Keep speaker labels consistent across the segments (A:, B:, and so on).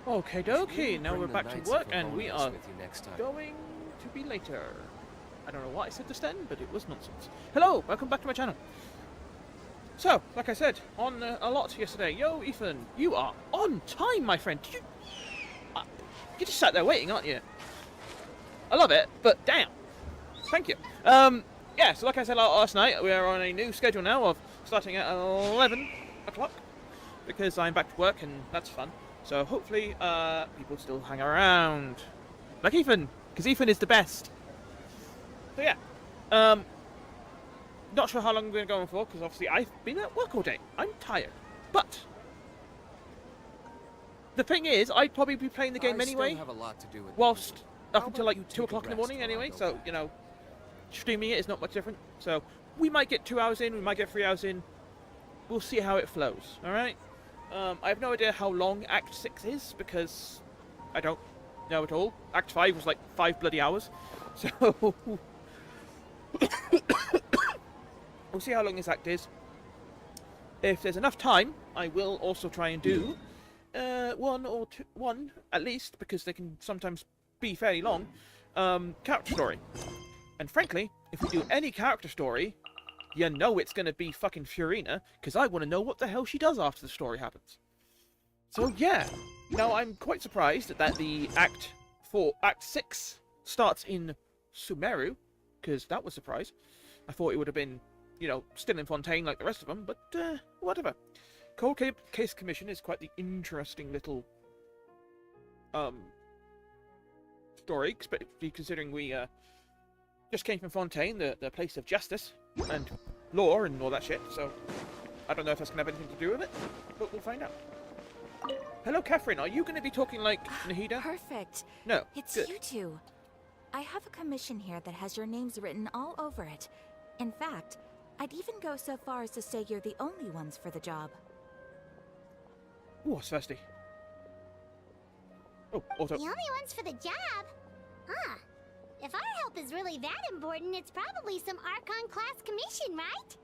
A: Okay, dokie. Now we're back to work, and we are going to be later. I don't know what I said just then, but it was nonsense. Hello, welcome back to my channel. So, like I said, on a lot yesterday. Yo, Ethan, you are on time, my friend. You just sat there waiting, aren't you? I love it, but damn. Thank you. Yeah, so like I said last night, we are on a new schedule now of starting at 11 o'clock because I'm back to work, and that's fun. So hopefully, people still hang around. Like Ethan, because Ethan is the best. So yeah, not sure how long we're going for, because obviously I've been at work all day. I'm tired. But the thing is, I'd probably be playing the game anyway,
B: have a lot to do with
A: whilst up until like 2 o'clock in the morning anyway, so, you know, streaming it is not much different. So we might get 2 hours in, we might get 3 hours in. We'll see how it flows, alright? I have no idea how long Act 6 is, because I don't know at all. Act 5 was like 5 bloody hours. So we'll see how long this act is. If there's enough time, I will also try and do one at least, because they can sometimes be fairly long, character story. And frankly, if we do any character story, you know it's going to be fucking Furina, because I want to know what the hell she does after the story happens. So yeah, now I'm quite surprised that the Act 6 starts in Sumeru, because that was a surprise. I thought it would have been, you know, still in Fontaine like the rest of them, but whatever. Cold Case Commission is quite the interesting little story, especially considering we just came from Fontaine, the place of justice and law and all that shit, so I don't know if that's going to have anything to do with it, but we'll find out. Hello, Catherine. Are you going to be talking like Nahida?
C: Perfect.
A: No.
C: It's
A: good.
C: you two. I have a commission here that has your names written all over it. In fact, I'd even go so far as to say you're the only ones for the job.
A: Ooh, what's thirsty? Oh, auto.
D: The only ones for the job? Huh. If our help is really that important, it's probably some Archon class commission, right?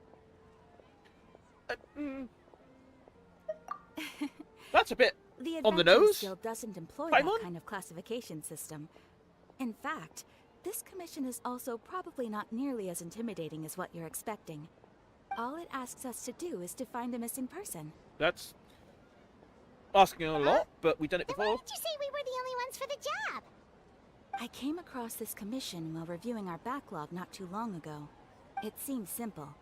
A: That's a bit
C: The
A: on the
C: Adventurers
A: nose.
C: Guild doesn't employ
A: Paimon?
C: that kind of classification system. In fact, this commission is also probably not nearly as intimidating as what you're expecting. All it asks us to do is to find a missing person.
A: That's asking a lot, but we've done it
D: Then
A: before.
D: why did you say we were the only ones for the job?
C: I came across this commission while reviewing our backlog not too long ago. It seems simple,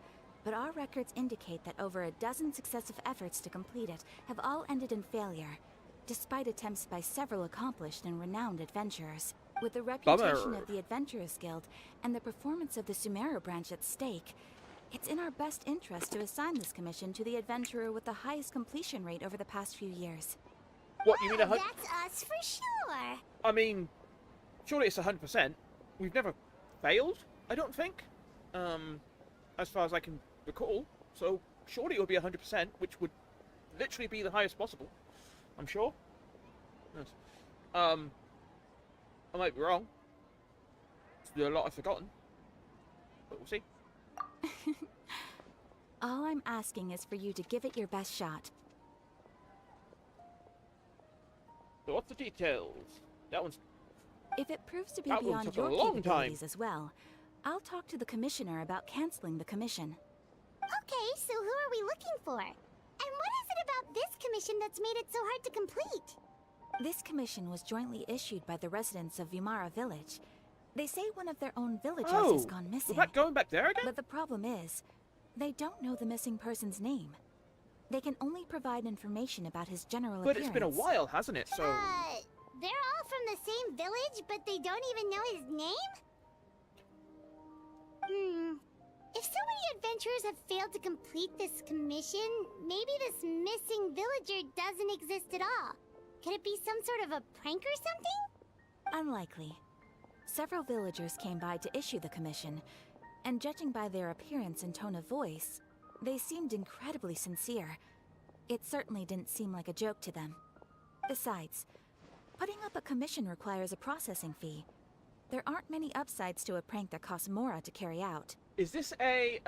C: but our records indicate that over a dozen successive efforts to complete it have all ended in failure, despite attempts by several accomplished and renowned adventurers. With the reputation of the Adventurers Guild and the performance of the Sumeru branch at stake, it's in our best interest to assign this commission to the adventurer with the highest completion rate over the past few years.
A: What, you mean 100?
D: That's us for sure.
A: I mean, surely it's 100%. We've never failed, I don't think. As far as I can recall. So, surely it would be 100%, which would literally be the highest possible. I'm sure. Yes. I might be wrong. There's a lot I've forgotten. But we'll see.
C: All I'm asking is for you to give it your best shot.
A: So what's the details? That one's...
C: If it proves to be
A: That one
C: beyond
A: took a
C: your
A: long
C: capabilities
A: time.
C: as well, I'll talk to the commissioner about canceling the commission.
D: Okay, so who are we looking for? And what is it about this commission that's made it so hard to complete?
C: This commission was jointly issued by the residents of Vimara Village. They say one of their own villagers has gone missing.
A: We're back going back there again?
C: But the problem is, they don't know the missing person's name. They can only provide information about his general
A: But
C: appearance.
A: it's been a while, hasn't it? So...
D: They're all from the same village, but they don't even know his name? If so many adventurers have failed to complete this commission, maybe this missing villager doesn't exist at all. Could it be some sort of a prank or something?
C: Unlikely. Several villagers came by to issue the commission, and judging by their appearance and tone of voice, they seemed incredibly sincere. It certainly didn't seem like a joke to them. Besides, putting up a commission requires a processing fee. There aren't many upsides to a prank that costs Mora to carry out.
A: Is this a,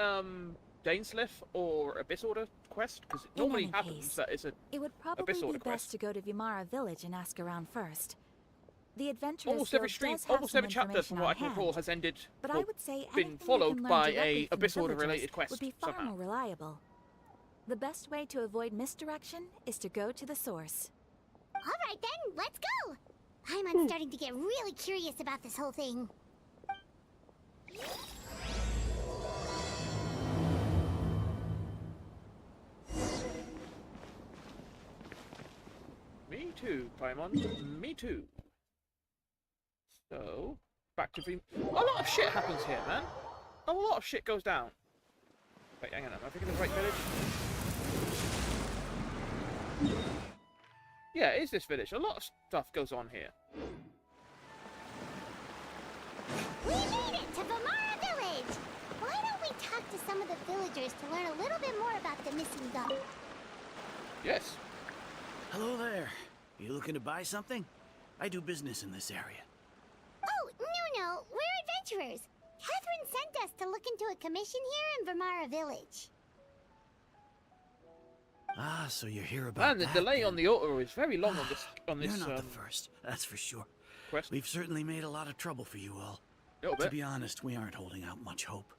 A: Dainsliff or Abyss Order quest? Because it normally
C: any
A: happens
C: case,
A: that it's a
C: It would probably
A: Abyss
C: be
A: Order
C: best
A: quest.
C: to go to Vimara Village and ask around first. The Adventurers
A: Almost every
C: Guild
A: stream,
C: does have
A: almost
C: some
A: every chapter,
C: information
A: from what I
C: on
A: can recall,
C: hand,
A: has ended
C: but
A: or
C: I would say
A: been
C: anything
A: followed
C: you can learn
A: by
C: directly
A: a
C: from the
A: Abyss Order
C: villagers
A: related quest
C: would be far
A: somehow.
C: more reliable. The best way to avoid misdirection is to go to the source.
D: Alright then, let's go! I'm starting to get really curious about this whole thing.
A: Me too, Paimon. Me too. So, back to a lot of shit happens here, man. A lot of shit goes down. Wait, hang on, am I thinking of the right village? Yeah, it is this village. A lot of stuff goes on here.
D: We made it to Vimara Village! Why don't we talk to some of the villagers to learn a little bit more about the missing dog?
A: Yes.
B: Hello there. You looking to buy something? I do business in this area.
D: Oh, no, we're adventurers. Catherine sent us to look into a commission here in Vimara Village.
B: Ah, so you're here about
A: And the
B: that,
A: delay
B: then.
A: on the auto is very long on this
B: You're not the first, that's for sure.
A: quest.
B: We've certainly made a lot of trouble for you all.
A: A little
B: To
A: bit.
B: be honest, we aren't holding out much hope.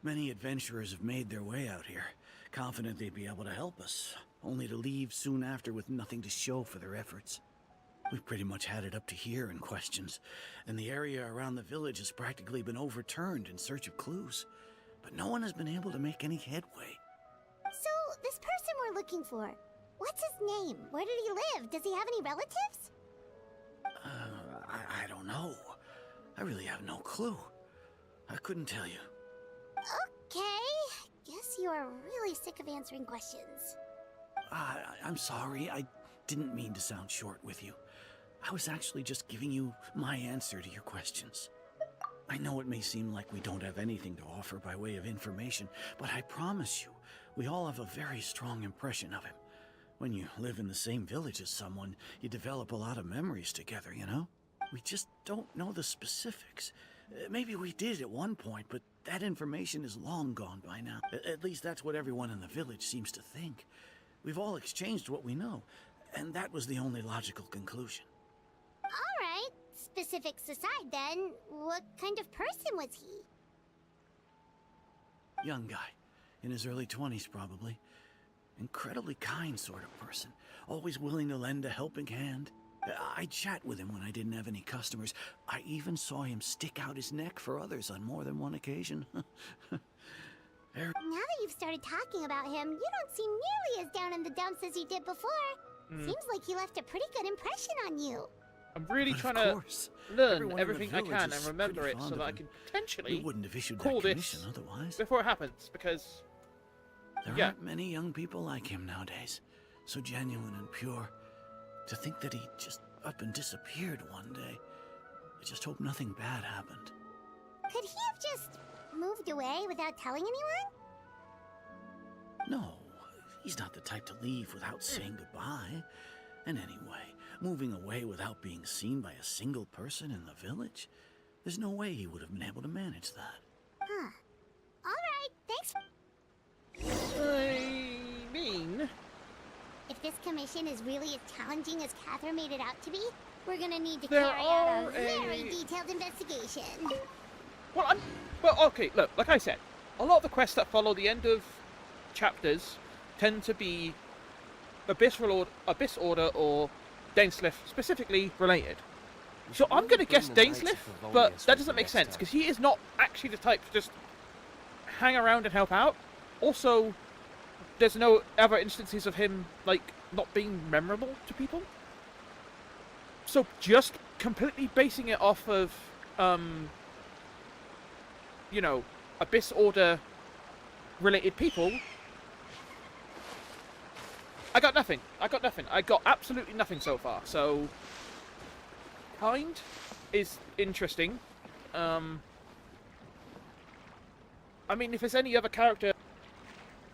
B: Many adventurers have made their way out here, confident they'd be able to help us, only to leave soon after with nothing to show for their efforts. We've pretty much had it up to here in questions, and the area around the village has practically been overturned in search of clues. But no one has been able to make any headway.
D: So, this person we're looking for, what's his name? Where did he live? Does he have any relatives?
B: I don't know. I really have no clue. I couldn't tell you.
D: Okay, guess you are really sick of answering questions.
B: I'm sorry. I didn't mean to sound short with you. I was actually just giving you my answer to your questions. I know it may seem like we don't have anything to offer by way of information, but I promise you, we all have a very strong impression of him. When you live in the same village as someone, you develop a lot of memories together, you know? We just don't know the specifics. Maybe we did at one point, but that information is long gone by now. At least that's what everyone in the village seems to think. We've all exchanged what we know, and that was the only logical conclusion.
D: Alright, specifics aside then, what kind of person was he?
B: Young guy, in his early 20s probably. Incredibly kind sort of person, always willing to lend a helping hand. I'd chat with him when I didn't have any customers. I even saw him stick out his neck for others on more than one occasion.
D: Now that you've started talking about him, you don't seem nearly as down in the dumps as you did before. Seems like he left a pretty good impression on you.
A: I'm really
B: But
A: trying
B: of
A: to
B: course,
A: learn
B: everyone in the
A: everything I
B: village
A: can
B: is
A: and remember
B: pretty
A: it
B: fond
A: so
B: of
A: that I
B: him.
A: can
B: We
A: potentially
B: wouldn't have issued
A: call
B: that
A: this
B: commission otherwise.
A: before it happens, because
B: There
A: yeah.
B: aren't many young people like him nowadays. So genuine and pure. To think that he just up and disappeared one day. I just hope nothing bad happened.
D: Could he have just moved away without telling anyone?
B: No, he's not the type to leave without saying goodbye. And anyway, moving away without being seen by a single person in the village? There's no way he would have been able to manage that.
D: Huh. Alright, thanks.
A: I mean,
D: If this commission is really as challenging as Catherine made it out to be, we're gonna need to
A: There
D: carry out
A: are
D: a very detailed investigation.
A: well, okay. Look, like I said, a lot of the quests that follow the end of chapters tend to be Abyss Order or Dainsliff specifically related. So I'm going to guess Dainsliff, but that doesn't make sense because he is not actually the type to just hang around and help out. Also, there's no other instances of him like not being memorable to people. So just completely basing it off of, you know, Abyss Order related people. I got nothing. I got absolutely nothing so far. So, kind is interesting. I mean, if there's any other character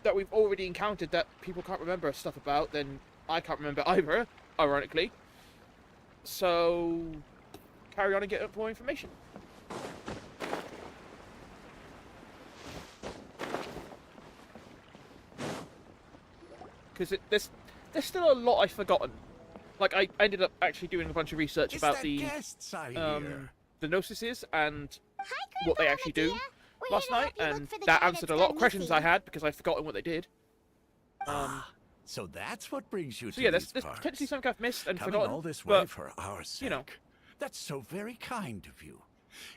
A: that we've already encountered that people can't remember stuff about, then I can't remember either, ironically. So, carry on and get up more information. because there's still a lot I've forgotten. Like, I ended up actually doing a bunch of research about the Gnosis and what they actually do last night, and that answered a lot of questions I had because I've forgotten what they did.
B: So that's what brings you to
A: yeah,
B: these
A: there's
B: parts.
A: potentially something I've missed and
B: Coming
A: forgotten.
B: all this way
A: but,
B: for our sake.
A: you know.
B: That's so very kind of you.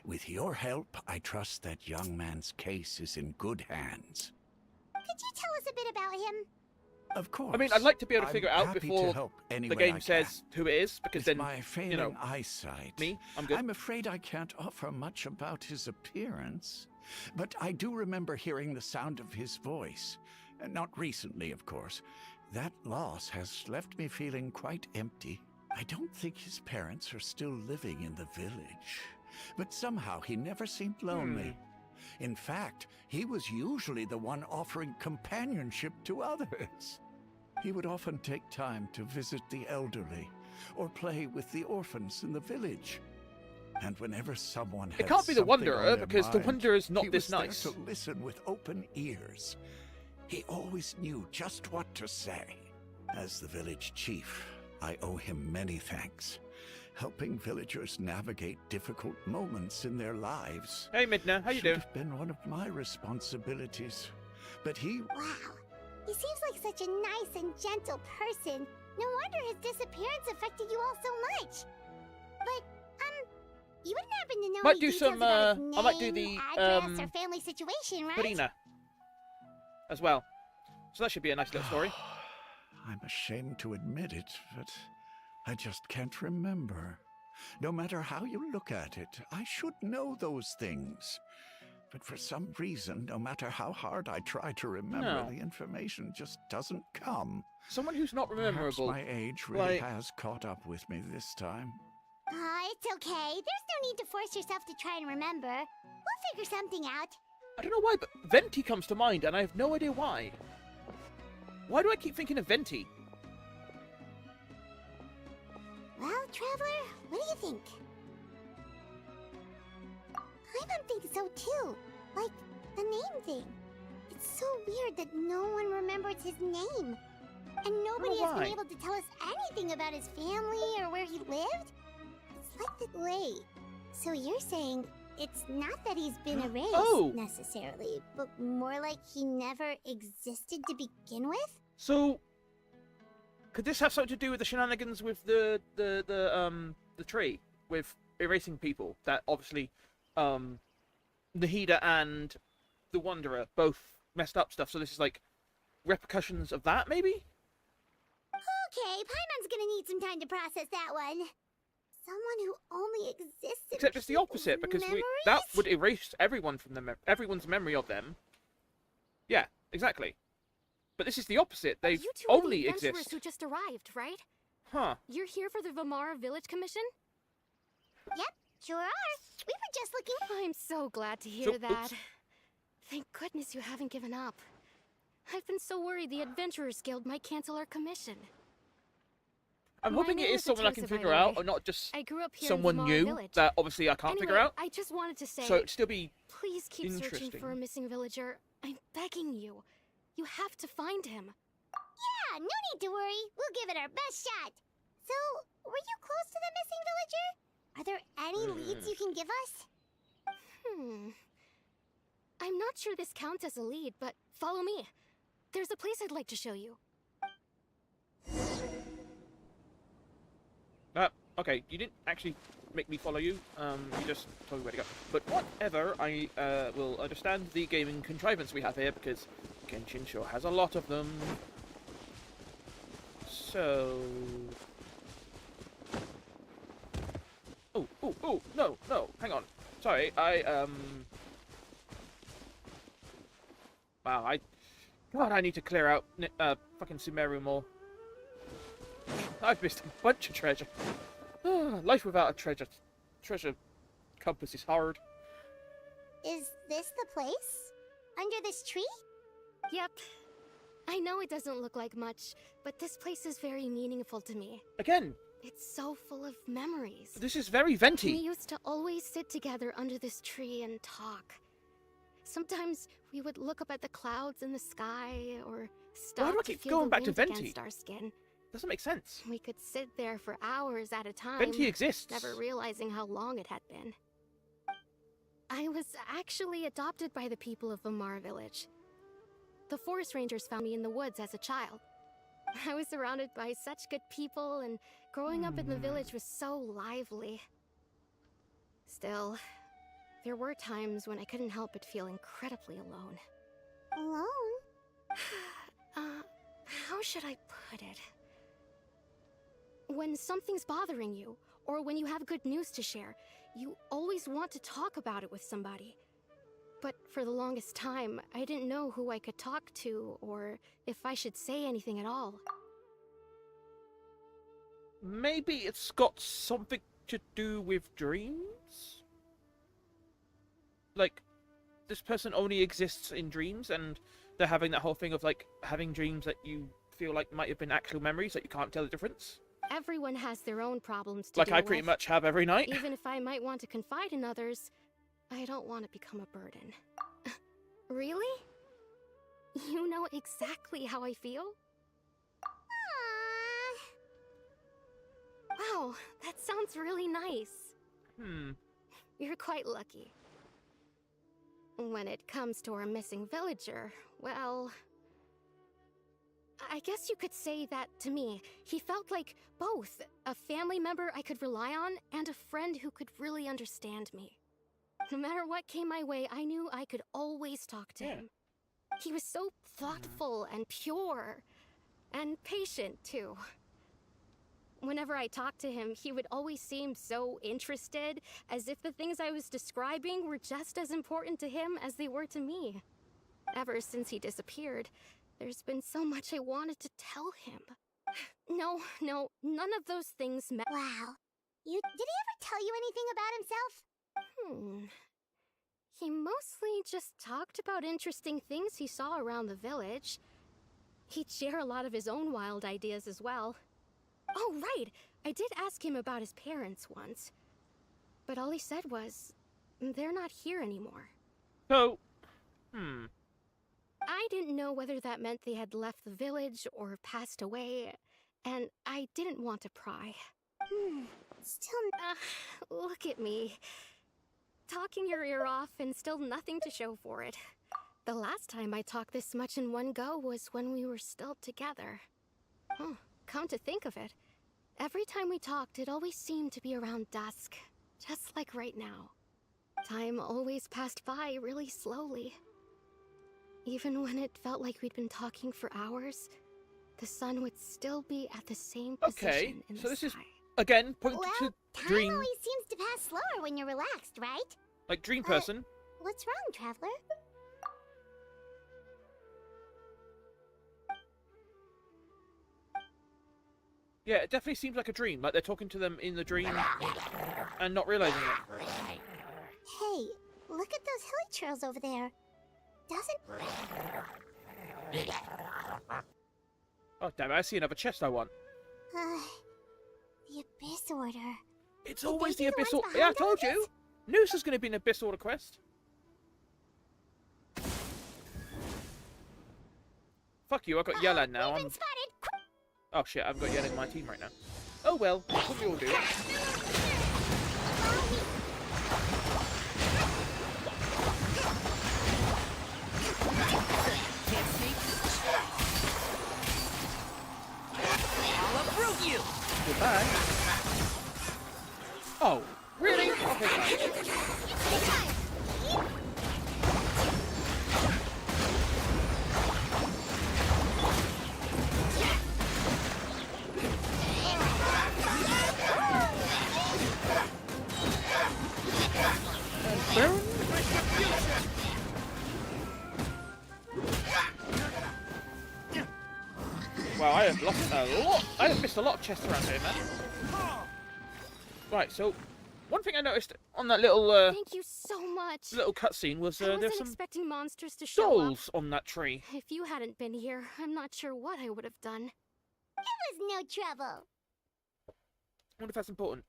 B: With your help, I trust that young man's case is in good hands.
D: Could you tell us a bit about him?
B: Of course.
A: I mean, I'd like to be able to
B: I'm
A: figure it out
B: happy
A: before
B: to help any
A: the
B: way
A: game
B: I
A: says
B: can.
A: who it is, because
B: With
A: then,
B: my failing
A: you know,
B: eyesight,
A: I'm good.
B: I'm afraid I can't offer much about his appearance, but I do remember hearing the sound of his voice. Not recently, of course. That loss has left me feeling quite empty. I don't think his parents are still living in the village, but somehow he never seemed lonely. In fact, he was usually the one offering companionship to others. He would often take time to visit the elderly or play with the orphans in the village. And whenever someone had
A: It can't be the
B: something
A: Wanderer,
B: on their
A: because the
B: mind,
A: Wanderer's not
B: he
A: this
B: was there
A: nice.
B: to listen with open ears. He always knew just what to say. As the village chief, I owe him many thanks, helping villagers navigate difficult moments in their lives.
A: Hey, Midna, how you
B: Should
A: doing?
B: have been one of my responsibilities, but he...
D: Wow. He seems like such a nice and gentle person. No wonder his disappearance affected you all so much. But, you wouldn't happen to know
A: Might
D: any
A: do
D: details
A: some,
D: about his name,
A: I might do the,
D: address, or family situation, right?
A: Karina as well. So that should be a nice little story.
B: I'm ashamed to admit it, but I just can't remember. No matter how you look at it, I should know those things. But for some reason, no matter how hard I try to remember, the information just doesn't come.
A: Someone who's not
B: Perhaps
A: memorable.
B: my age really
A: like-
B: has caught up with me this time.
D: It's okay. There's no need to force yourself to try and remember. We'll figure something out.
A: I don't know why, but Venti comes to mind, and I have no idea why. Why do I keep thinking of Venti?
D: Well, Traveler, what do you think? I'm thinking so too. Like, the name thing. It's so weird that no one remembers his name. And nobody has been able to tell us anything about his family or where he lived. It's like the... Wait, so you're saying it's not that he's been erased necessarily, but more like he never existed to begin with?
A: So, could this have something to do with the shenanigans with the tree, with erasing people? That obviously, Nahida and the Wanderer both messed up stuff. So this is like repercussions of that, maybe?
D: Okay, Paimon's gonna need some time to process that one. Someone who only exists in
A: Except it's the opposite, because that would erase everyone from everyone's memory of them. Yeah, exactly. But this is the opposite. They
E: You two are the
A: only
E: adventurers
A: exist.
E: who just arrived, right?
A: Huh.
E: You're here for the Vamara Village Commission?
D: Yep, sure are. We were just looking...
E: I'm so glad to hear
A: So-
E: that.
A: oops.
E: Thank goodness you haven't given up. I've been so worried the Adventurers Guild might cancel our commission.
A: I'm
E: My
A: hoping it
E: name
A: is
E: is
A: someone I can
E: Joseph,
A: figure
E: by the
A: out,
E: way.
A: or not just
E: I grew up here
A: someone
E: in Vamara
A: new
E: Village.
A: that obviously I can't figure out.
E: I just wanted to say,
A: So it'd still be
E: please keep searching
A: interesting.
E: for a missing villager. I'm begging you. You have to find him.
D: Yeah, no need to worry. We'll give it our best shot. So, were you close to the missing villager? Are there any leads you can give us?
E: I'm not sure this counts as a lead, but follow me. There's a place I'd like to show you.
A: Okay, you didn't actually make me follow you. You just told me where to go. But whatever, I will understand the gaming contrivance we have here, because Genshin sure has a lot of them. So... Oh, no, hang on. Sorry, Wow, God, I need to clear out fucking Sumeru more. I've missed a bunch of treasure. Life without a treasure compass is hard.
D: Is this the place? Under this tree?
E: Yep. I know it doesn't look like much, but this place is very meaningful to me.
A: Again,
E: It's so full of memories.
A: this is very
E: We
A: Venti.
E: used to always sit together under this tree and talk. Sometimes we would look up at the clouds in the sky, or
A: Why
E: stop
A: do I
E: to
A: keep
E: feel
A: going
E: the
A: back to
E: wind
A: Venti?
E: against our skin.
A: Doesn't make sense.
E: We could sit there for hours at a time,
A: Venti exists.
E: never realizing how long it had been. I was actually adopted by the people of Vamar village. The forest rangers found me in the woods as a child. I was surrounded by such good people, and growing up in the village was so lively. Still, there were times when I couldn't help but feel incredibly alone.
D: Alone?
E: How should I put it? When something's bothering you, or when you have good news to share, you always want to talk about it with somebody. But for the longest time, I didn't know who I could talk to, or if I should say anything at all.
A: Maybe it's got something to do with dreams? Like, this person only exists in dreams, and they're having that whole thing of, like, having dreams that you feel like might have been actual memories that you can't tell the difference?
E: Everyone has their own problems to
A: Like
E: deal
A: I pretty
E: with.
A: much have every night.
E: Even if I might want to confide in others, I don't want to become a burden. Really? You know exactly how I feel? Wow, that sounds really nice. You're quite lucky. When it comes to our missing villager, well, I guess you could say that to me. He felt like both a family member I could rely on and a friend who could really understand me. No matter what came my way, I knew I could always talk to him. He was so thoughtful and pure, and patient too. Whenever I talked to him, he would always seem so interested, as if the things I was describing were just as important to him as they were to me. Ever since he disappeared, there's been so much I wanted to tell him. No, none of those things
D: Wow. Did he ever tell you anything about himself?
E: He mostly just talked about interesting things he saw around the village. He'd share a lot of his own wild ideas as well. Oh, right! I did ask him about his parents once. But all he said was, they're not here anymore.
A: So,
E: I didn't know whether that meant they had left the village or passed away, and I didn't want to pry.
D: Still...
E: Look at me. Talking your ear off and still nothing to show for it. The last time I talked this much in one go was when we were still together. Come to think of it, every time we talked, it always seemed to be around dusk, just like right now. Time always passed by really slowly. Even when it felt like we'd been talking for hours, the sun would still be at the same position in the sky.
A: So this is, again, pointing to
D: time
A: dream,
D: always seems to pass slower when you're relaxed, right?
A: like dream person.
D: What's wrong, Traveler?
A: Yeah, it definitely seems like a dream. Like they're talking to them in the dream and not realizing it.
D: Hey, look at those hilly trails over there. Doesn't...
A: Oh, damn it, I see another chest I want.
D: The Abyss Order.
A: It's
D: Did
A: always
D: they
A: the
D: be the
A: Abyss
D: ones
A: Order. Yeah, I
D: behind all
A: told
D: of
A: you. Noose is going to be an Abyss Order quest. Fuck you, I've got Yelan now.
D: We've been spotted.
A: Oh shit, I've got Yelan in my team right now. Oh well, that's what we all do.
F: I'll uproot you!
A: Goodbye. Oh, really? Okay, fine. Wow, I have lost a lot. I have missed a lot of chests around here, man. Right, so one thing I noticed on that little
E: Thank you so much.
A: little cutscene was
E: I
A: there's
E: wasn't
A: some
E: expecting monsters to show up.
A: dolls on that tree.
E: If you hadn't been here, I'm not sure what I would have done.
D: It was no trouble.
A: I wonder if that's important.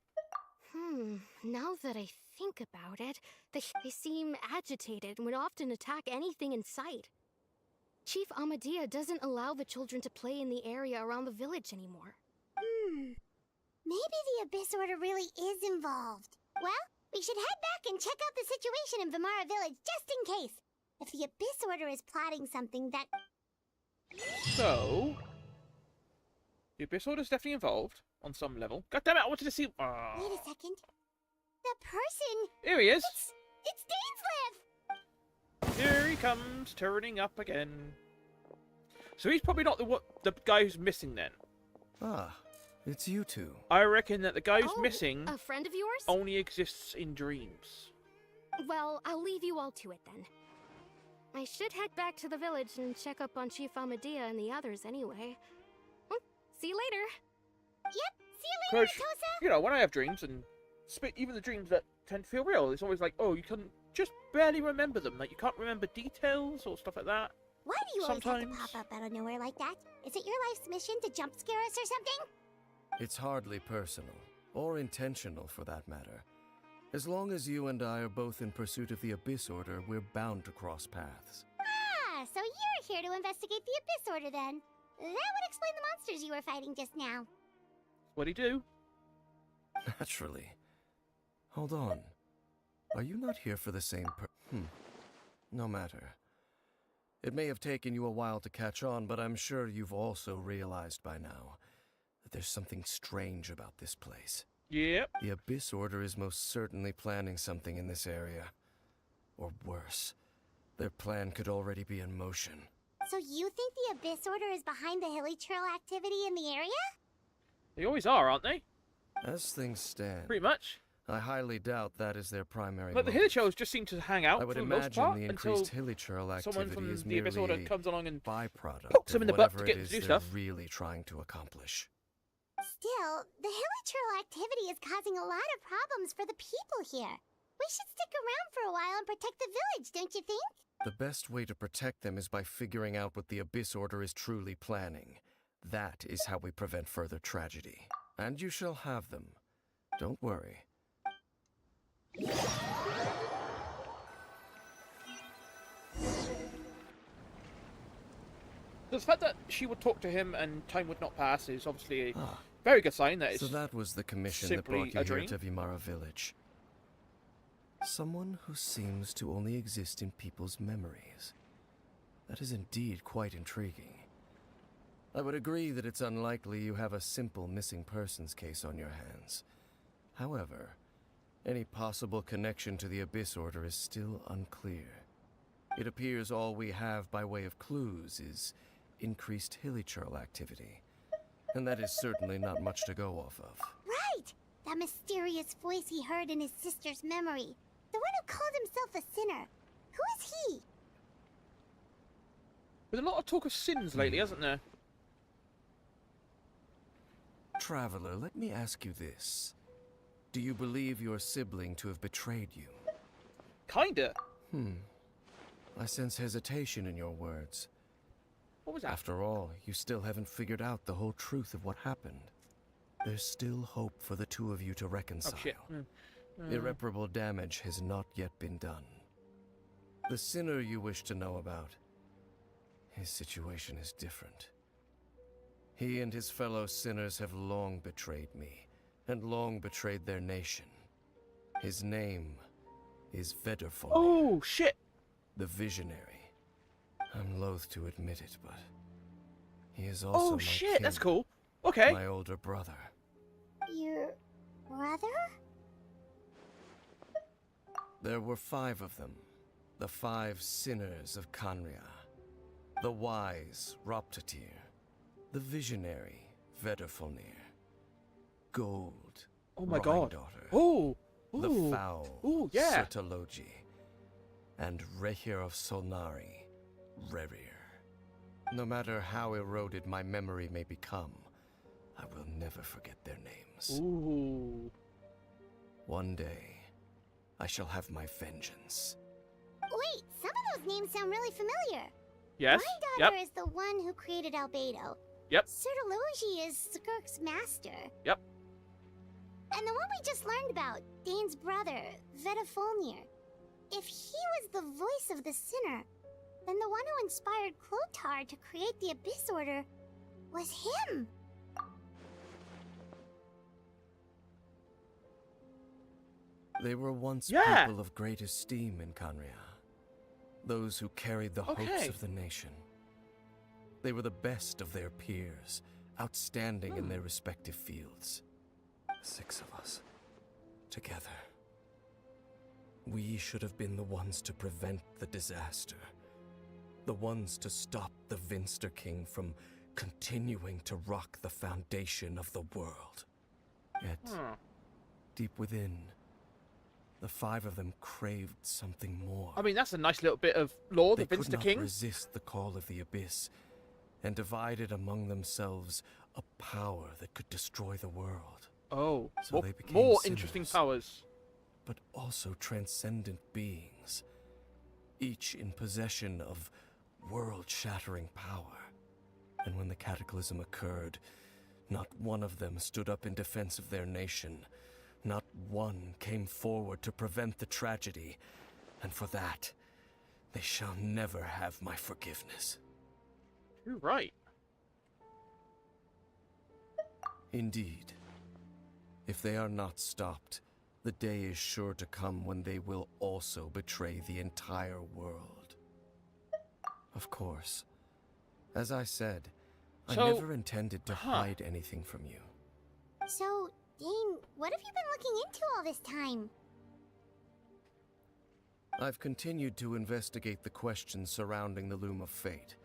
E: Now that I think about it, they seem agitated and would often attack anything in sight. Chief Amadea doesn't allow the children to play in the area around the village anymore.
D: Maybe the Abyss Order really is involved. Well, we should head back and check out the situation in Vimara Village just in case. If the Abyss Order is plotting something that...
A: So... the Abyss Order's definitely involved, on some level. God damn it, I wanted to see...
D: Wait a second. The person...
A: Here he is!
D: It's Dainslev!
A: Here he comes, turning up again. So he's probably not the guy who's missing then.
F: Ah, it's you two.
A: I reckon that the guy who's missing
E: A friend of yours?
A: only exists in dreams.
E: Well, I'll leave you all to it then. I should head back to the village and check up on Chief Amadea and the others anyway. Well, see you later.
D: Yep, see you later,
A: Because,
D: Tosa!
A: you know, when I have dreams, and even the dreams that tend to feel real, it's always like, oh, you can just barely remember them. Like, you can't remember details or stuff like that.
D: Why do you always have
A: Sometimes.
D: to pop up out of nowhere like that? Is it your life's mission to jump scare us or something?
F: It's hardly personal, or intentional for that matter. As long as you and I are both in pursuit of the Abyss Order, we're bound to cross paths.
D: Ah, so you're here to investigate the Abyss Order then. That would explain the monsters you were fighting just now.
A: What'd he do?
F: Naturally. Hold on. Are you not here for the same No matter. It may have taken you a while to catch on, but I'm sure you've also realized by now that there's something strange about this place.
A: Yep.
F: The Abyss Order is most certainly planning something in this area. Or worse, their plan could already be in motion.
D: So you think the Abyss Order is behind the hilly trail activity in the area?
A: They always are, aren't they?
F: As things stand,
A: Pretty much.
F: I highly doubt that is their primary
A: But the
F: motive.
A: Hillichurls just seem to hang out
F: I would
A: for the most
F: imagine
A: part
F: the
A: until
F: increased hillichurl
A: someone
F: activity
A: from
F: is
A: the Abyss
F: merely
A: Order comes along and
F: byproduct
A: pokes them
F: of
A: in the butt to
F: whatever
A: get
F: it
A: them
F: is
A: to do
F: they're
A: stuff.
F: really trying to accomplish.
D: Still, the hilly trail activity is causing a lot of problems for the people here. We should stick around for a while and protect the village, don't you think?
F: The best way to protect them is by figuring out what the Abyss Order is truly planning. That is how we prevent further tragedy. And you shall have them. Don't worry.
A: The fact that she would talk to him and time would not pass is obviously a
F: Ah,
A: very good sign that it's
F: so that was the commission that
A: simply
F: brought you
A: a
F: here
A: dream?
F: to Vimara Village. Someone who seems to only exist in people's memories. That is indeed quite intriguing. I would agree that it's unlikely you have a simple missing persons case on your hands. However, any possible connection to the Abyss Order is still unclear. It appears all we have by way of clues is increased hillichurl activity. And that is certainly not much to go off of.
D: Right! That mysterious voice he heard in his sister's memory. The one who called himself a sinner. Who is he?
A: There's a lot of talk of sins lately, hasn't there?
F: Traveler, let me ask you this. Do you believe your sibling to have betrayed you?
A: Kinda.
F: I sense hesitation in your words.
A: What was that?
F: After all, you still haven't figured out the whole truth of what happened. There's still hope for the two of you to reconcile.
A: Oh shit.
F: Irreparable damage has not yet been done. The sinner you wish to know about, his situation is different. He and his fellow sinners have long betrayed me, and long betrayed their nation. His name is Vedderfall,
A: Oh shit.
F: the Visionary. I'm loath to admit it, but he is also
A: Oh
F: my
A: shit, that's
F: kin,
A: cool. Okay.
F: my older brother.
D: Your brother?
F: There were 5 of them, the 5 sinners of Kanria. The wise Roptatir, the visionary Vedderfolnir, Gold,
A: Oh my god.
F: Rhindaughter,
A: Oh.
F: the
A: Ooh.
F: foul
A: Ooh, yeah.
F: Sertologi, and Rehir of Solnari, Rerir. No matter how eroded my memory may become, I will never forget their names.
A: Ooh.
F: One day, I shall have my vengeance.
D: Wait, some of those names sound really familiar.
A: Yes.
D: My daughter
A: Yep.
D: is the one who created Albedo.
A: Yep.
D: Sertologi is Skirk's master.
A: Yep.
D: And the one we just learned about, Dane's brother, Vetafolnir. If he was the voice of the sinner, then the one who inspired Clothar to create the Abyss Order was him.
F: They were once people of great esteem in Khaenri'ah. Those who carried the hopes of the nation. They were the best of their peers, outstanding in their respective fields. 6 of us, together. We should have been the ones to prevent the disaster. The ones to stop the Vinster King from continuing to rock the foundation of the world. Yet, deep within, the 5 of them craved something more.
A: I mean, that's a nice little bit of lore, the Vinster King.
F: They could not resist the call of the Abyss, and divided among themselves a power that could destroy the world.
A: Oh,
F: so they became
A: more
F: sinners,
A: interesting powers.
F: But also transcendent beings, each in possession of world-shattering power. And when the cataclysm occurred, not one of them stood up in defense of their nation. Not one came forward to prevent the tragedy. And for that, they shall never have my forgiveness.
A: You're right.
F: Indeed. If they are not stopped, the day is sure to come when they will also betray the entire world. Of course. As I said, I never intended to hide anything from you.
D: So, Dane, what have you been looking into all this time?
F: I've continued to investigate the questions surrounding the Loom of Fate.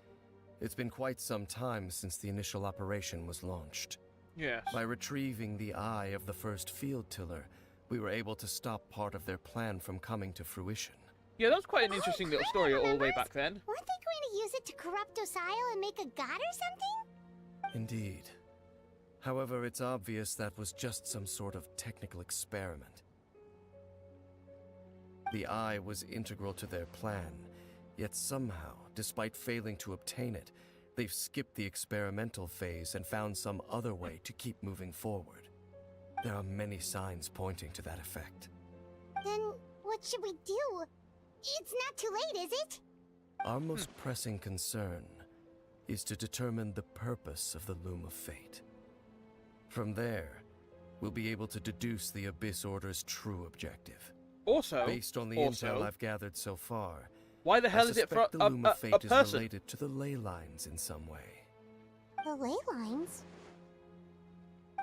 F: It's been quite some time since the initial operation was launched.
A: Yes.
F: By retrieving the eye of the first field tiller, we were able to stop part of their plan from coming to fruition.
A: Yeah, that was quite an interesting little story all the way back then.
D: Weren't they going to use it to corrupt Osial and make a god or something?
F: Indeed. However, it's obvious that was just some sort of technical experiment. The eye was integral to their plan, yet somehow, despite failing to obtain it, they've skipped the experimental phase and found some other way to keep moving forward. There are many signs pointing to that effect.
D: Then what should we do? It's not too late, is it?
F: Our most pressing concern is to determine the purpose of the Loom of Fate. From there, we'll be able to deduce the Abyss Order's true objective.
A: Also,
F: based on the intel I've gathered so far,
A: why the hell is it for
F: the Loom of Fate is
A: person?
F: related to the ley lines in some way.
D: The ley lines?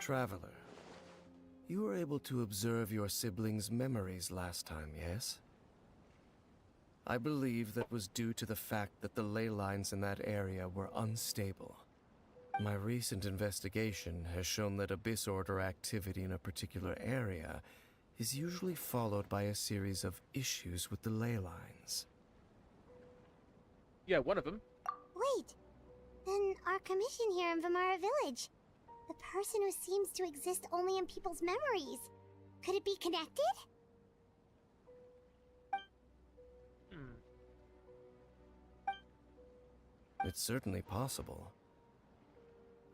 F: Traveler, you were able to observe your siblings' memories last time, yes? I believe that was due to the fact that the ley lines in that area were unstable. My recent investigation has shown that Abyss Order activity in a particular area is usually followed by a series of issues with the ley lines.
A: Yeah, one of them.
D: Wait, then our commission here in Vimara Village, the person who seems to exist only in people's memories, could it be connected?
F: It's certainly possible.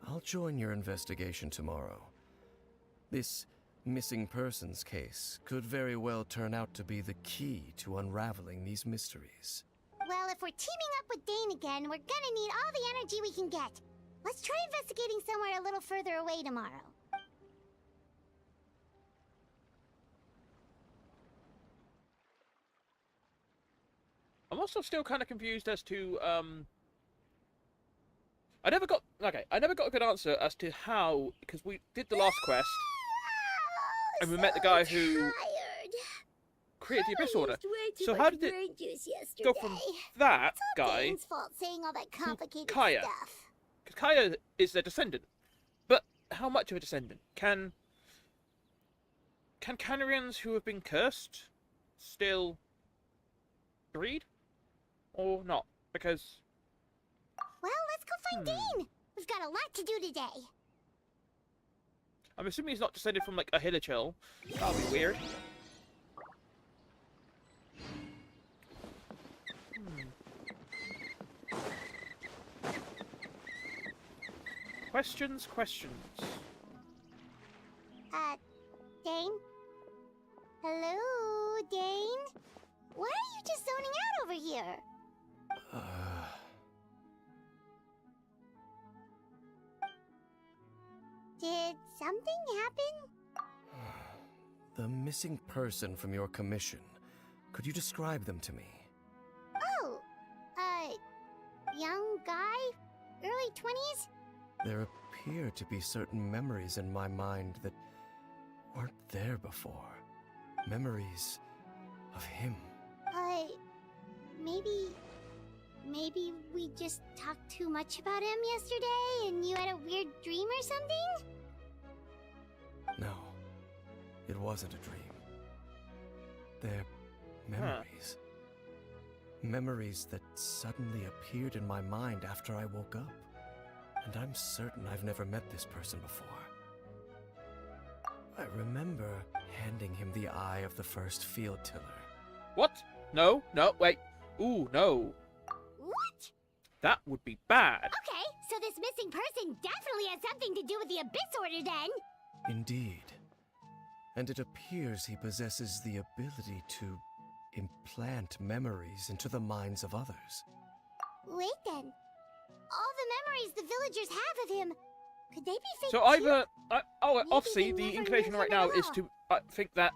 F: I'll join your investigation tomorrow. This missing persons case could very well turn out to be the key to unraveling these mysteries.
D: Well, if we're teaming up with Dane again, we're gonna need all the energy we can get. Let's try investigating somewhere a little further away tomorrow.
A: I'm also still kind of confused as to, I never got a good answer as to how, because we did the last quest, and we met the guy who created the Abyss Order. So how did it go from that guy
D: Dane's fault saying all that complicated
A: Kaya?
D: stuff.
A: Because Kaya is their descendant, but how much of a descendant? Can Khaenri'ahns who have been cursed still breed, or not? Because
D: Well, let's go find Dane. We've got a lot to do today.
A: I'm assuming he's not descended from like a Hilichurl. That'll be weird. Questions.
D: Dane? here? Did something happen?
F: The missing person from your commission. Could you describe them to me?
D: Oh, young guy? Early 20s?
F: There appear to be certain memories in my mind that weren't there before. Memories of him.
D: Maybe we just talked too much about him yesterday and you had a weird dream or something?
F: No, it wasn't a dream. They're memories. Memories that suddenly appeared in my mind after I woke up. And I'm certain I've never met this person before. I remember handing him the eye of the first field tiller.
A: What? No, wait. Ooh, no.
D: What?
A: That would be bad.
D: Okay, so this missing person definitely has something to do with the Abyss Order then.
F: Indeed. And it appears he possesses the ability to implant memories into the minds of others.
D: Wait then. All the memories the villagers have of him, could they be fake
A: So
D: too?
A: either, obviously
D: they
A: the
D: never
A: inclination
D: knew
A: right
D: him
A: now
D: at
A: is
D: all.
A: to think that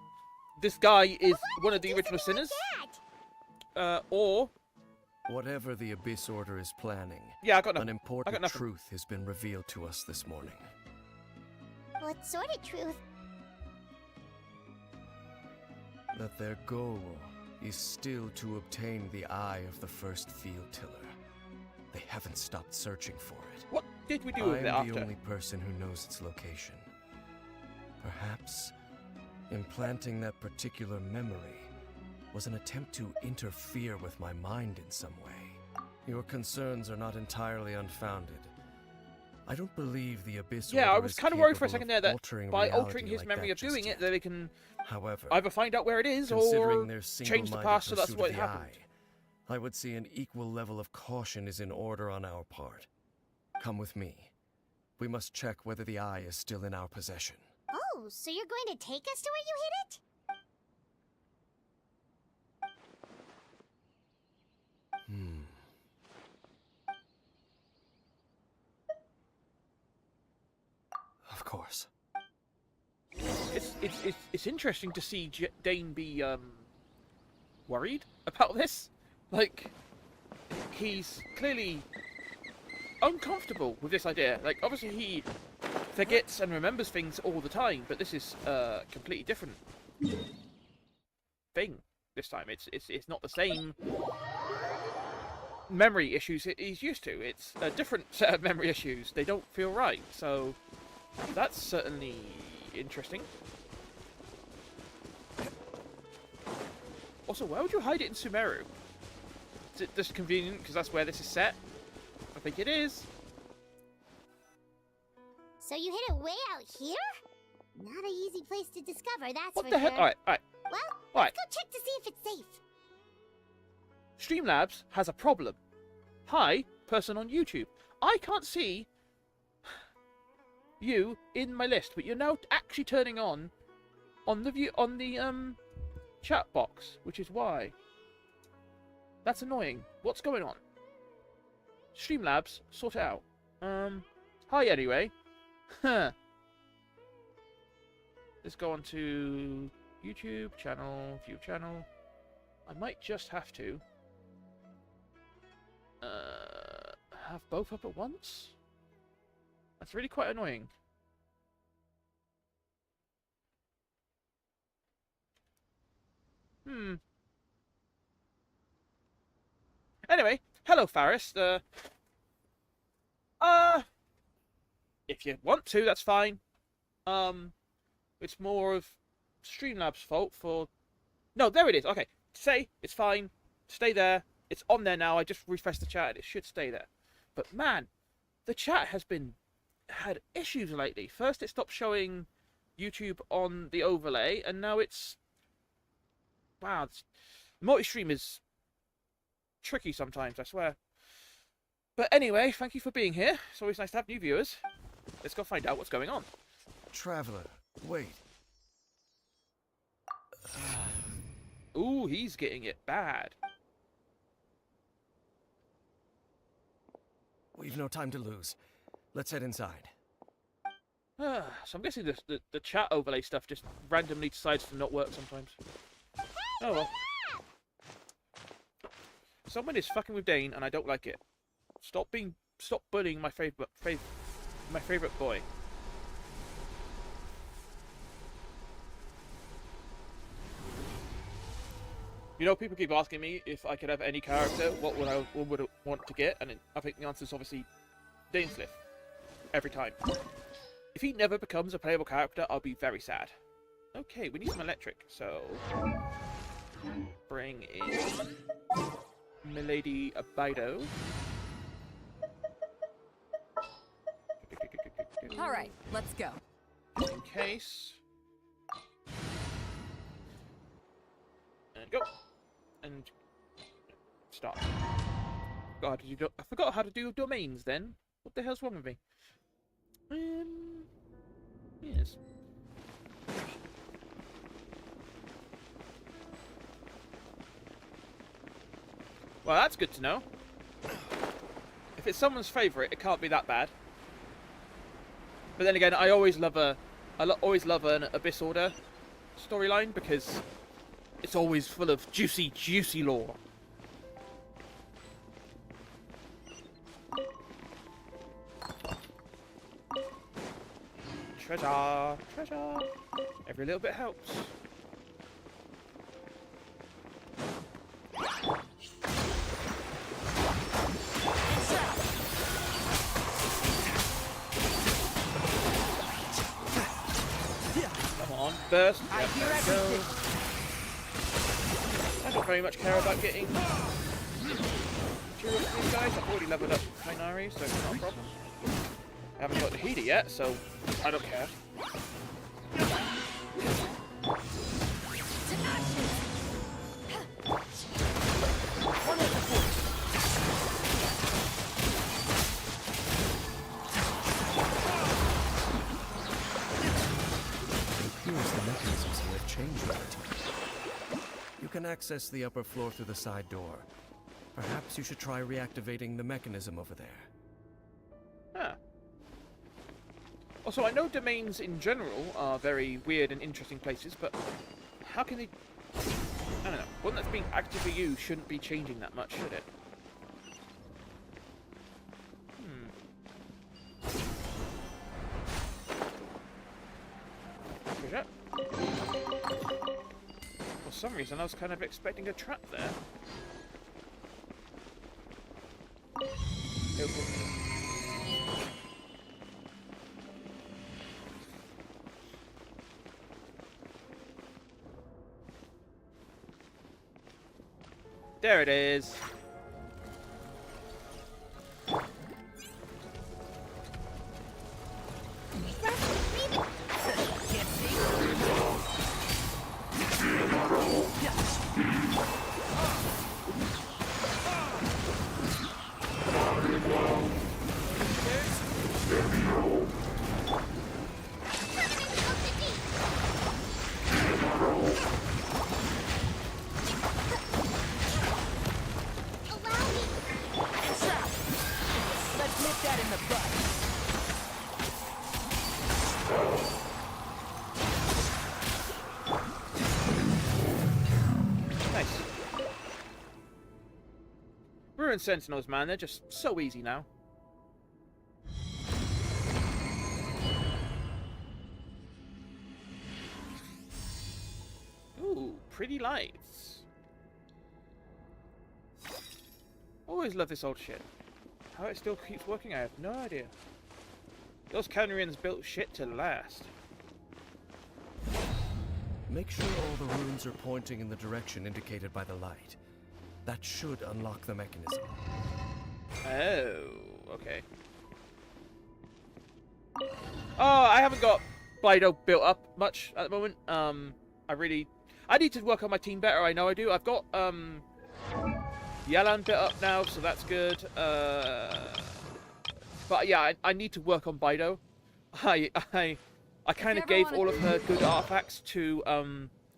A: this guy is
D: What?
A: one of the
D: Do
A: original
D: something
A: sinners,
D: like that.
A: or
F: Whatever the Abyss Order is planning,
A: yeah, I got
F: an
A: nothing.
F: important
A: nothing.
F: truth has been revealed to us this morning.
D: What sort of truth?
F: That their goal is still to obtain the eye of the first field tiller. They haven't stopped searching for it.
A: What did we do
F: I
A: with it
F: am
A: after?
F: the only person who knows its location. Perhaps implanting that particular memory was an attempt to interfere with my mind in some way. Your concerns are not entirely unfounded. I don't believe the Abyss
A: Yeah, I
F: Order
A: was
F: is
A: kind of worried for a
F: capable
A: second
F: of
A: there that
F: altering
A: by
F: reality
A: altering his
F: like
A: memory
F: that
A: of doing
F: just
A: it, that they can
F: However,
A: either find out where it is
F: considering
A: or
F: their
A: change the
F: single-minded
A: past, so that's
F: pursuit
A: what
F: of the
A: happened.
F: eye, I would see an equal level of caution is in order on our part. Come with me. We must check whether the eye is still in our possession.
D: Oh, so you're going to take us to where you hid it?
F: Of course.
A: It's interesting to see Dane be worried about this. Like, he's clearly uncomfortable with this idea. Like, obviously he forgets and remembers things all the time, but this is a completely different thing this time. It's not the same memory issues he's used to. It's a different set of memory issues. They don't feel right. So that's certainly interesting. Also, why would you hide it in Sumeru? Is it just convenient because that's where this is set? I think it is.
D: So you hid it way out here? Not an easy place to discover, that's
A: What
D: for
A: the heck?
D: sure.
A: Alright.
D: Well,
A: Alright.
D: let's go check to see if it's safe.
A: Streamlabs has a problem. Hi, person on YouTube. I can't see you in my list, but you're now actually turning on the chat box, which is why. That's annoying. What's going on? Streamlabs, sort it out. Hi anyway. Huh. Let's go on to YouTube channel, view channel. I might just have to have both up at once. That's really quite annoying. Anyway, hello Faris. If you want to, that's fine. It's more of Streamlabs' fault for... No, there it is. Okay, say it's fine. Stay there. It's on there now. I just refreshed the chat and it should stay there. But man, the chat has had issues lately. First it stopped showing YouTube on the overlay, and now it's... Wow, multi-stream is tricky sometimes, I swear. But anyway, thank you for being here. It's always nice to have new viewers. Let's go find out what's going on.
F: Traveler, wait.
A: Ooh, he's getting it bad.
F: We've no time to lose. Let's head inside.
A: So I'm guessing the chat overlay stuff just randomly decides to not work sometimes. Oh well. Someone is fucking with Dane, and I don't like it. Stop bullying my favorite boy. You know, people keep asking me if I could have any character, what would I want to get, and I think the answer is obviously Dainsliff. Every time. If he never becomes a playable character, I'll be very sad. Okay, we need some electric, so bring in Milady Abido.
G: All right, let's go.
A: Just in case. And go. And start. God, I forgot how to do domains then. What the hell's wrong with me? Yes. Well, that's good to know. If it's someone's favourite, it can't be that bad. But then again, I always love an Abyss Order storyline because it's always full of juicy, juicy lore. Treasure, treasure. Every little bit helps. Come on, burst. Yep, there we go. I don't very much care about getting materials from these guys. I've already leveled up Kainari, so it's not a problem. I haven't got the heater yet, so I don't care.
F: You can access the upper floor through the side door. Perhaps you should try reactivating the mechanism over there.
A: Huh. Also, I know domains in general are very weird and interesting places, but how can they... I don't know. One that's being actively used shouldn't be changing that much, should it? Treasure. For some reason, I was kind of expecting a trap there. There it is. Ruined Sentinels, man, they're just so easy now. Ooh, pretty lights. Always love this old shit. How it still keeps working, I have no idea. Those Canarians built shit to last.
F: Make sure all the runes are pointing in the direction indicated by the light. That should unlock the mechanism.
A: Oh, okay. Oh, I haven't got Bido built up much at the moment. I need to work on my team better, I know I do. I've got, Yalan built up now, so that's good. But yeah, I need to work on Bido. I kind of gave all of her good artifacts to,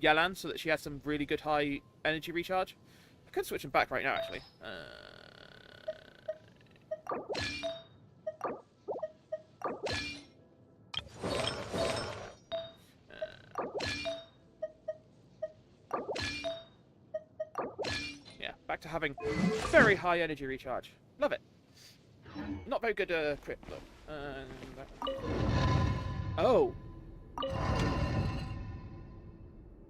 A: Yalan, so that she has some really good high energy recharge. I could switch them back right now, actually. Yeah, back to having very high energy recharge. Love it. Not very good crit though. Oh.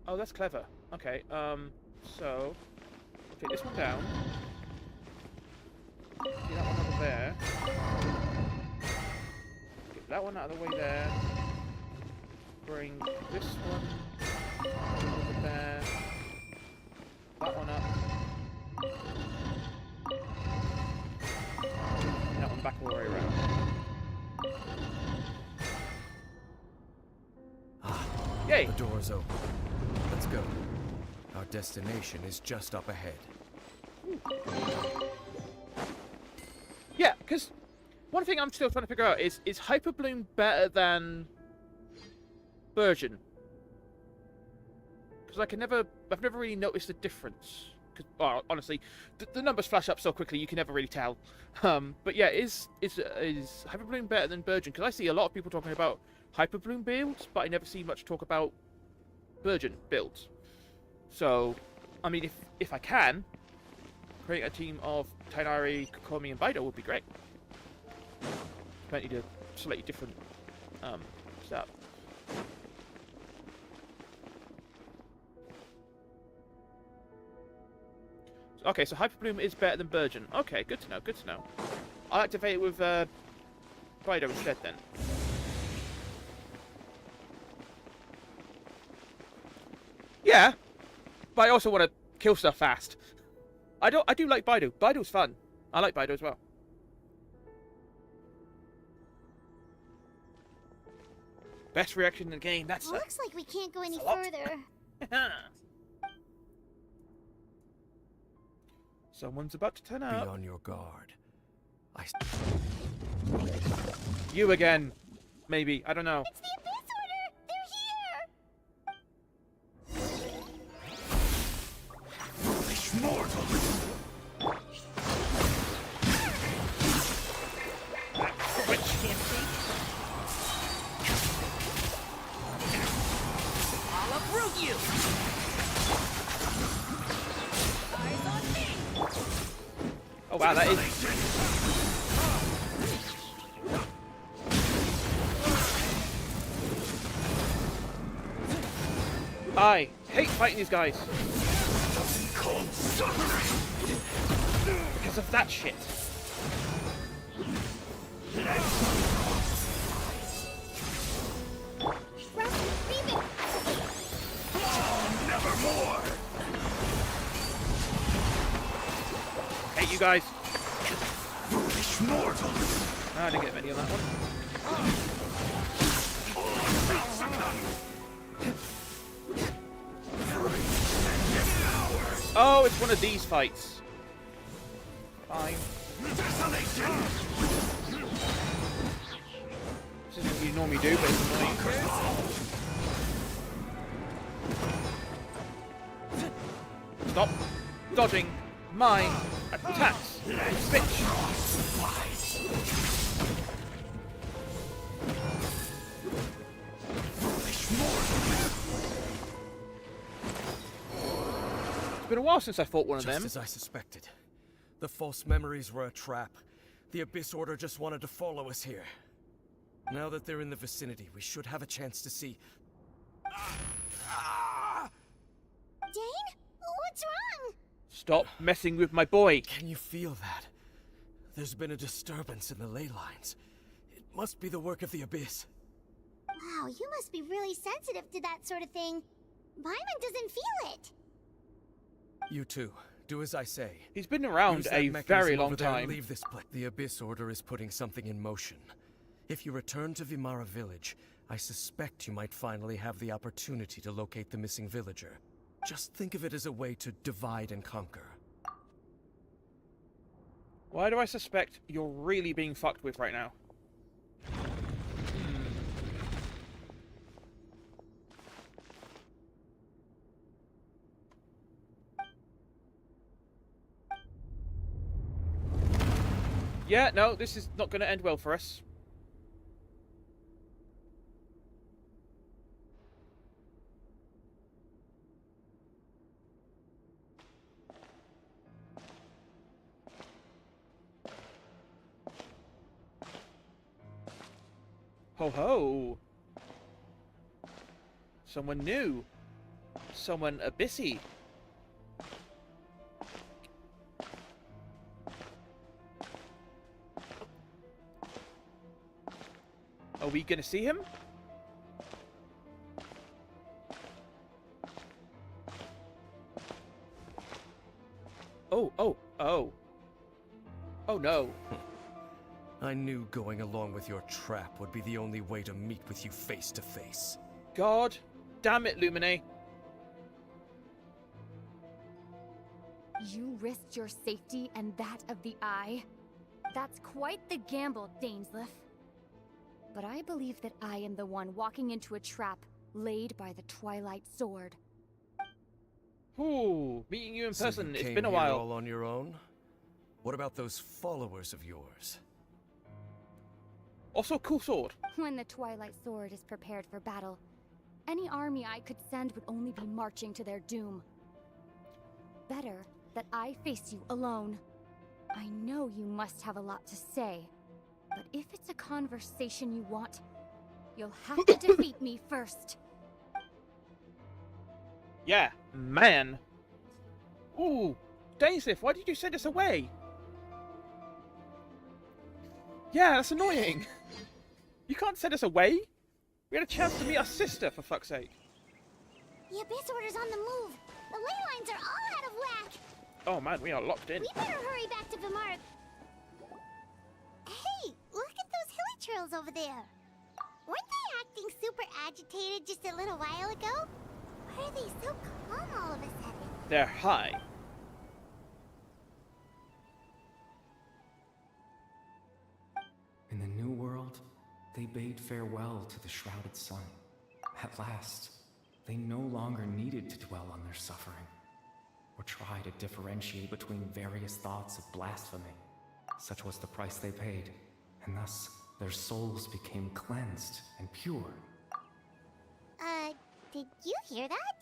A: Oh, that's clever. Okay, so take this one down. Get that one over there. Get that one out of the way there. Bring this one over there. That one up. And that one back all the way around. Yay!
F: The door's open. Let's go. Our destination is just up ahead.
A: Yeah, because one thing I'm still trying to figure out is Hyperbloom better than Burgeon? Because I've never really noticed the difference. Well, honestly, the numbers flash up so quickly you can never really tell. But yeah, is Hyperbloom better than Burgeon? Because I see a lot of people talking about Hyperbloom builds, but I never see much talk about Burgeon builds. So, I mean, if I can, create a team of Tainari, Kokomi, and Baido would be great. Plenty to slightly different stuff. Okay, so Hyperbloom is better than Burgeon. Okay, good to know, good to know. I'll activate it with Baido instead then. Yeah, but I also want to kill stuff fast. I do like Baidu. Baidu's fun. I like Baidu as well. Best reaction in the game. That's
D: looks like we can't go any further.
A: Someone's about to turn
F: Be
A: up.
F: on your guard.
A: You again. Maybe. I don't know.
D: It's the Abyss Order! They're here!
B: Foolish mortals!
G: I'll uproot you! Eyes on me!
A: Oh wow, that is... I hate fighting these guys. Because of that shit. Hate you guys.
B: Foolish mortals!
A: I didn't get many on that one. Oh, it's one of these fights. Fine. This isn't what you normally do, but it's annoying. Stop dodging my attacks, bitch. It's been a while since I fought one of them.
F: Just as I suspected. The false memories were a trap. The Abyss Order just wanted to follow us here. Now that they're in the vicinity, we should have a chance to see...
D: Dane? What's wrong?
A: Stop messing with my boy.
F: Can you feel that? There's been a disturbance in the ley lines. It must be the work of the Abyss.
D: Wow, you must be really sensitive to that sort of thing. Paimon doesn't feel it.
F: You too. Do as I say.
A: He's been around
F: Use that
A: a
F: mechanism
A: very long
F: over there and
A: time.
F: leave this place. The Abyss Order is putting something in motion. If you return to Vimara Village, I suspect you might finally have the opportunity to locate the missing villager. Just think of it as a way to divide and conquer.
A: Why do I suspect you're really being fucked with right now? Yeah, no, this is not going to end well for us. Ho ho! Someone new. Someone abyssy. Are we gonna see him? Oh, oh, oh. Oh no.
F: I knew going along with your trap would be the only way to meet with you face to face.
A: God damn it, Lumine.
H: You risked your safety and that of the Eye? That's quite the gamble, Dainsleif. But I believe that I am the one walking into a trap laid by the Twilight Sword.
A: Ooh, meeting you in
F: So
A: person,
F: you
A: it's
F: came
A: been a
F: here
A: while.
F: all on your own? What about those followers of yours?
A: Also, cool sword.
H: When the Twilight Sword is prepared for battle, any army I could send would only be marching to their doom. Better that I face you alone. I know you must have a lot to say, but if it's a conversation you want, you'll have to defeat me first.
A: Yeah, man. Ooh, Dainsleif, why did you send us away? Yeah, that's annoying. You can't send us away. We had a chance to meet our sister, for fuck's sake.
D: The Abyss Order's on the move. The ley lines are all out of whack.
A: Oh man, we are locked in.
D: We better hurry back to Vimara. Hey, look at those hilly trails over there. Weren't they acting super agitated just a little while ago? Why are they so calm all of a sudden?
A: They're high.
I: In the New World, they bade farewell to the shrouded sun. At last, they no longer needed to dwell on their suffering, or try to differentiate between various thoughts of blasphemy. Such was the price they paid, and thus their souls became cleansed and pure.
D: Did you hear that?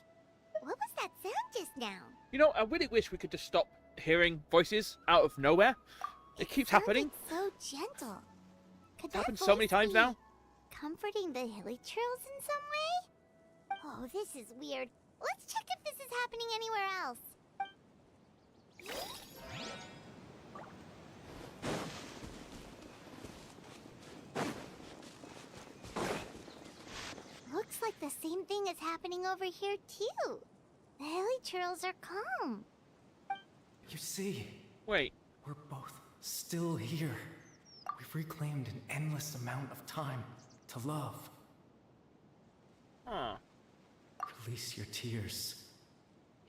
D: What was that sound just now?
A: You know, I really wish we could just stop hearing voices out of nowhere. It keeps happening.
D: So gentle. Could
A: It's
D: that
A: happened so many
D: voice
A: times
D: be
A: now.
D: comforting the hilly trails in some way? Oh, this is weird. Let's check if this is happening anywhere else. Looks like the same thing is happening over here too. The hilly trails are calm.
I: You see,
A: Wait,
I: we're both still here. We've reclaimed an endless amount of time to love.
A: huh.
I: Release your tears.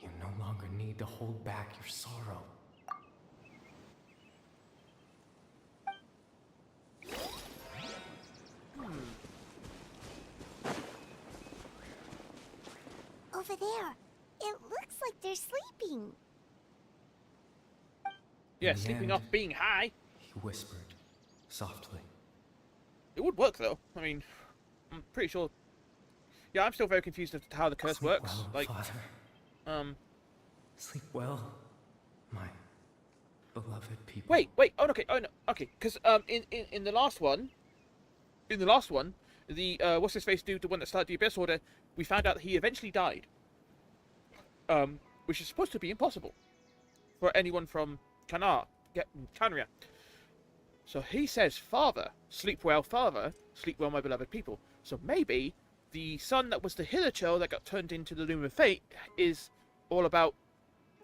I: You no longer need to hold back your sorrow.
D: Over there. It looks like they're sleeping.
A: Yeah,
I: In the
A: sleeping
I: end-
A: off being high.
I: He whispered, softly.
A: It would work though. I mean, I'm pretty sure. Yeah, I'm still very confused as to how the curse
I: Sleep
A: works.
I: well,
A: Like,
I: Father. Sleep well, my beloved people.
A: wait. Oh, okay. Oh no. Okay, because in the last one, the what's his face dude, the one that started the Abyss Order, we found out that he eventually died. Which is supposed to be impossible for anyone from Canria. So he says, "Father, sleep well, my beloved people." So maybe the son that was the Hitherchill that got turned into the Loom of Fate is all about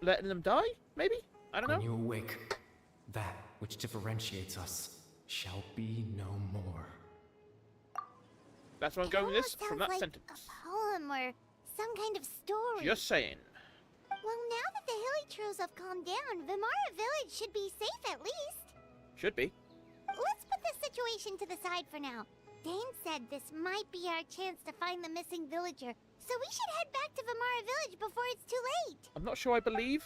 A: letting them die. Maybe, I don't know.
I: When you awake, that which differentiates us shall be no more.
A: That's where I'm going with this
D: It almost
A: from
D: sounds
A: that
D: like
A: sentence.
D: a poem or some kind of story.
A: Just saying.
D: Well, now that the hilly trails have calmed down, Vimara Village should be safe at least.
A: Should be.
D: Let's put this situation to the side for now. Dane said this might be our chance to find the missing villager, so we should head back to Vimara Village before it's too late.
A: I'm not sure I believe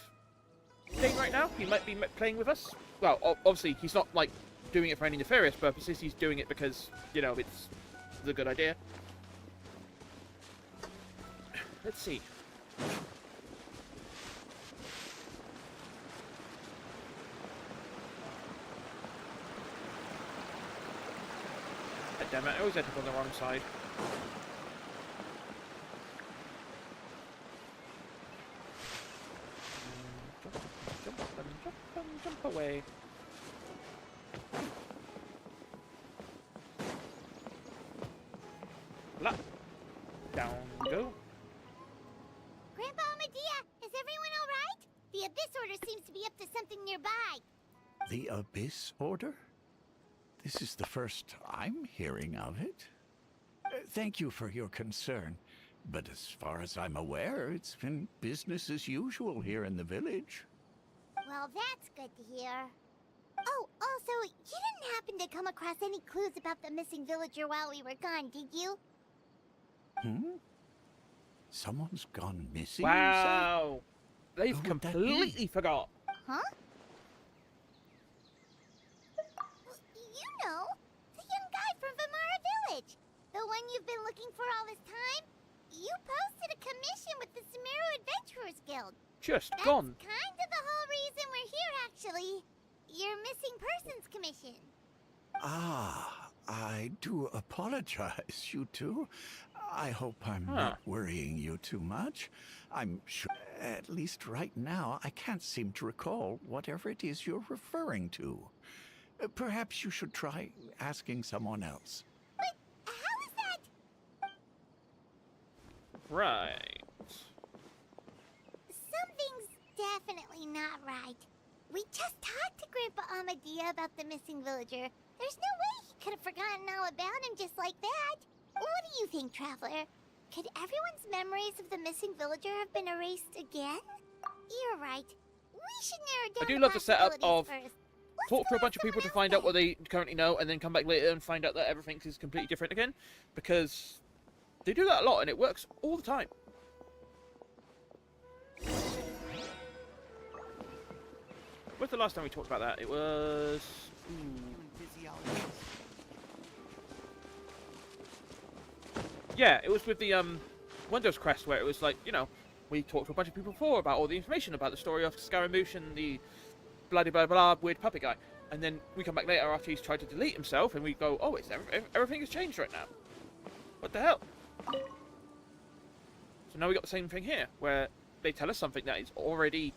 A: Dane right now. He might be playing with us. Well, obviously, he's not, like, doing it for any nefarious purposes. He's doing it because, you know, it's a good idea. Let's see. God damn it, I always end up on the wrong side. Jump away. Blah. Down we go.
D: Grandpa Medea, is everyone alright? The Abyss Order seems to be up to something nearby.
J: The Abyss Order? This is the first I'm hearing of it. Thank you for your concern, but as far as I'm aware, it's been business as usual here in the village.
D: Well, that's good to hear. Oh, also, you didn't happen to come across any clues about the missing villager while we were gone, did you?
J: Someone's gone missing?
A: Wow! They've completely forgot.
D: Huh? You know, the young guy from Vamara Village. The one you've been looking for all this time. You posted a commission with the Sumeru Adventurers Guild.
A: Just
D: That's
A: gone.
D: kind of the whole reason we're here, actually. Your missing persons commission.
J: Ah, I do apologize, you two. I hope I'm not worrying you too much. I'm sure, at least right now, I can't seem to recall whatever it is you're referring to. Perhaps you should try asking someone else.
D: But how is that?
A: Right.
D: Something's definitely not right. We just talked to Grandpa Amadea about the missing villager. There's no way he could have forgotten all about him just like that. What do you think, Traveler? Could everyone's memories of the missing villager have been erased again? You're right. We should narrow down
A: I do love the setup of
D: first.
A: talk to a bunch of people to find out what they currently know, and then come back later and find out that everything is completely different again. Because they do that a lot, and it works all the time. When's the last time we talked about that? It was... Yeah, it was with the Windows Crest, where it was like, you know, we talked to a bunch of people before about all the information about the story of Scaramouche and the blah blah blah weird puppet guy. And then we come back later after he's tried to delete himself, and we go, oh, everything has changed right now. What the hell? So now we got the same thing here, where they tell us something that is already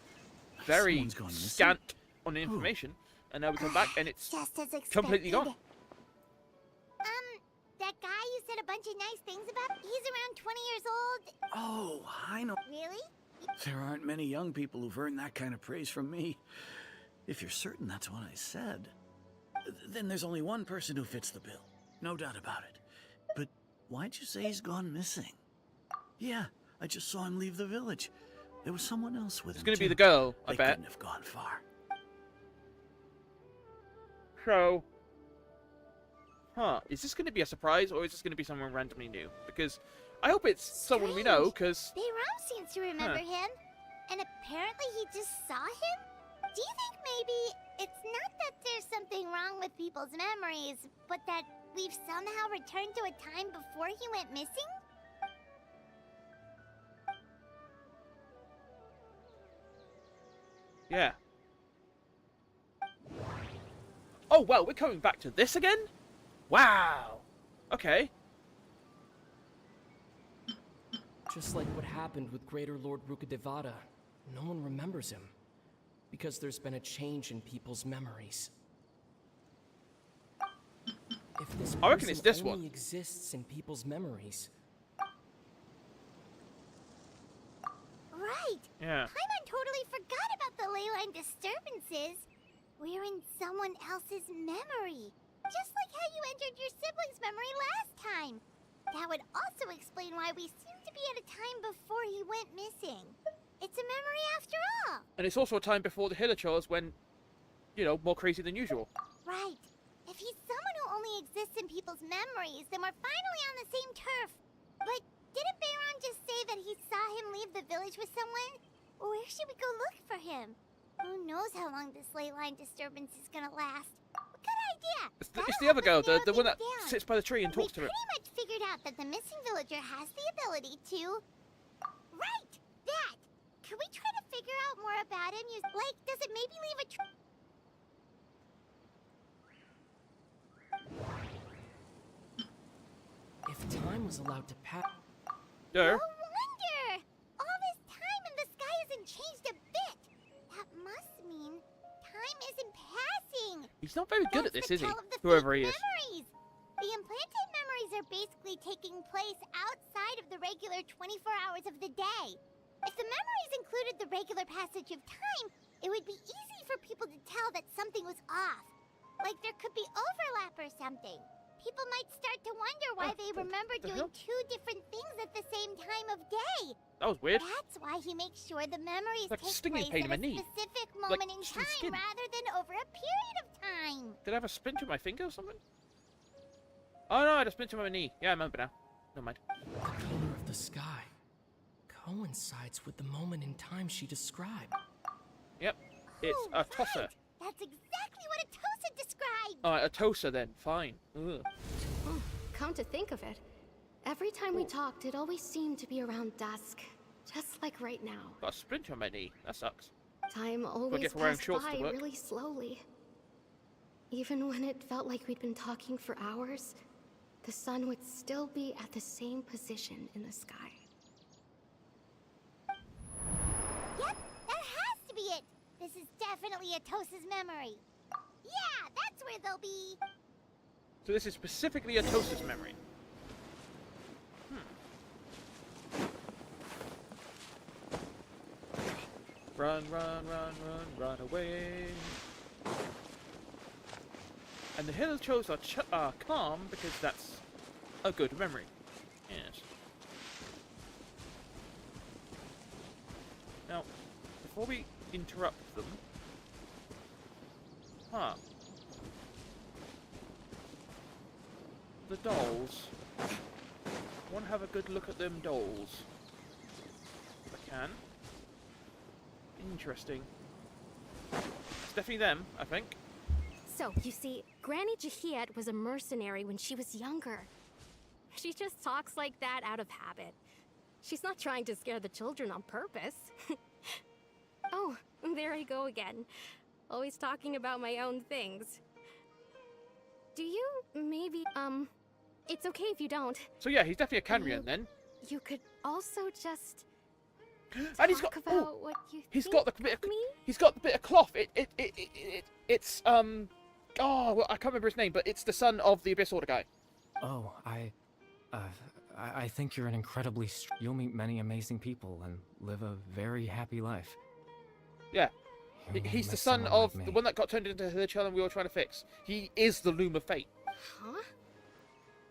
A: very scant on the information, and now we come back and it's
D: just as
A: completely gone.
D: That guy you said a bunch of nice things about, he's around 20 years old.
B: Oh, I know.
D: Really?
B: There aren't many young people who've earned that kind of praise from me. If you're certain that's what I said, then there's only one person who fits the bill. No doubt about it. But why'd you say he's gone missing? Yeah, I just saw him leave the village. There was someone else with him.
A: It's going to be the girl, I bet.
B: They couldn't have gone far.
A: So... Huh, is this going to be a surprise, or is this going to be someone randomly new? Because I hope it's someone we know, because...
D: Bayram seems to remember him, and apparently he just saw him? Do you think maybe it's not that there's something wrong with people's memories, but that we've somehow returned to a time before he went missing?
A: Yeah. Oh, well, we're coming back to this again? Wow! Okay.
I: Just like what happened with Greater Lord Rukadevada, no one remembers him. Because there's been a change in people's memories. If this
A: I reckon it's this
I: only
A: one.
I: exists in people's memories.
D: Right!
A: Yeah.
D: Paimon totally forgot about the leyline disturbances. We're in someone else's memory. Just like how you entered your sibling's memory last time. That would also explain why we seem to be at a time before he went missing. It's a memory after all.
A: And it's also a time before the Hillachors when, you know, more crazy than usual.
D: Right. If he's someone who only exists in people's memories, then we're finally on the same turf. But didn't Bayron just say that he saw him leave the village with someone? Where should we go look for him? Who knows how long this ley line disturbance is gonna last? What kind of idea.
A: It's the other girl, the one that sits by the tree and talks to her.
D: We pretty much figured out that the missing villager has the ability to... Right! That! Can we try to figure out more about him? Like, does it maybe leave a
G: If time was allowed to pass...
A: Yeah.
D: No wonder! All this time and the sky hasn't changed a bit. That must mean time isn't passing.
A: He's not very good at
D: That's
A: this, is
D: the
A: he?
D: tell of the
A: Whoever
D: fake
A: he is.
D: memories. The implanted memories are basically taking place outside of the regular 24 hours of the day. If the memories included the regular passage of time, it would be easy for people to tell that something was off. Like there could be overlap or something. People might start to wonder why they remember doing two different things at the same time of day.
A: That was weird.
D: That's why he makes sure the memories
A: Like
D: take
A: stinging
D: place
A: pain
D: at
A: in my
D: a
A: knee.
D: specific moment in
A: just in the
D: time
A: skin.
D: rather than over a period of time.
A: Did I have a splinter in my finger or something? Oh no, I had a splinter in my knee. Yeah, I remember now. Never mind.
G: The color of the sky coincides with the moment in time she described.
A: Yep. It's a tosser.
D: Right. That's exactly what a Tosa described.
A: Alright, a tosser then. Fine. Ugh.
E: Oh, come to think of it, every time we talked, it always seemed to be around dusk. Just like right now.
A: Got a splinter on my knee. That sucks.
E: Time always
A: get for wearing
E: passed
A: shorts to
E: by
A: work.
E: really slowly. Even when it felt like we'd been talking for hours, the sun would still be at the same position in the sky.
D: Yep, that has to be it. This is definitely a Tosa's memory. Yeah, that's where they'll be.
A: So this is specifically a tosser's memory. Run, run, run, run, run away. And the hill shows are calm because that's a good memory. Yes. Now, before we interrupt them... The dolls. I want to have a good look at them dolls. If I can. Interesting. It's definitely them, I think.
E: So, you see, Granny Jahiet was a mercenary when she was younger. She just talks like that out of habit. She's not trying to scare the children on purpose. Oh, there I go again. Always talking about my own things. Do you maybe, it's okay if you don't.
A: So yeah, he's definitely a Canrian then.
E: You could also just
A: And he's got
E: about what you
A: he's
E: think
A: got the bit of,
E: me?
A: he's got the bit of cloth. It's oh, well, I can't remember his name, but it's the son of the Abyss Order guy.
I: Oh, I think you're an incredibly... You'll meet many amazing people and live a very happy life.
A: Yeah.
I: You won't
A: He's the
I: miss
A: son
I: someone
A: of
I: like
A: the
I: me.
A: one that got turned into the child and we were trying to fix. He is the Loom of Fate.
E: Huh?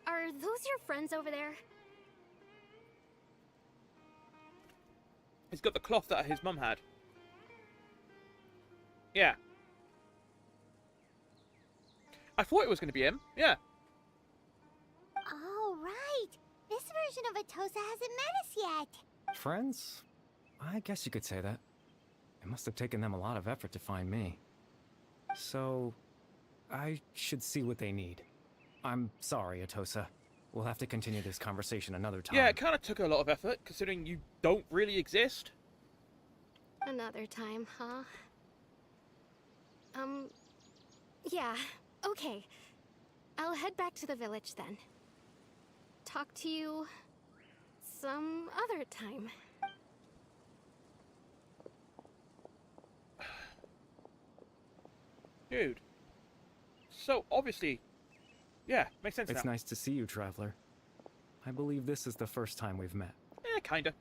E: Are those your friends over there?
A: He's got the cloth that his mum had. Yeah. I thought it was going to be him. Yeah.
D: Oh, right. This version of a Tosa hasn't met us yet.
I: Friends? I guess you could say that. It must have taken them a lot of effort to find me. So, I should see what they need. I'm sorry, Atosa. We'll have to continue this conversation another time.
A: Yeah, it kind of took a lot of effort, considering you don't really exist.
E: Another time, huh? Yeah, okay. I'll head back to the village then. Talk to you some other time.
A: Dude. So, obviously... Yeah, makes sense
I: It's
A: now.
I: nice to see you, Traveler. I believe this is the first time we've met.
A: Yeah, kinda.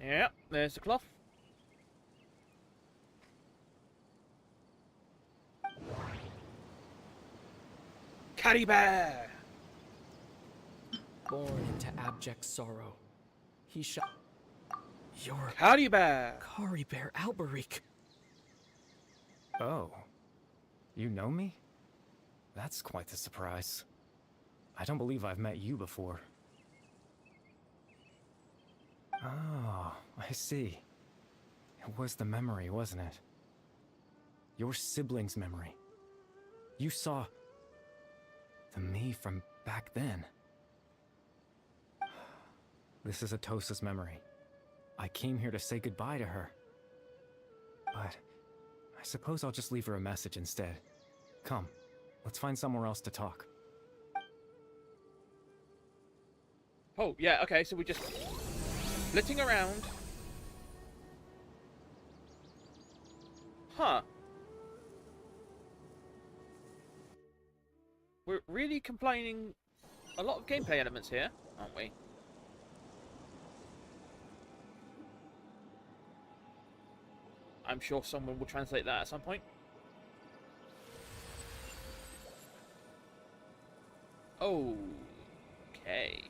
A: Yeah, there's the cloth. Caddy Bear!
G: Born into abject sorrow, he shall... You're
A: Caddy Bear!
G: Kari Bear Alberic.
I: Oh. You know me? That's quite the surprise. I don't believe I've met you before. Oh, I see. It was the memory, wasn't it? Your sibling's memory. You saw the me from back then. This is Atosa's memory. I came here to say goodbye to her. But I suppose I'll just leave her a message instead. Come, let's find somewhere else to talk.
A: Oh, yeah, okay, so we're just flitting around. Huh. We're really complaining a lot of gameplay elements here, aren't we? I'm sure someone will translate that at some point. Okay.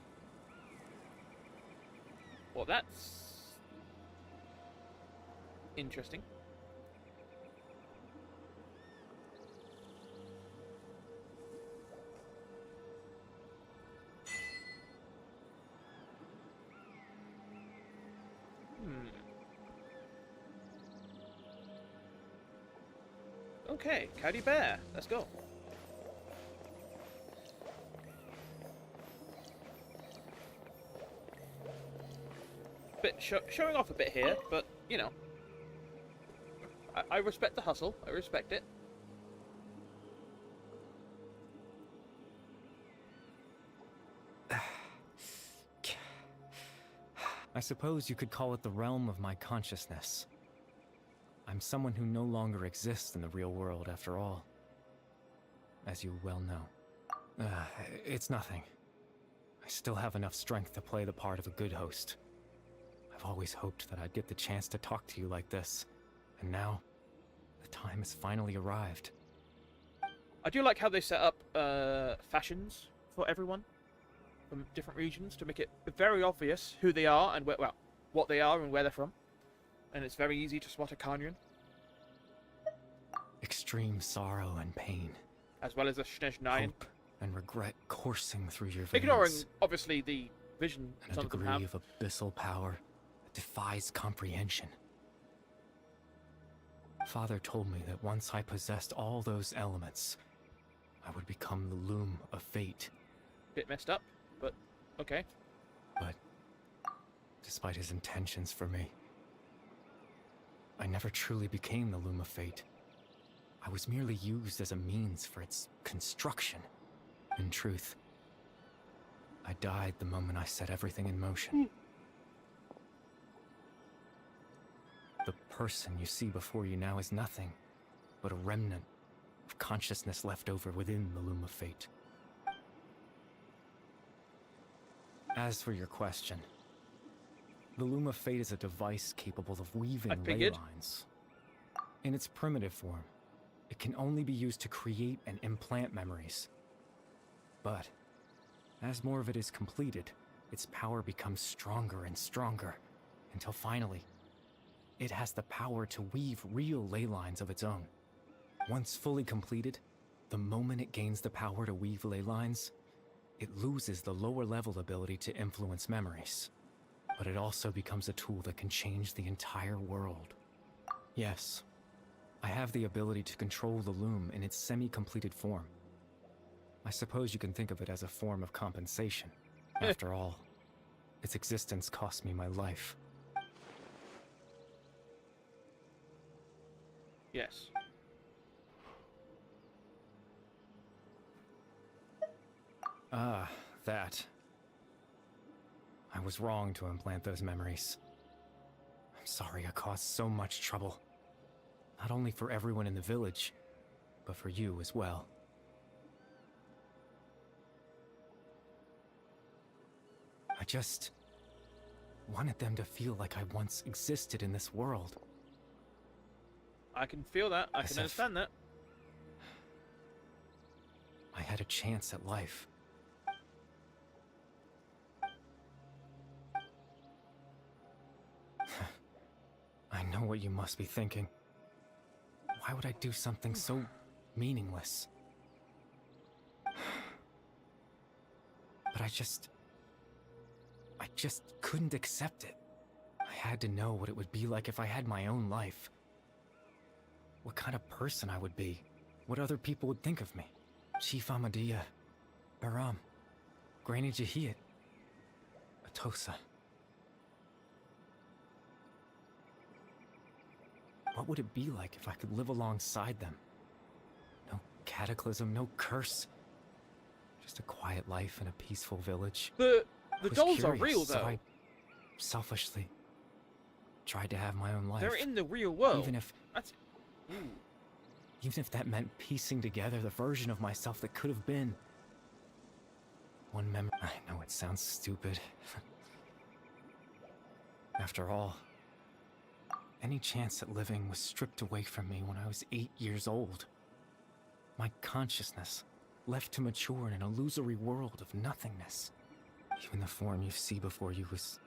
A: Well, that's interesting. Okay, Cody Bear, let's go. Bit showing off a bit here, but you know, I respect the hustle. I respect it.
I: I suppose you could call it the realm of my consciousness. I'm someone who no longer exists in the real world, after all. As you well know. It's nothing. I still have enough strength to play the part of a good host. I've always hoped that I'd get the chance to talk to you like this. And now, the time has finally arrived.
A: I do like how they set up fashions for everyone from different regions to make it very obvious who they are and well, what they are and where they're from. And it's very easy to spot a Kanyan.
I: Extreme sorrow and pain.
A: As well as a Snezhnayan.
I: Hope and regret coursing through your veins.
A: Ignoring, obviously, the vision
I: and a degree of abyssal power that defies comprehension. Father told me that once I possessed all those elements, I would become the loom of fate.
A: Bit messed up, but okay.
I: But, despite his intentions for me, I never truly became the loom of fate. I was merely used as a means for its construction. In truth, I died the moment I set everything in motion. The person you see before you now is nothing but a remnant of consciousness left over within the loom of fate. As for your question, the loom of fate is a device capable of weaving ley lines. In its primitive form, it can only be used to create and implant memories. But, as more of it is completed, its power becomes stronger and stronger, until finally, it has the power to weave real ley lines of its own. Once fully completed, the moment it gains the power to weave ley lines, it loses the lower level ability to influence memories. But it also becomes a tool that can change the entire world. Yes, I have the ability to control the loom in its semi-completed form. I suppose you can think of it as a form of compensation. After all, its existence cost me my life.
A: Yes.
I: Ah, that. I was wrong to implant those memories. I'm sorry I caused so much trouble. Not only for everyone in the village, but for you as well. I just wanted them to feel like I once existed in this world.
A: I can feel that. I can understand that.
I: I had a chance at life. I know what you must be thinking. Why would I do something so meaningless? But I just couldn't accept it. I had to know what it would be like if I had my own life. what kind of person I would be, what other people would think of me. Chief Amadea, Baram, Granny Jahiyat, Atosa. What would it be like if I could live alongside them? No cataclysm, no curse. Just a quiet life in a peaceful village.
A: The dolls are real,
I: so
A: though.
I: I selfishly tried to have my own life.
A: They're in the real world.
I: Even if that meant piecing together the version of myself that could have been. One memory. I know it sounds stupid. After all, any chance at living was stripped away from me when I was 8 years old. My consciousness left to mature in an illusory world of nothingness. Even the form you see before you was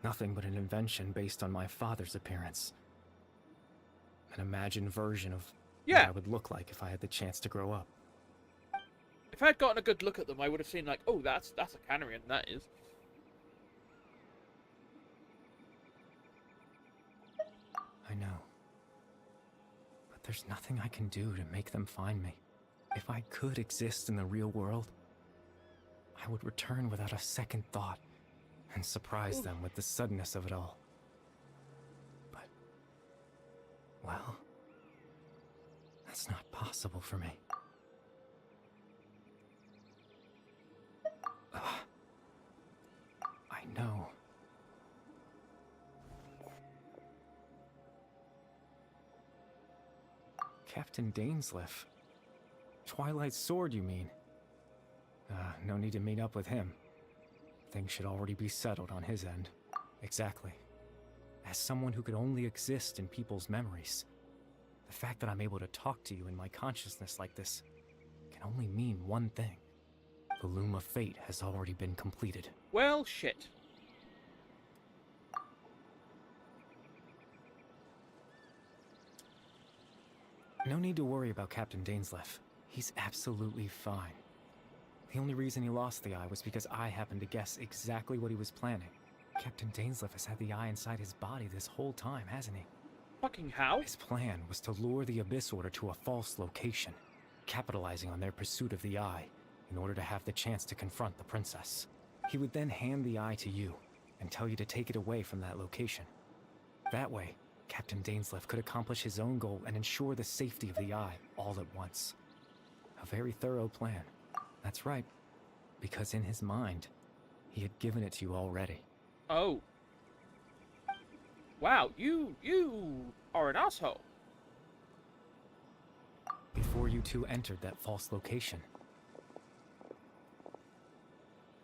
I: nothing but an invention based on my father's appearance. An imagined version of what I would look like if I had the chance to grow up.
A: If I had gotten a good look at them, I would have seen like, oh, that's a Canarian, that is.
I: I know. But there's nothing I can do to make them find me. If I could exist in the real world, I would return without a second thought and surprise them with the suddenness of it all. But, well, that's not possible for me. I know. Captain Dainsleif. Twilight Sword, you mean? No need to meet up with him. Things should already be settled on his end. Exactly. As someone who could only exist in people's memories, the fact that I'm able to talk to you in my consciousness like this can only mean one thing. The Loom of Fate has already been completed.
A: Well, shit.
I: No need to worry about Captain Dainsleif. He's absolutely fine. The only reason he lost the eye was because I happened to guess exactly what he was planning. Captain Dainsleif has had the eye inside his body this whole time, hasn't he?
A: Fucking how?
I: His plan was to lure the Abyss Order to a false location, capitalizing on their pursuit of the eye in order to have the chance to confront the princess. He would then hand the eye to you and tell you to take it away from that location. That way, Captain Dainsleif could accomplish his own goal and ensure the safety of the eye all at once. A very thorough plan. That's right, because in his mind, he had given it to you already.
A: Oh. Wow, you are an asshole.
I: Before you two entered that false location.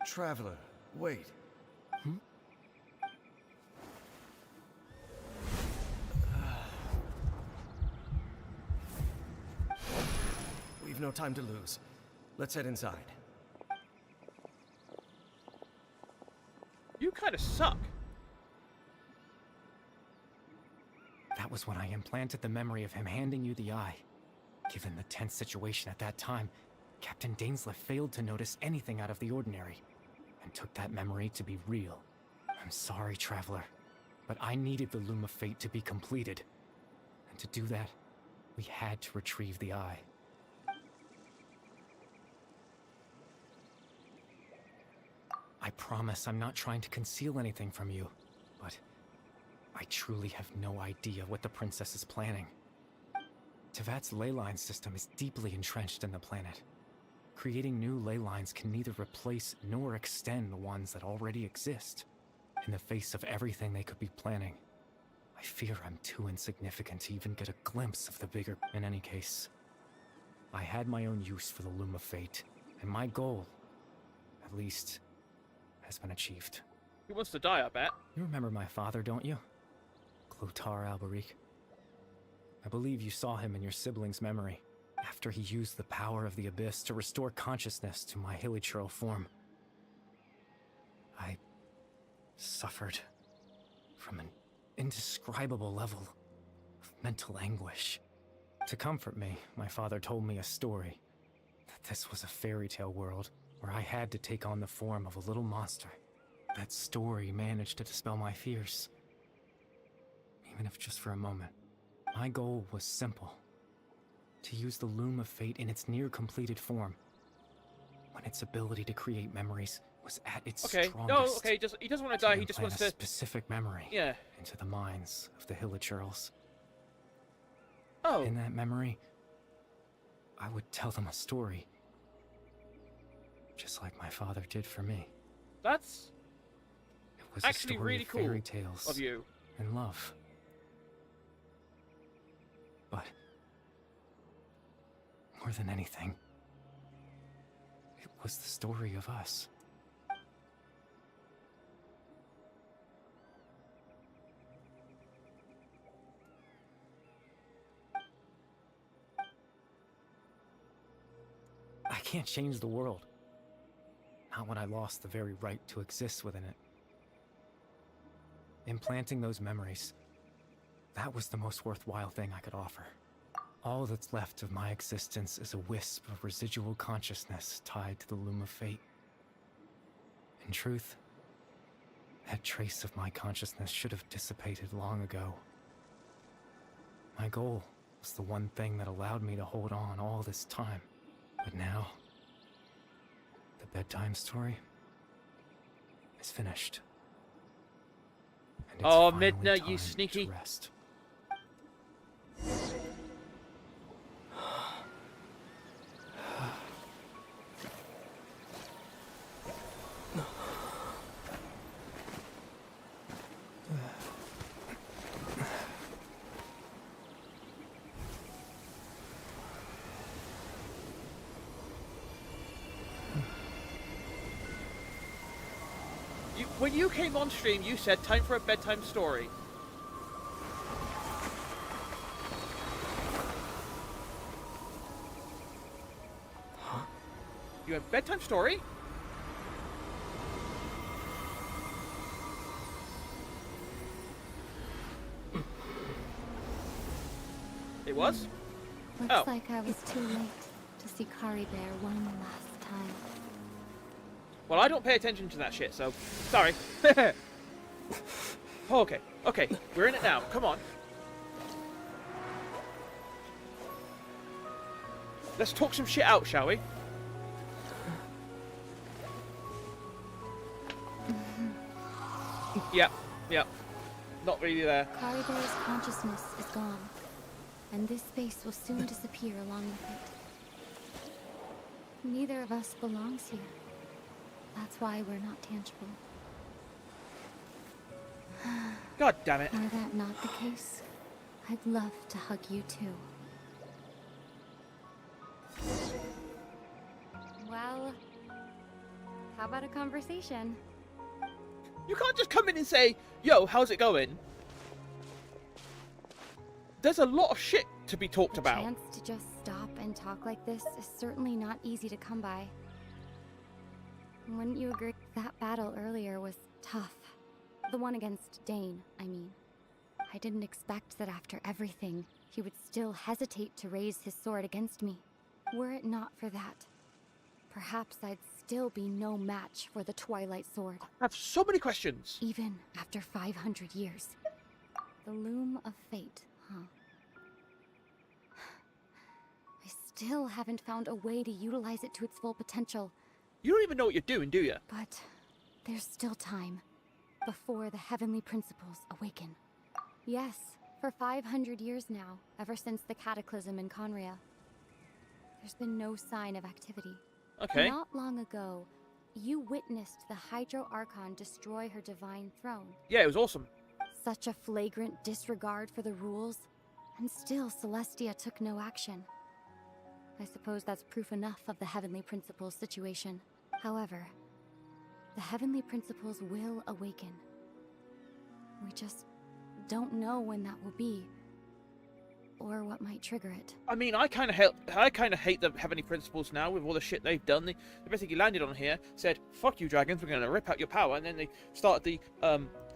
F: Traveler, wait. We've no time to lose. Let's head inside.
A: You kind of suck.
I: That was when I implanted the memory of him handing you the eye. Given the tense situation at that time, Captain Dainsleif failed to notice anything out of the ordinary, and took that memory to be real. I'm sorry, Traveler, but I needed the Loom of Fate to be completed. And to do that, we had to retrieve the eye. I promise I'm not trying to conceal anything from you, but I truly have no idea what the princess is planning. Tevat's ley line system is deeply entrenched in the planet. Creating new ley lines can neither replace nor extend the ones that already exist. In the face of everything they could be planning, I fear I'm too insignificant to even get a glimpse of the bigger... In any case, I had my own use for the Loom of Fate, and my goal, at least, has been achieved.
A: He wants to die, I bet.
I: You remember my father, don't you? Clotar Alberic. I believe you saw him in your sibling's memory, after he used the power of the Abyss to restore consciousness to my hilichurl form. I suffered from an indescribable level of mental anguish. To comfort me, my father told me a story, that this was a fairy tale world where I had to take on the form of a little monster. That story managed to dispel my fears, even if just for a moment. My goal was simple, to use the Loom of Fate in its near-completed form, when its ability to create memories was at its strongest.
A: No, okay, he doesn't want to die, he just wants to...
I: a specific memory into the minds of the Hillagers.
A: Oh.
I: In that memory, I would tell them a story, just like my father did for me.
A: That's
I: it was
A: actually
I: a story
A: really
I: of
A: cool
I: fairy tales
A: of you.
I: And love. But more than anything, it was the story of us. I can't change the world. Not when I lost the very right to exist within it. Implanting those memories, that was the most worthwhile thing I could offer. All that's left of my existence is a wisp of residual consciousness tied to the Loom of Fate. In truth, that trace of my consciousness should have dissipated long ago. My goal was the one thing that allowed me to hold on all this time. But now, the bedtime story is finished. And it's finally
A: Midna, you
I: time
A: sneaky.
I: to rest.
A: When you came on stream, you said time for a bedtime story.
I: Huh?
A: You have bedtime story? It was?
H: Looks like I was too late to see Kari Bear one last time.
A: Well, I don't pay attention to that shit, so sorry. Okay, we're in it now. Come on. Let's talk some shit out, shall we? Yep. Not really there.
H: Kari Bear's consciousness is gone, and this space will soon disappear along with it. Neither of us belongs here. That's why we're not tangible.
A: God damn it.
H: Were that not the case, I'd love to hug you too. Well, how about a conversation?
A: You can't just come in and say, yo, how's it going? There's a lot of shit to be talked about.
H: A chance to just stop and talk like this is certainly not easy to come by. Wouldn't you agree? That battle earlier was tough. The one against Dane, I mean. I didn't expect that after everything, he would still hesitate to raise his sword against me. Were it not for that, perhaps I'd still be no match for the Twilight Sword.
A: I have so many questions.
H: Even after 500 years. The Loom of Fate, huh? I still haven't found a way to utilize it to its full potential.
A: You don't even know what you're doing, do you?
H: But there's still time before the heavenly principles awaken. Yes, for 500 years now, ever since the cataclysm in Conria, there's been no sign of activity.
A: Okay.
H: Not long ago, you witnessed the Hydro Archon destroy her divine throne.
A: Yeah, it was awesome.
H: Such a flagrant disregard for the rules, and still Celestia took no action. I suppose that's proof enough of the Heavenly Principles situation. However, the Heavenly Principles will awaken. We just don't know when that will be, or what might trigger it.
A: I mean, I kind of hate the Heavenly Principles now with all the shit they've done. They basically landed on here, said, "Fuck you, dragons! We're going to rip out your power," and then they started the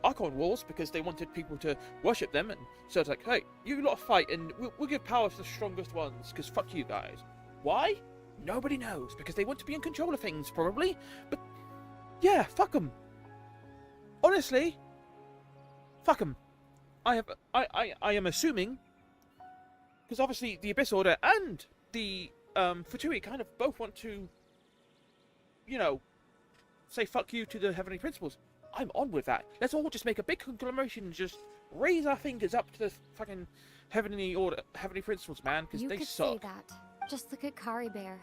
A: Archon Wars because they wanted people to worship them, and so it's like, "Hey, you lot fight, and we'll give power to the strongest ones because fuck you guys." Why? Nobody knows, because they want to be in control of things, probably. But yeah, fuck them. Honestly, fuck them. I am assuming Because obviously the Abyss Order and the Fatui kind of both want to, you know, say fuck you to the Heavenly Principles. I'm on with that. Let's all just make a big conglomeration and just raise our fingers up to the fucking Heavenly Order, Heavenly Principles, man, because they suck.
H: You could say that. Just look at Kari Bear.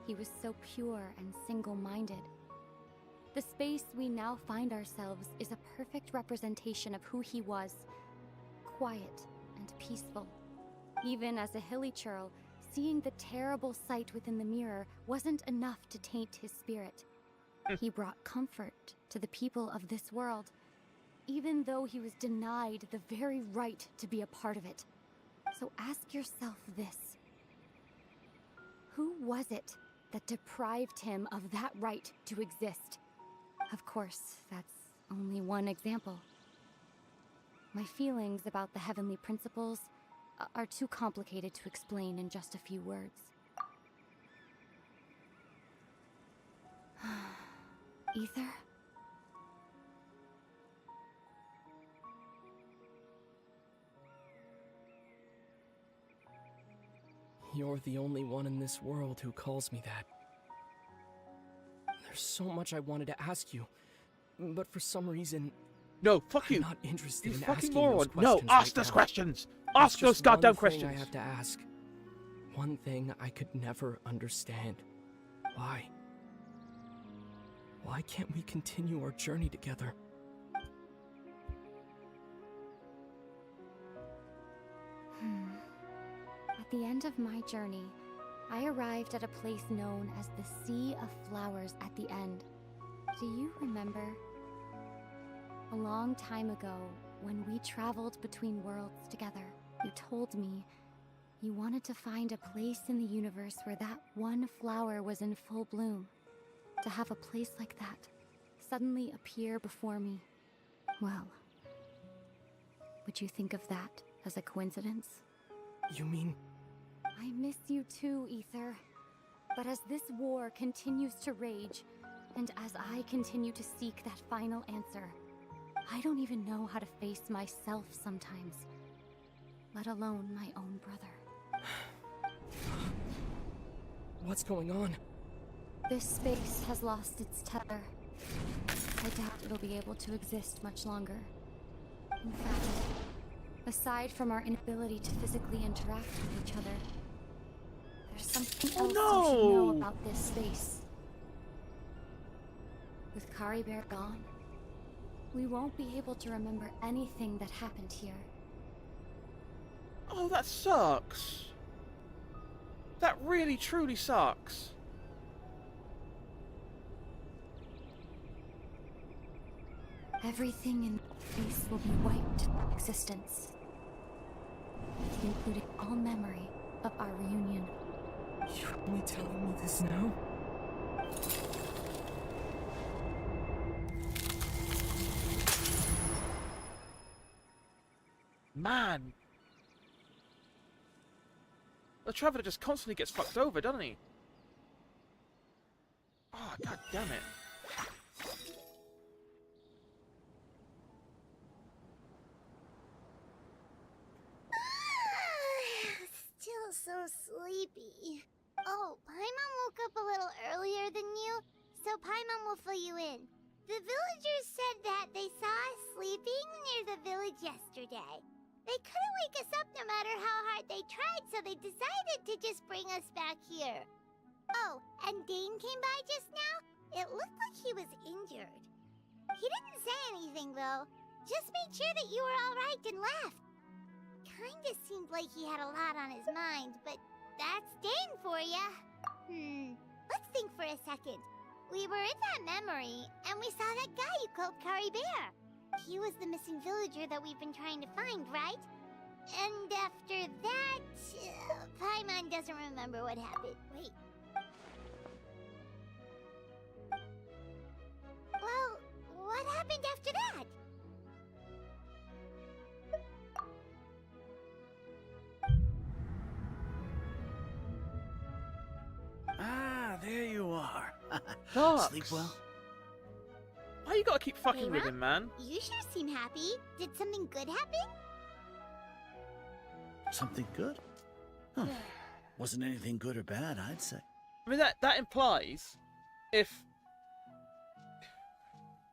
H: He was so pure and single-minded. The space we now find ourselves is a perfect representation of who he was. Quiet and peaceful. Even as a hilly churl, seeing the terrible sight within the mirror wasn't enough to taint his spirit. He brought comfort to the people of this world, even though he was denied the very right to be a part of it. So ask yourself this. Who was it that deprived him of that right to exist? Of course, that's only one example. My feelings about the Heavenly Principles are too complicated to explain in just a few words. Ether?
G: You're the only one in this world who calls me that. There's so much I wanted to ask you, but for some reason...
A: No, fuck you!
G: I'm not interested
A: you
G: in
A: fucking
G: asking
A: moron!
G: those questions.
A: No, ask
G: right
A: those
G: now.
A: questions!
G: There's
A: Ask those
G: just
A: goddamn
G: one
A: questions!
G: thing I have to ask. One thing I could never understand. Why? Why can't we continue our journey together?
H: At the end of my journey, I arrived at a place known as the Sea of Flowers at the end. Do you remember? A long time ago, when we traveled between worlds together, you told me you wanted to find a place in the universe where that one flower was in full bloom. To have a place like that suddenly appear before me. Well, would you think of that as a coincidence?
G: You mean...
H: I miss you too, Ether. But as this war continues to rage, and as I continue to seek that final answer, I don't even know how to face myself sometimes, let alone my own brother.
G: What's going on?
H: This space has lost its tether. I doubt it'll be able to exist much longer. In fact, aside from our inability to physically interact with each other, there's something else you should know about this space. With Kari Bear gone, we won't be able to remember anything that happened here.
A: Oh, that sucks. That really, truly sucks.
H: Everything in space will be wiped from existence, including all memory of our reunion.
G: You're only telling me this now?
A: Man. The Traveler just constantly gets fucked over, doesn't he? Oh, god damn it.
D: Still so sleepy. Oh, Paimon woke up a little earlier than you, so Paimon will fill you in. The villagers said that they saw us sleeping near the village yesterday. They couldn't wake us up no matter how hard they tried, so they decided to just bring us back here. Oh, and Dane came by just now. It looked like he was injured. He didn't say anything, though. Just made sure that you were all right and left. Kinda seemed like he had a lot on his mind, but that's Dane for ya. Let's think for a second. We were in that memory, and we saw that guy you called Kari Bear. He was the missing villager that we've been trying to find, right? And after that, Paimon doesn't remember what happened. Wait. Well, what happened after that?
B: Ah, there you are.
A: Sucks.
B: Sleep well?
A: Why you gotta keep fucking with him, man?
D: You sure seem happy. Did something good happen?
B: Something good? Huh. Wasn't anything good or bad, I'd say.
A: I mean, that implies if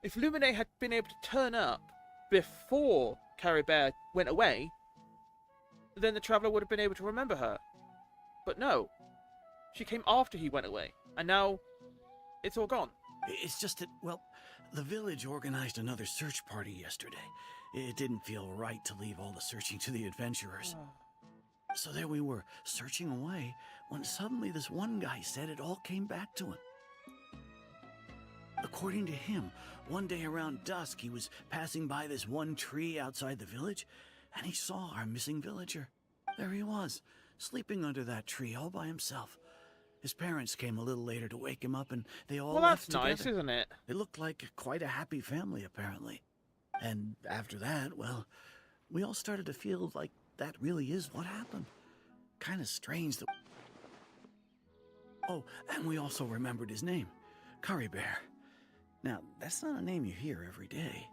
A: Lumine had been able to turn up before Carrie Bear went away, then the Traveler would have been able to remember her. But no, she came after he went away, and now it's all gone.
B: It's just that, well, the village organized another search party yesterday. It didn't feel right to leave all the searching to the adventurers. So there we were, searching away, when suddenly this one guy said it all came back to him. According to him, one day around dusk, he was passing by this one tree outside the village, and he saw our missing villager. There he was, sleeping under that tree all by himself. His parents came a little later to wake him up, and they all left together.
A: Well, that's nice, isn't it?
B: They looked like quite a happy family, apparently. And after that, well, we all started to feel like that really is what happened. Kind of strange that... Oh, and we also remembered his name, Curry Bear. Now, that's not a name you hear every day.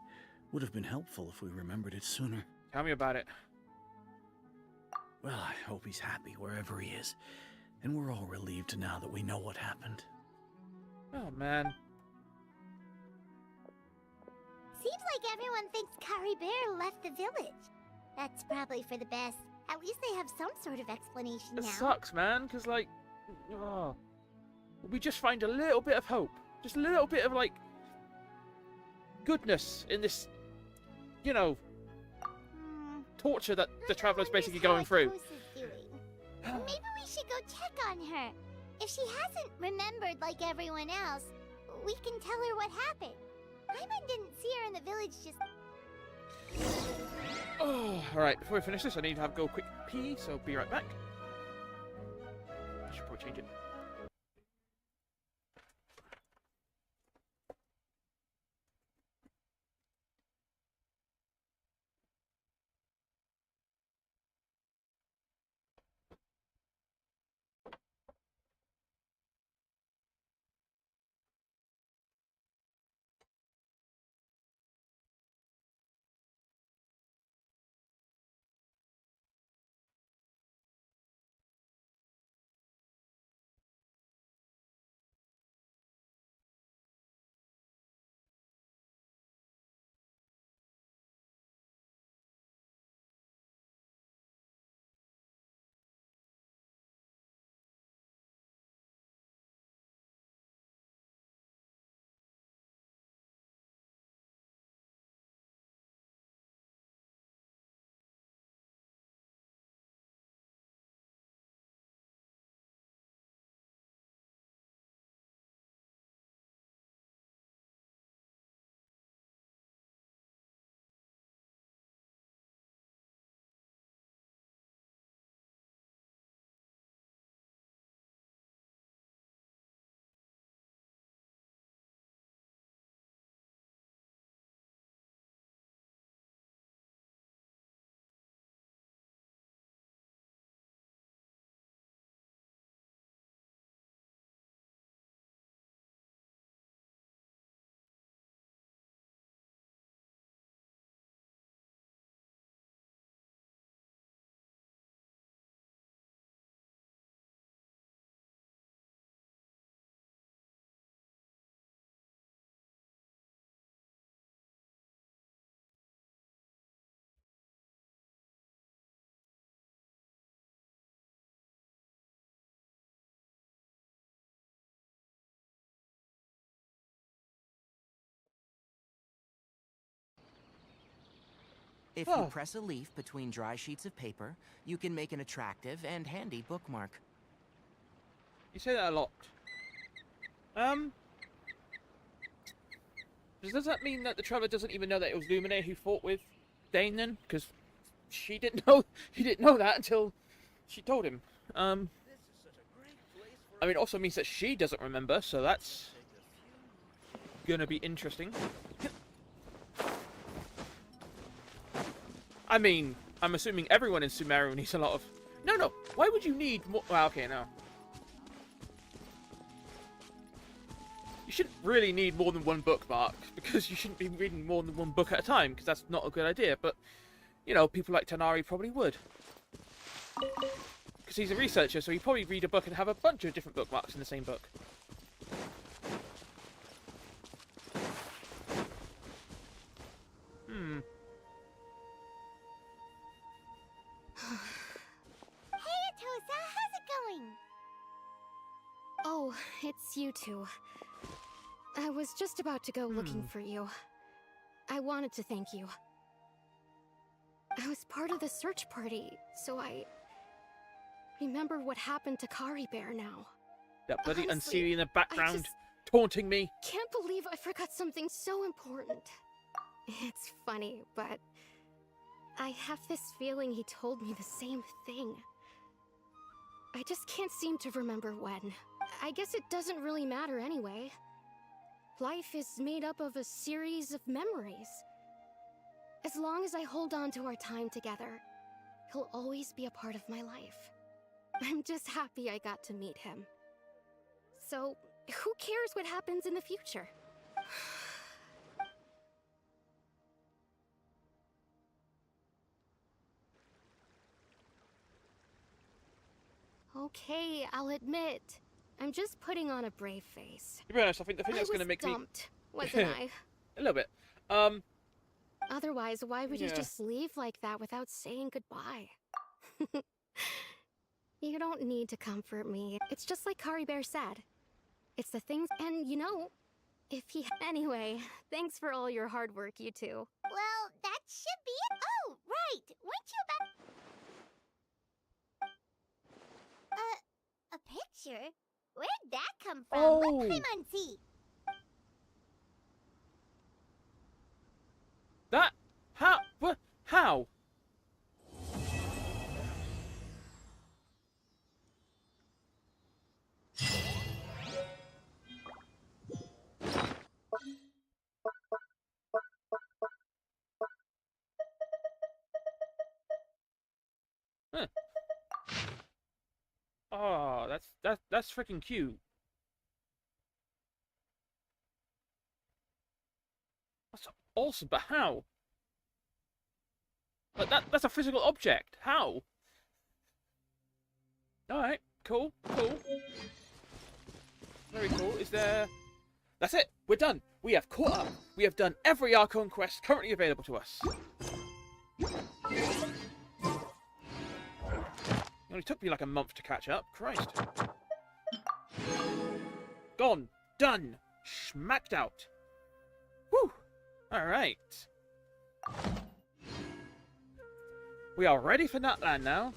B: Would have been helpful if we remembered it sooner.
A: Tell me about it.
B: Well, I hope he's happy wherever he is. And we're all relieved now that we know what happened.
A: Oh, man.
D: Seems like everyone thinks Curry Bear left the village. That's probably for the best. At least they have some sort of explanation now.
A: It sucks, man, because, like, oh, we just find a little bit of hope. Just a little bit of, like, goodness in this, you know, torture that the Traveler's basically going through.
D: Maybe we should go check on her. If she hasn't remembered like everyone else, we can tell her what happened. Paimon didn't see her in the village just...
A: Oh, alright, before we finish this, I need to go quick pee, so be right back. I should probably change it.
K: If you press a leaf between dry sheets of paper, you can make an attractive and handy bookmark.
A: You say that a lot. Does that mean that the Traveler doesn't even know that it was Lumine who fought with Dane then? Because he didn't know that until she told him. I mean, it also means that she doesn't remember, so that's gonna be interesting. I mean, I'm assuming everyone in Sumeru needs a lot of... No, why would you need more... Well, okay, no. You shouldn't really need more than one bookmark, because you shouldn't be reading more than one book at a time, because that's not a good idea, but, you know, people like Tanari probably would. obviously he's a researcher, so he'd probably read a book and have a bunch of different bookmarks in the same book.
D: Hey, Atosa, how's it going?
E: Oh, it's you two. I was just about to go looking for you. I wanted to thank you. I was part of the search party, so I remember what happened to Kari Bear now.
A: That bloody
E: Honestly,
A: Unsiri in the background,
E: just
A: taunting me.
E: Can't believe I forgot something so important. It's funny, but I have this feeling he told me the same thing. I just can't seem to remember when. I guess it doesn't really matter anyway. Life is made up of a series of memories. As long as I hold on to our time together, he'll always be a part of my life. I'm just happy I got to meet him. So, who cares what happens in the future? Okay, I'll admit. I'm just putting on a brave face.
A: To be honest, I think the thing that's going to make me...
E: dumped, wasn't I?
A: A little bit.
E: Otherwise, why would you
A: Yeah.
E: just leave like that without saying goodbye? You don't need to comfort me. It's just like Kari Bear said. It's the things, and you know, if he... Anyway, thanks for all your hard work, you two.
D: Well, that should be it. Oh, right. Weren't you about... a picture? Where'd that come from?
A: Oh.
D: Let Paimon see.
A: That... How? What? How? Huh. Oh, that's freaking cute. That's awesome, but how? Like that's a physical object. How? Alright, cool. Very cool. Is there... That's it! We're done! We have caught up! We have done every Archon quest currently available to us. It only took me like a month to catch up. Christ. Gone. Done. Schmacked out. Whew. Alright. We are ready for Nutland now.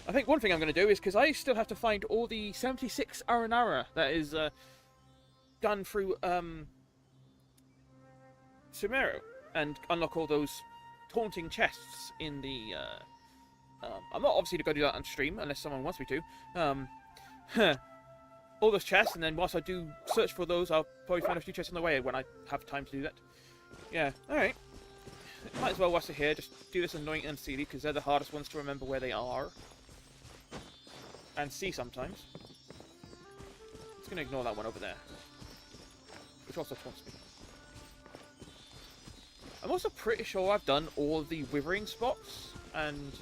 A: I think one thing I'm going to do is, because I still have to find all the 76 Aranara that is done through Sumeru, and unlock all those taunting chests in the... I'm not obviously going to do that on stream, unless someone wants me to. All those chests, and then whilst I do search for those, I'll probably find a few chests on the way when I have time to do that. Yeah, alright. Might as well whilst we're here, just do this annoying Unsiri, because they're the hardest ones to remember where they are. And see sometimes. Just going to ignore that one over there. Which also taunts me. I'm also pretty sure I've done all the withering spots, and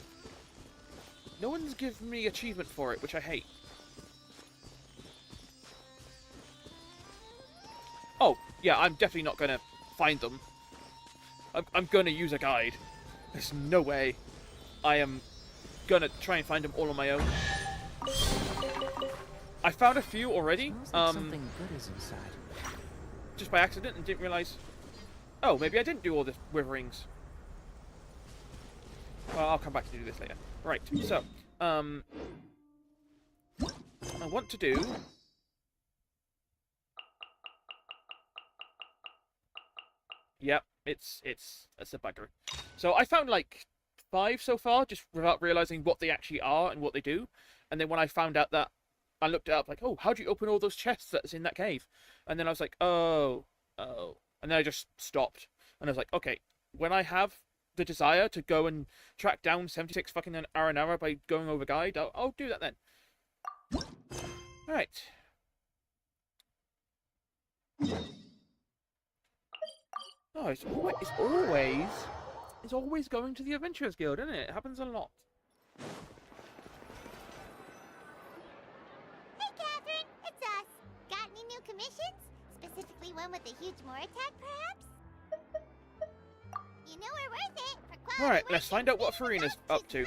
A: no one's given me achievement for it, which I hate. Oh, yeah, I'm definitely not going to find them. I'm going to use a guide. There's no way I am going to try and find them all on my own. I found a few already.
K: Like something good is inside.
A: Just by accident and didn't realise... Oh, maybe I didn't do all the witherings. Well, I'll come back to do this later. Right, so, I want to do... Yep, it's a bugger. So I found like 5 so far, just without realising what they actually are and what they do. And then when I found out that, I looked it up, like, oh, how do you open all those chests that's in that cave? And then I was like, oh. And then I just stopped. And I was like, okay, when I have the desire to go and track down 76 fucking Aranara by going over guide, I'll do that then. Alright. Oh, it's always is always going to the Adventurers Guild, isn't it? It happens a lot.
D: Hey, Catherine, it's us. Got any new commissions? Specifically one with a huge Moor attack, perhaps? You know we're worth it for quality.
A: Alright, let's find out what Farina's up to.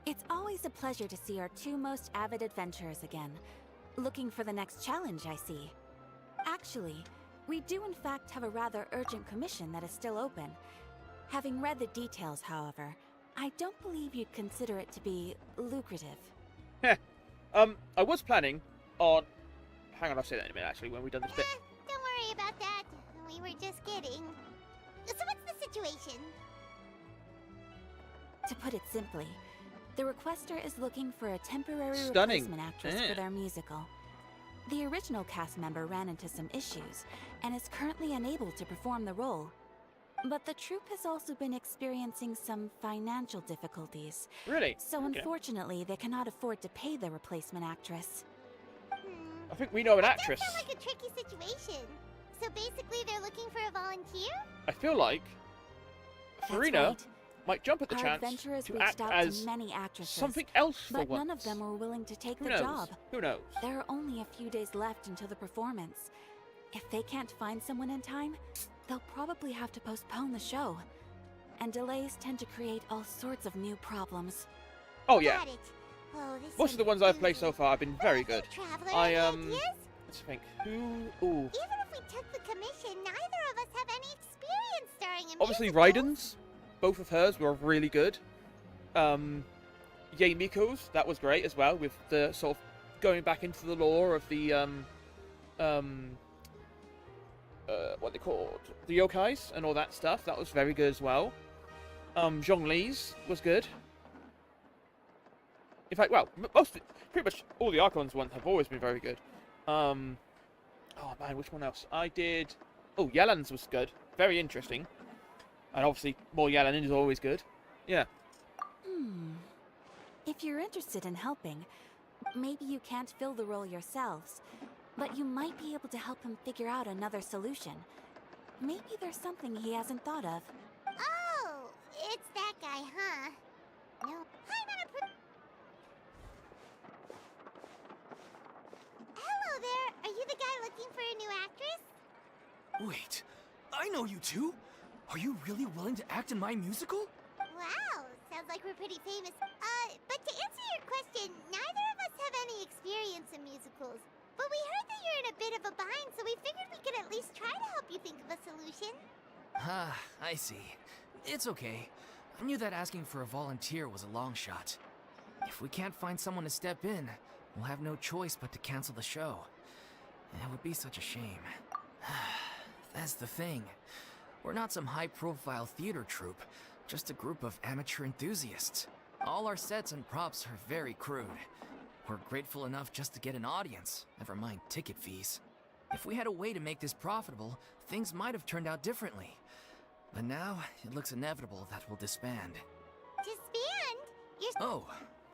C: It's always a pleasure to see our two most avid adventurers again. Looking for the next challenge, I see. Actually, we do in fact have a rather urgent commission that is still open. Having read the details, however, I don't believe you'd consider it to be lucrative.
A: Heh. I was planning on... Hang on, I'll say that in a minute, actually, when we've done this bit.
D: Don't worry about that. We were just kidding. So what's the situation?
C: To put it simply, the requester is looking for a temporary
A: Stunning.
C: replacement actress for their musical. The original cast member ran into some issues and is currently unable to perform the role. But the troupe has also been experiencing some financial difficulties.
A: Really?
C: So
A: Okay.
C: Unfortunately, they cannot afford to pay the replacement actress.
A: I think we know an
D: That
A: actress.
D: sounds like a tricky situation. So basically they're looking for a volunteer?
A: I feel like Farina
C: right.
A: might jump at the
C: Our
A: chance
C: adventurers
A: to
C: reached
A: act
C: out
A: as
C: to many actresses,
A: something else for
C: but
A: once.
C: none of them were willing to take
A: Who
C: the
A: knows?
C: job.
A: Who knows?
C: There are only a few days left until the performance. If they can't find someone in time, they'll probably have to postpone the show. And delays tend to create all sorts of new problems.
A: Oh yeah.
D: Got it. Oh, this
A: Most of the ones I've played so far have been very good.
D: Traveler,
A: I
D: any ideas?
A: let's think. Who? Ooh.
D: Even if we took the commission, neither of us have any experience starring in
A: Obviously,
D: musicals.
A: Raiden's. Both of hers were really good. Yay Miko's, that was great as well, with the sort of going back into the lore of the what they called, the yokais and all that stuff. That was very good as well. Zhongli's was good. In fact, well, pretty much all the Archons ones have always been very good. Oh man, which one else? I did. Oh, Yelan's was good. Very interesting. And obviously, more Yelan is always good. Yeah.
C: If you're interested in helping, maybe you can't fill the role yourselves, but you might be able to help him figure out another solution. Maybe there's something he hasn't thought of.
D: Oh, it's that guy, huh? No. I'm on a Hello there. Are you the guy looking for a new actress?
G: Wait, I know you two. Are you really willing to act in my musical?
D: Wow, sounds like we're pretty famous. But to answer your question, neither of us have any experience in musicals. But we heard that you're in a bit of a bind, so we figured we could at least try to help you think of a solution.
L: Ah, I see. It's okay. I knew that asking for a volunteer was a long shot. If we can't find someone to step in, we'll have no choice but to cancel the show. It would be such a shame. That's the thing. We're not some high-profile theater troupe, just a group of amateur enthusiasts. All our sets and props are very crude. We're grateful enough just to get an audience, never mind ticket fees. If we had a way to make this profitable, things might have turned out differently. But now, it looks inevitable that we'll disband.
D: Disband? You're...
L: Oh,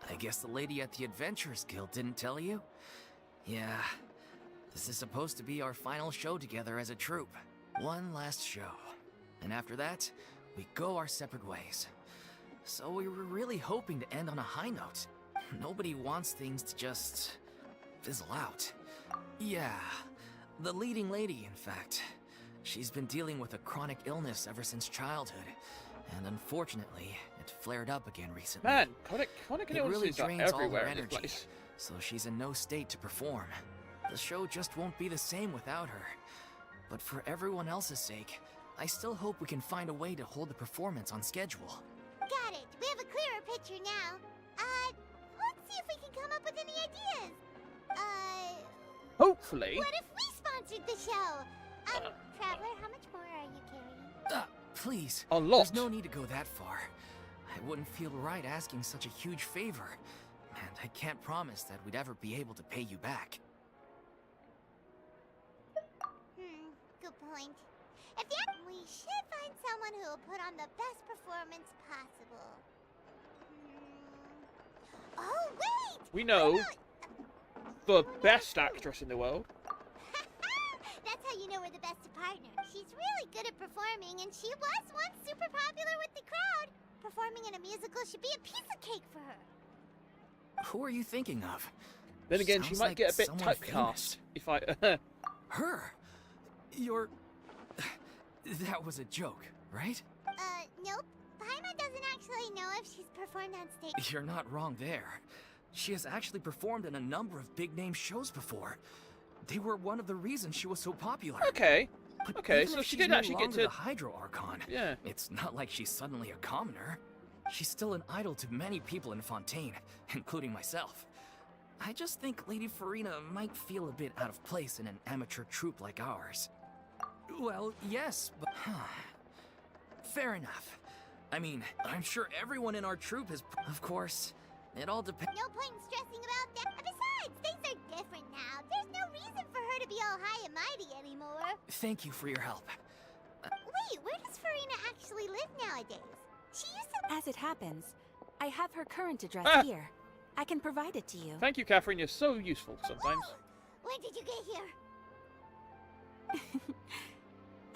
L: I guess the lady at the Adventurers Guild didn't tell you? Yeah, this is supposed to be our final show together as a troupe. One last show. And after that, we go our separate ways. So we were really hoping to end on a high note. Nobody wants things to just fizzle out. Yeah, the leading lady, in fact. She's been dealing with a chronic illness ever since childhood, and unfortunately, it flared up again recently.
A: Man, chronic
L: It
A: illnesses
L: really
A: are
L: drains all her
A: everywhere in this
L: energy,
A: place.
L: so she's in no state to perform. The show just won't be the same without her. But for everyone else's sake, I still hope we can find a way to hold the performance on schedule.
D: Got it. We have a clearer picture now. Let's see if we can come up with any ideas.
A: Hopefully.
D: What if we sponsored the show? Traveler, how much more are you carrying?
L: Please.
A: A lot.
L: There's no need to go that far. I wouldn't feel right asking such a huge favor. And I can't promise that we'd ever be able to pay you back.
D: Good point. If we should find someone who will put on the best performance possible. Oh, wait!
A: We know the best actress in the world.
D: That's how you Farina were the best of partners. She's really good at performing, and she was once super popular with the crowd. Performing in a musical should be a piece of cake for her.
L: Who are you thinking of?
A: Then again, she
L: Sounds
A: might
L: like
A: get a bit
L: someone
A: typecast
L: famous.
A: if I.
L: Her? You're... That was a joke, right?
D: Nope. Paimon doesn't actually know if she's performed on stage.
L: You're not wrong there. She has actually performed in a number of big-name shows before. They were one of the reasons she was so popular.
A: Okay.
L: But
A: Okay,
L: even
A: so
L: if
A: she
L: she's
A: did
L: no
A: actually get
L: longer
A: to.
L: the Hydro Archon.
A: Yeah.
L: It's not like she's suddenly a commoner. She's still an idol to many people in Fontaine, including myself. I just think Lady Farina might feel a bit out of place in an amateur troupe like ours. Well, yes, but... Fair enough. I mean, I'm sure everyone in our troupe is... Of course, it all depends...
D: No point in stressing about that. Besides, things are different now. There's no reason for her to be all high and mighty anymore.
L: Thank you for your help.
D: Wait, where does Farina actually live nowadays? She used to...
C: As it happens, I have her current address here. I can provide it to you.
A: Thank you, Catherine. You're so useful sometimes.
D: When did you get here?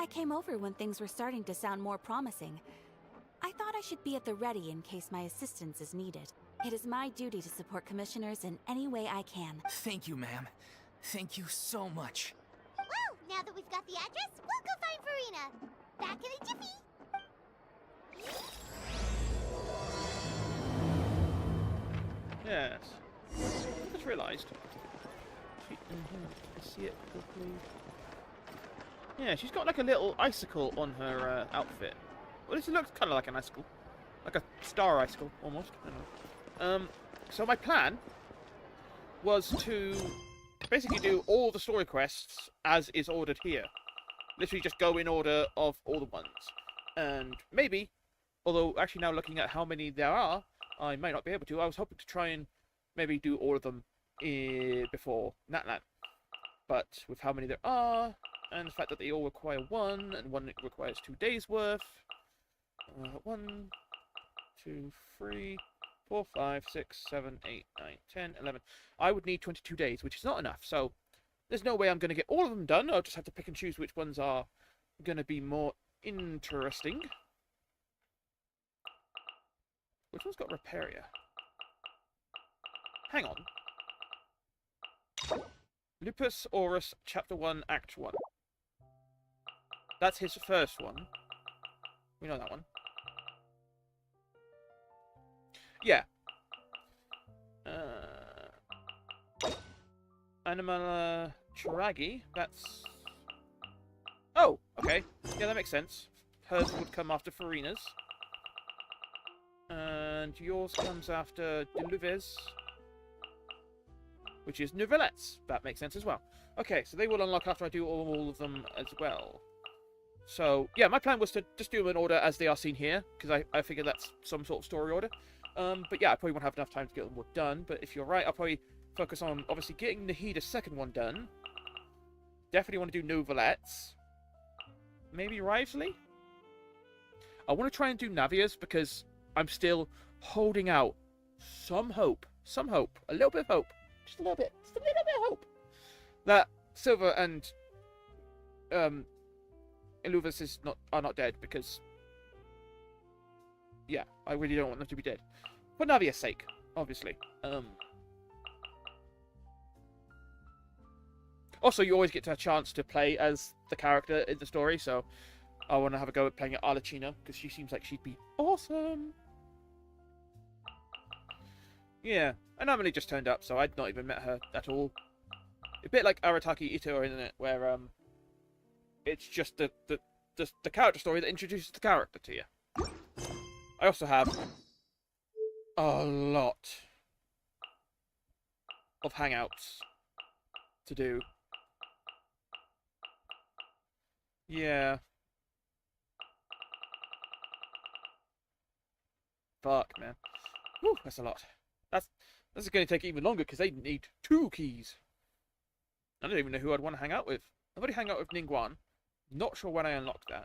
C: I came over when things were starting to sound more promising. I thought I should be at the ready in case my assistance is needed. It is my duty to support commissioners in any way I can.
L: Thank you, ma'am. Thank you so much.
D: Well, now that we've got the address, we'll go find Farina. Back in a jiffy.
A: Yes. I just realised. I see it quickly. Yeah, she's got like a little icicle on her outfit. Well, this looks kind of like an icicle. Like a star icicle, almost. I don't know. So my plan was to basically do all the story quests as is ordered here. Literally just go in order of all the ones. And maybe, although actually now looking at how many there are, I might not be able to. I was hoping to try and maybe do all of them before Natlan. But with how many there are, and the fact that they all require one, and one requires 2 days worth. 1, 2, 3, 4, 5, 6, 7, 8, 9, 10, 11. I would need 22 days, which is not enough. So there's no way I'm going to get all of them done. I'll just have to pick and choose which ones are going to be more interesting. Which one's got Reparia? Hang on. Lupus Aurus, Chapter 1, Act 1. That's his first one. We know that one. Yeah. Animala Chiragi, that's... Oh, okay. Yeah, that makes sense. Hers would come after Farina's. And yours comes after Deluves, which is Novellettes. That makes sense as well. Okay, so they will unlock after I do all of them as well. So, yeah, my plan was to just do them in order as they are seen here, because I figure that's some sort of story order. But yeah, I probably won't have enough time to get them all done, but if you're right, I'll probably focus on, obviously, getting Nahida's second one done. Definitely want to do Novellettes. Maybe Rivesley? I want to try and do Navia's, because I'm still holding out some hope. Some hope. A little bit of hope. Just a little bit. Just a little bit of hope. That Silver and Iluvis are not dead, because yeah, I really don't want them to be dead. For Navia's sake, obviously. Also, you always get a chance to play as the character in the story, so I want to have a go at playing at Arlecchino, because she seems like she'd be awesome. Yeah, and Amelie just turned up, so I'd not even met her at all. A bit like Arataki Ito, isn't it? Where it's just the character story that introduces the character to you. I also have a lot of hangouts to do. Yeah. Fuck, man. Whew, that's a lot. That's going to take even longer because they need 2 keys. I don't even know who I'd want to hang out with. I've already hung out with Ningguang. Not sure when I unlocked that.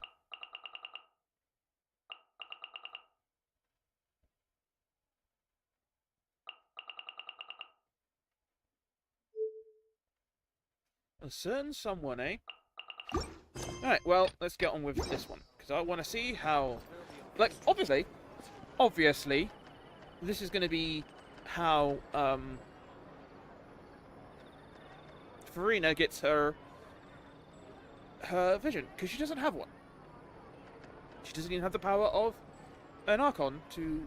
A: A certain someone, eh? Alright, well, let's get on with this one. Because I want to see how... Like, obviously, this is going to be how, Farina gets her vision. Because she doesn't have one. She doesn't even have the power of an Archon to,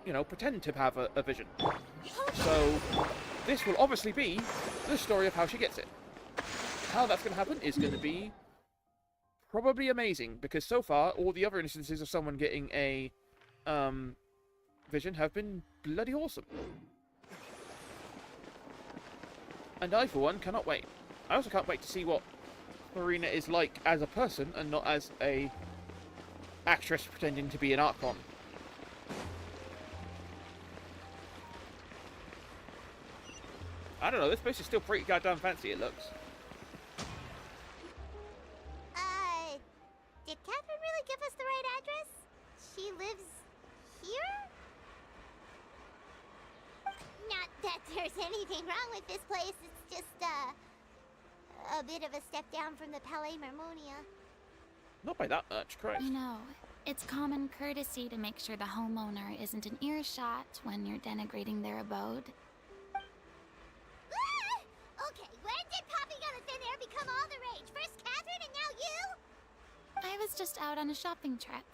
A: you know, pretend to have a vision. So, this will obviously be the story of how she gets it. How that's going to happen is going to be probably amazing, because so far, all the other instances of someone getting a vision have been bloody awesome. And I, for one, cannot wait. I also can't wait to see what Marina is like as a person, and not as a actress pretending to be an Archon. I don't know, this place is still pretty goddamn fancy, it looks.
D: Did Catherine really give us the right address? She lives here? Not that there's anything wrong with this place, it's just, a bit of a step down from the Palais Marmonia.
A: Not by that much, Christ.
H: You know, it's common courtesy to make sure the homeowner isn't in earshot when you're denigrating their abode.
D: Okay, when did popping out of thin air become all the rage? First Catherine and now you?
H: I was just out on a shopping trip.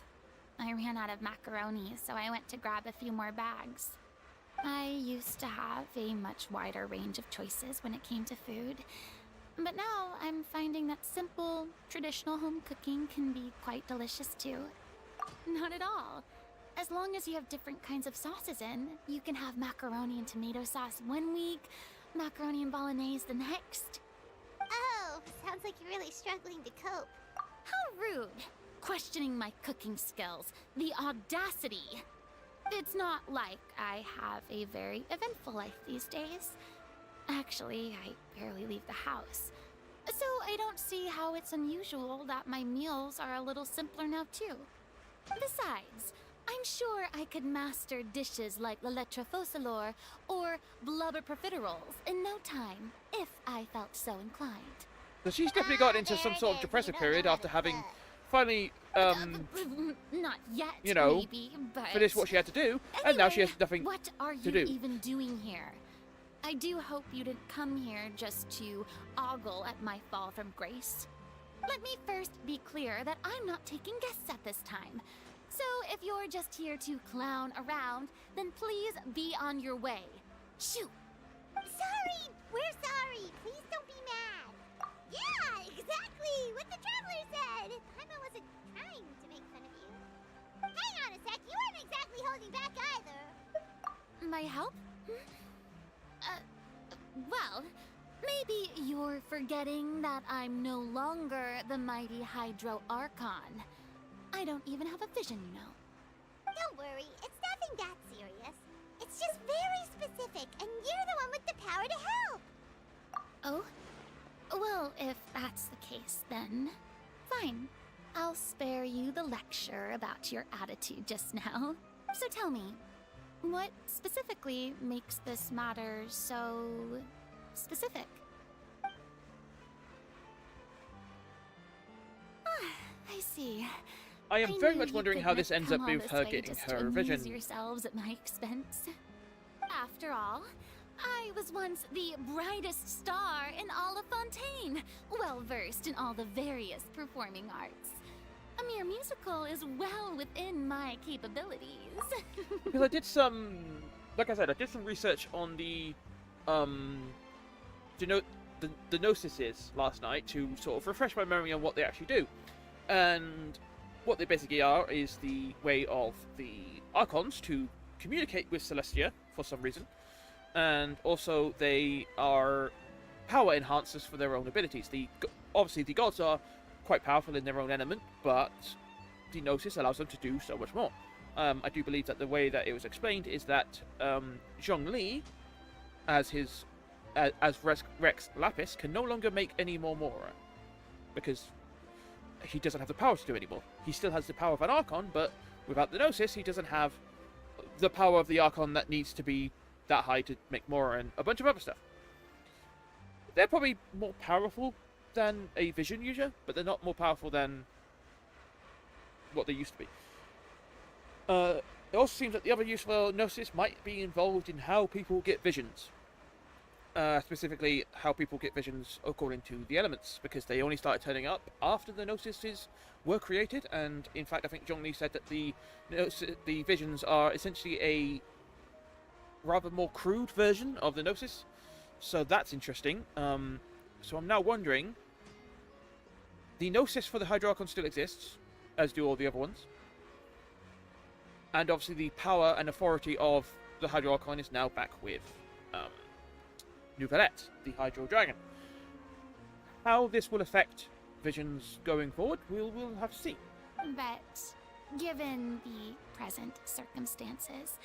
H: I ran out of macaroni, so I went to grab a few more bags. I used to have a much wider range of choices when it came to food, but now I'm finding that simple, traditional home cooking can be quite delicious too. Not at all. As long as you have different kinds of sauces in, you can have macaroni and tomato sauce one week, macaroni and bolognese the next.
D: Oh, sounds like you're really struggling to cope.
H: How rude! Questioning my cooking skills. The audacity! It's not like I have a very eventful life these days. Actually, I barely leave the house. So I don't see how it's unusual that my meals are a little simpler now too. Besides, I'm sure I could master dishes like la lettre faucilor or blubber profiteroles in no time, if I felt so inclined.
A: So she's definitely got into some sort of depressive period after having finally,
H: not yet,
A: you know,
H: maybe, but
A: finished what she had to do,
H: anyway,
A: and now she has nothing
H: what are
A: to
H: you
A: do.
H: even doing here? I do hope you didn't come here just to ogle at my fall from grace. Let me first be clear that I'm not taking guests at this time. So if you're just here to clown around, then please be on your way. Shoot!
D: Sorry! We're sorry! Please don't be mad! Yeah, exactly! What the Traveler said! Paimon wasn't trying to make fun of you. Hang on a sec, you weren't exactly holding back either.
H: My help? Well, maybe you're forgetting that I'm no longer the mighty Hydro Archon. I don't even have a vision, you know.
D: Don't worry, it's nothing that serious. It's just very specific, and you're the one with the power to help.
H: Oh? Well, if that's the case, then fine. I'll spare you the lecture about your attitude just now. So tell me, what specifically makes this matter so specific? I see.
A: I am very much wondering how this ends up
H: with
A: with her getting her vision.
H: Yourselves at my expense. After all, I was once the brightest star in all of Fontaine, well versed in all the various performing arts. A mere musical is well within my capabilities.
A: Because I did some, like I said, I did some research on the Gnosis last night to sort of refresh my memory on what they actually do. And what they basically are is the way of the Archons to communicate with Celestia for some reason. And also they are power enhancers for their own abilities. Obviously the gods are quite powerful in their own element, but the Gnosis allows them to do so much more. I do believe that the way that it was explained is that Zhongli, as Rex Lapis, can no longer make any more Mora, because he doesn't have the power to do anymore. He still has the power of an Archon, but without the Gnosis, he doesn't have the power of the Archon that needs to be that high to make Mora and a bunch of other stuff. They're probably more powerful than a vision user, but they're not more powerful than what they used to be. It also seems that the other use for Gnosis might be involved in how people get visions. Specifically, how people get visions according to the elements, because they only started turning up after the Gnosises were created, and in fact I think Zhongli said that the visions are essentially a rather more crude version of the Gnosis, so that's interesting. So I'm now wondering, the Gnosis for the Hydro-Archon still exists, as do all the other ones, and obviously the power and authority of the Hydro-Archon is now back with Nouvellette, the Hydro Dragon. How this will affect visions going forward, we'll have to see.
M: But given the present circumstances,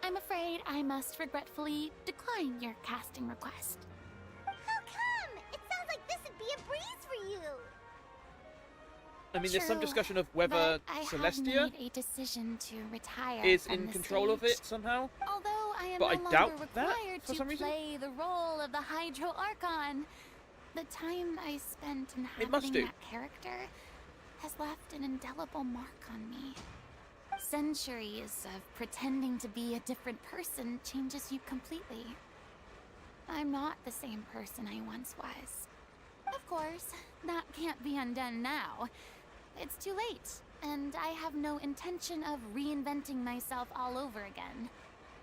M: I'm afraid I must regretfully decline your casting request.
D: How come? It sounds like this would be a breeze for you.
A: I mean, there's some discussion of whether Celestia
M: have made a decision to retire
A: is
M: from
A: in
M: the
A: control
M: stage.
A: of it somehow.
M: Although I am
A: But
M: no
A: I
M: longer
A: doubt that,
M: required
A: for
M: to
A: some reason.
M: play the role of the Hydro Archon, the time I spent
A: must
M: inhabiting
A: do.
M: that character has left an indelible mark on me. Centuries of pretending to be a different person changes you completely. I'm not the same person I once was. Of course, that can't be undone now. It's too late, and I have no intention of reinventing myself all over again.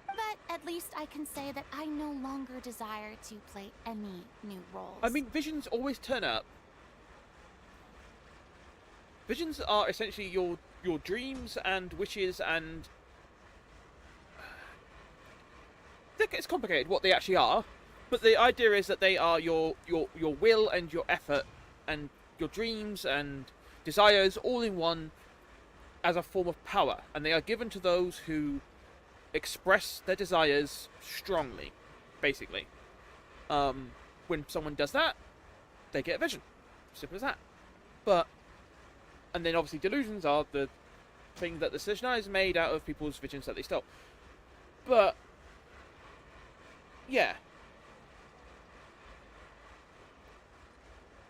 M: But at least I can say that I no longer desire to play any new roles.
A: I mean, visions always turn up. Visions are essentially your dreams and wishes, and it's complicated what they actually are, but the idea is that they are your will and your effort and your dreams and desires all in one as a form of power, and they are given to those who express their desires strongly, basically. When someone does that, they get a vision. Simple as that. And then obviously delusions are the thing that the Sejnai made out of people's visions that they stole. But yeah.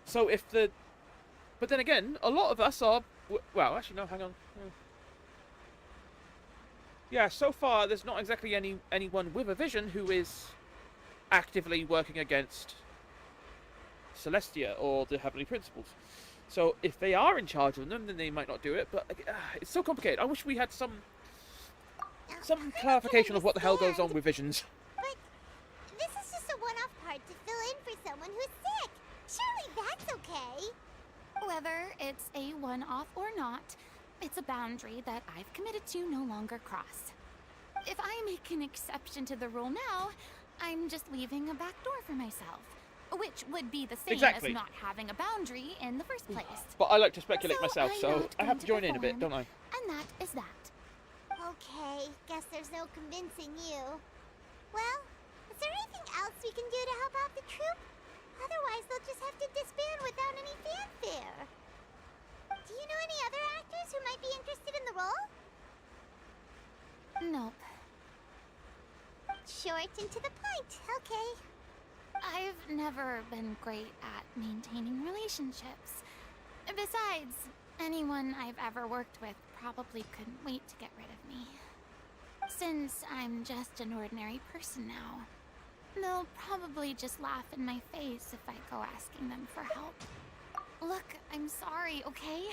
A: So but then again, a lot of us are, well, actually no, hang on. Yeah, so far there's not exactly anyone with a vision who is actively working against Celestia or the Heavenly Principles. So if they are in charge of them, then they might not do it, but it's so complicated. I wish we had some clarification of what the hell goes on with visions.
D: But this is just a one-off part to fill in for someone who's sick. Surely that's okay.
M: Whether it's a one-off or not, it's a boundary that I've committed to no longer cross. If I make an exception to the rule now, I'm just leaving a back door for myself, which would be the same as not having a boundary in the first place.
A: But I like to speculate myself, so I have to join in a bit, don't I?
M: And that is that.
D: Okay, guess there's no convincing you. Well, is there anything else we can do to help out the troupe? Otherwise, they'll just have to disband without any fanfare. Do you know any other actors who might be interested in the role?
M: Nope.
D: Short and to the point, okay.
M: I've never been great at maintaining relationships. Besides, anyone I've ever worked with probably couldn't wait to get rid of me. Since I'm just an ordinary person now, they'll probably just laugh in my face if I go asking them for help. Look, I'm sorry, okay?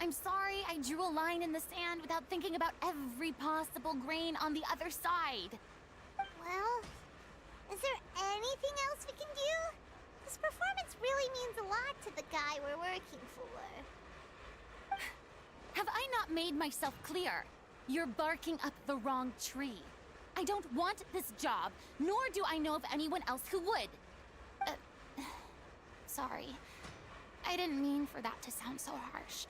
M: I'm sorry I drew a line in the sand without thinking about every possible grain on the other side.
D: Well, is there anything else we can do? This performance really means a lot to the guy we're working for.
M: Have I not made myself clear? You're barking up the wrong tree. I don't want this job, nor do I know of anyone else who would. Sorry. I didn't mean for that to sound so harsh.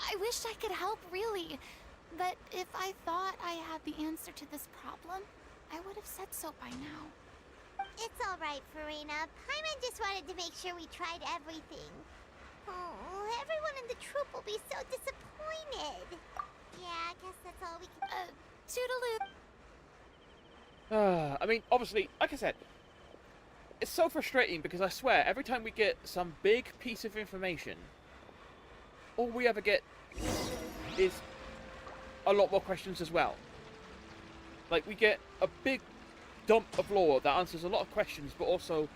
M: I wish I could help, really. But if I thought I had the answer to this problem, I would have said so by now.
D: It's all right, Farina. Paimon just wanted to make sure we tried everything. Oh, everyone in the troupe will be so disappointed. Yeah, I guess that's all we can...
M: Toodaloo.
A: I mean, obviously, like I said, It's so frustrating because I swear, every time we get some big piece of information, all we ever get is a lot more questions as well. Like, we get a big dump of lore that answers a lot of questions, but also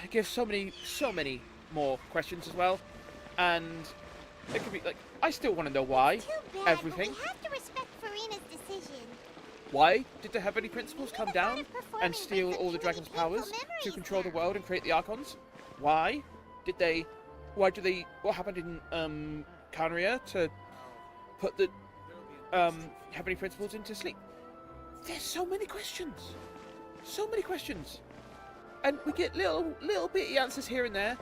A: it gives so many more questions as well. And it could be like, I still want to know why everything.
D: But we have to respect Farina's decision.
A: Why did the Heavenly Principles come down and steal all the dragon's powers to control the world and create the Archons? Why did they? What happened in Canria to put the Heavenly Principles into sleep? There's so many questions, and we get little bitty answers here and there,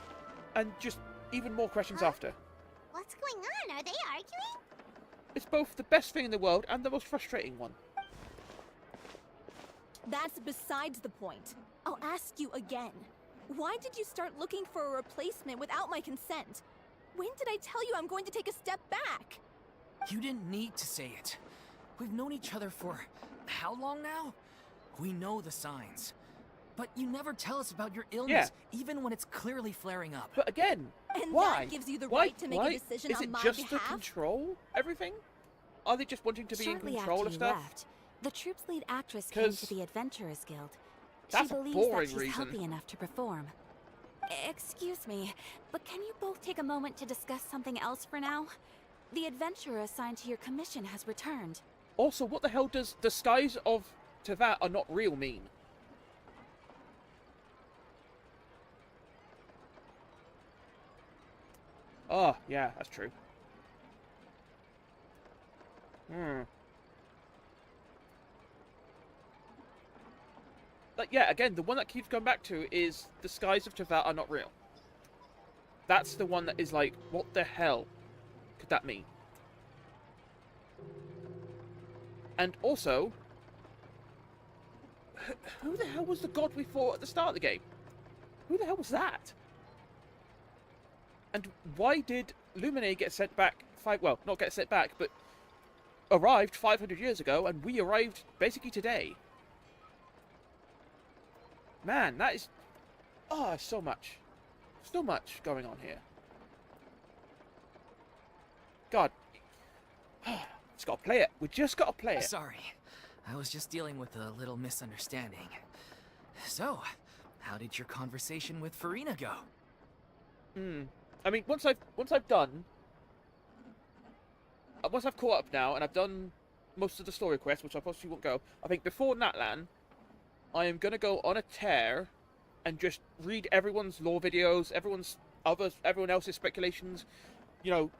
A: and just even more questions after.
D: What's going on? Are they arguing?
A: It's both the best thing in the world and the most frustrating one.
N: That's besides the point. I'll ask you again. Why did you start looking for a replacement without my consent? When did I tell you I'm going to take a step back?
L: You didn't need to say it. We've known each other for how long now? We know the signs. But you never tell us about your illness, even when it's clearly flaring up.
A: But again,
N: and
A: why?
N: That gives you the right to make a decision on my behalf?
A: Is it just to control everything? Are they just wanting to be in control of stuff?
C: Left, the troop's lead actress came to the Adventurers Guild. She
A: That's
C: believes
A: a boring
C: that she's
A: reason.
C: healthy enough to perform. Excuse me, but can you both take a moment to discuss something else for now? The adventurer assigned to your commission has returned.
A: Also, what the hell does the skies of Teyvat are not real mean? Oh, yeah, that's true. Like, yeah, again, the one that keeps going back to is the skies of Teyvat are not real. That's the one that is like, what the hell could that mean? And also, who the hell was the god we fought at the start of the game? Who the hell was that? And why did Lumine get sent back well, not get sent back, but arrived 500 years ago, and we arrived basically today? Man, that is... Oh, so much. So much going on here. God. Just gotta play it. We just gotta play it.
L: Sorry. I was just dealing with a little misunderstanding. So, how did your conversation with Farina go?
A: I mean, once I've done... Once I've caught up now, and I've done most of the story quests, which I possibly won't go, I think before Natlan, I am going to go on a tear and just read everyone's lore videos, everyone else's speculations, you know,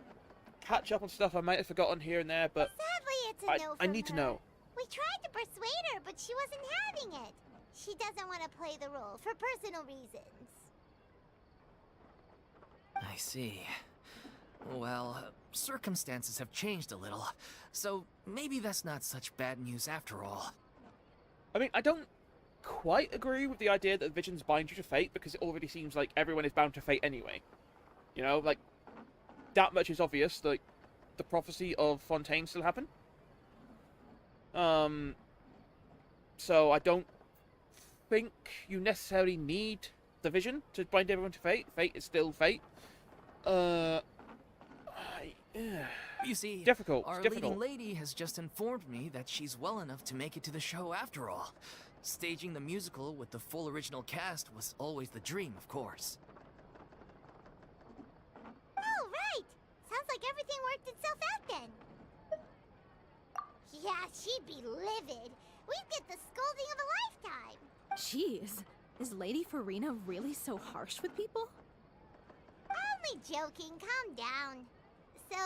A: catch up on stuff I might have forgotten here and there, but
D: sadly, it's a no
A: I need to know.
D: We tried to persuade her, but she wasn't having it. She doesn't want to play the role for personal reasons.
L: I see. Well, circumstances have changed a little, so maybe that's not such bad news after all.
A: I mean, I don't quite agree with the idea that visions bind you to fate, because it already seems like everyone is bound to fate anyway. You know, like, that much is obvious, like, the prophecy of Fontaine still happened. So I don't think you necessarily need the vision to bind everyone to fate. Fate is still fate.
L: You see,
A: difficult.
L: Our leading lady has just informed me that she's well enough to make it to the show after all. Staging the musical with the full original cast was always the dream, of course.
D: Oh, right! Sounds like everything worked itself out then. Yeah, she'd be livid. We'd get the scolding of a lifetime.
N: Jeez, is Lady Farina really so harsh with people?
D: Only joking, calm down. So,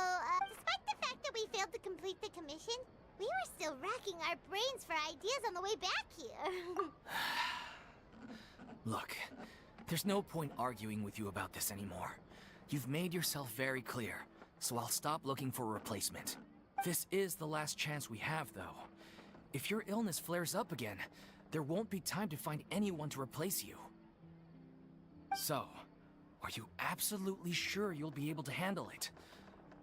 D: despite the fact that we failed to complete the commission, we were still racking our brains for ideas on the way back here.
L: Look, there's no point arguing with you about this anymore. You've made yourself very clear, so I'll stop looking for a replacement. This is the last chance we have, though. If your illness flares up again, there won't be time to find anyone to replace you. So, are you absolutely sure you'll be able to handle it?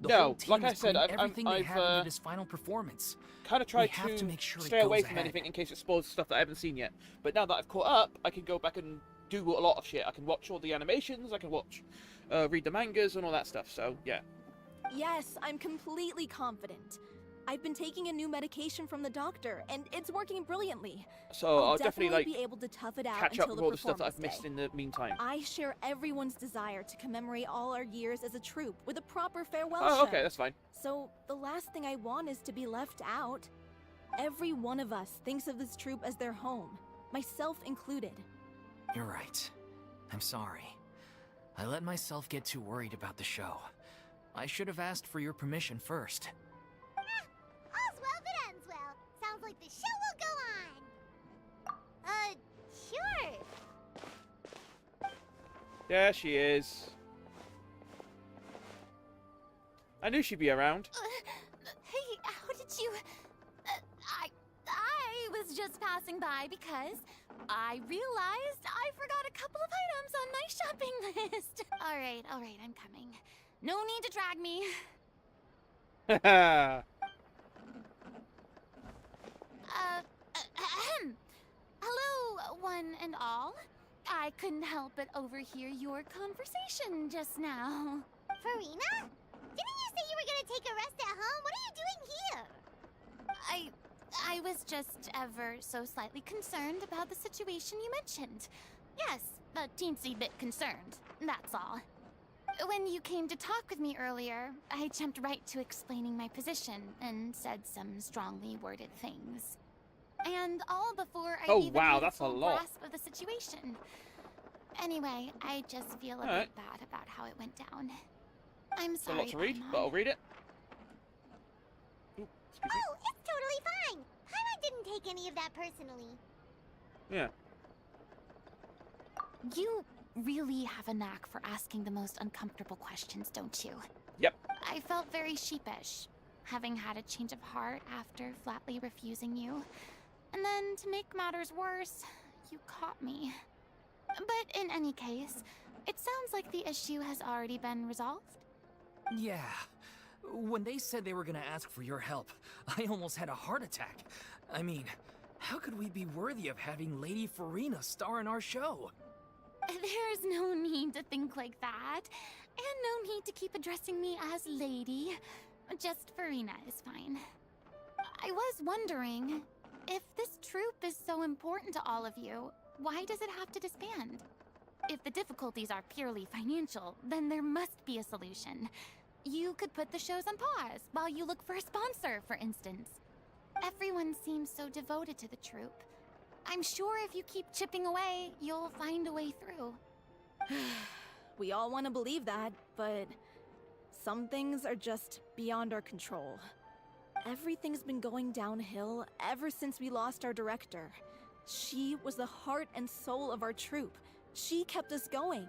G: The whole
A: No,
G: team
A: like I
G: is
A: said,
G: putting
A: I've
G: everything they have into this final performance.
A: kind of tried
G: have
A: to
G: to make sure it
A: stay away
G: goes
A: from
G: ahead.
A: anything in case it spoils stuff that I haven't seen yet. But now that I've caught up, I can go back and do a lot of shit. I can watch all the animations, I can read the mangas and all that stuff, so yeah.
N: Yes, I'm completely confident. I've been taking a new medication from the doctor, and it's working brilliantly.
A: So I'll definitely like
N: be able to tough it out
A: catch up
N: until
A: with
N: the
A: all the stuff that I've
N: performance
A: missed
N: day.
A: in the meantime.
N: I share everyone's desire to commemorate all our years as a troupe with a proper farewell
A: Oh,
N: show.
A: okay, that's fine.
N: So the last thing I want is to be left out. Every one of us thinks of this troupe as their home, myself included.
L: You're right. I'm sorry. I let myself get too worried about the show. I should have asked for your permission first.
D: All's well that ends well. Sounds like the show will go on. Sure.
A: There she is. I knew she'd be around.
H: Hey, how did you... I was just passing by because I realized I forgot a couple of items on my shopping list. All right, I'm coming. No need to drag me. Hello, one and all. I couldn't help but overhear your conversation just now.
D: Farina? Didn't you say you were gonna take a rest at home? What are you doing here?
H: I was just ever so slightly concerned about the situation you mentioned. Yes, a teensy bit concerned, that's all. When you came to talk with me earlier, I jumped right to explaining my position and said some strongly worded things. And all before I even had a
A: that's a
H: full
A: lot.
H: grasp of the situation. Anyway, I just feel a
A: Alright.
H: bit bad about how it went down. I'm
A: It's a
H: sorry,
A: lot to read,
H: Paimon.
A: but I'll read it. Ooh, excuse me.
D: Oh, it's totally fine. Paimon didn't take any of that personally.
A: Yeah.
H: You really have a knack for asking the most uncomfortable questions, don't you?
A: Yep.
H: I felt very sheepish, having had a change of heart after flatly refusing you. And then, to make matters worse, you caught me. But in any case, it sounds like the issue has already been resolved.
L: Yeah. When they said they were gonna ask for your help, I almost had a heart attack. I mean, how could we be worthy of having Lady Farina star in our show?
H: There's no need to think like that, and no need to keep addressing me as lady. Just Farina is fine. I was wondering, if this troupe is so important to all of you, why does it have to disband? If the difficulties are purely financial, then there must be a solution. You could put the shows on pause while you look for a sponsor, for instance. Everyone seems so devoted to the troupe. I'm sure if you keep chipping away, you'll find a way through.
N: We all want to believe that, but some things are just beyond our control. Everything's been going downhill ever since we lost our director. She was the heart and soul of our troupe. She kept us going.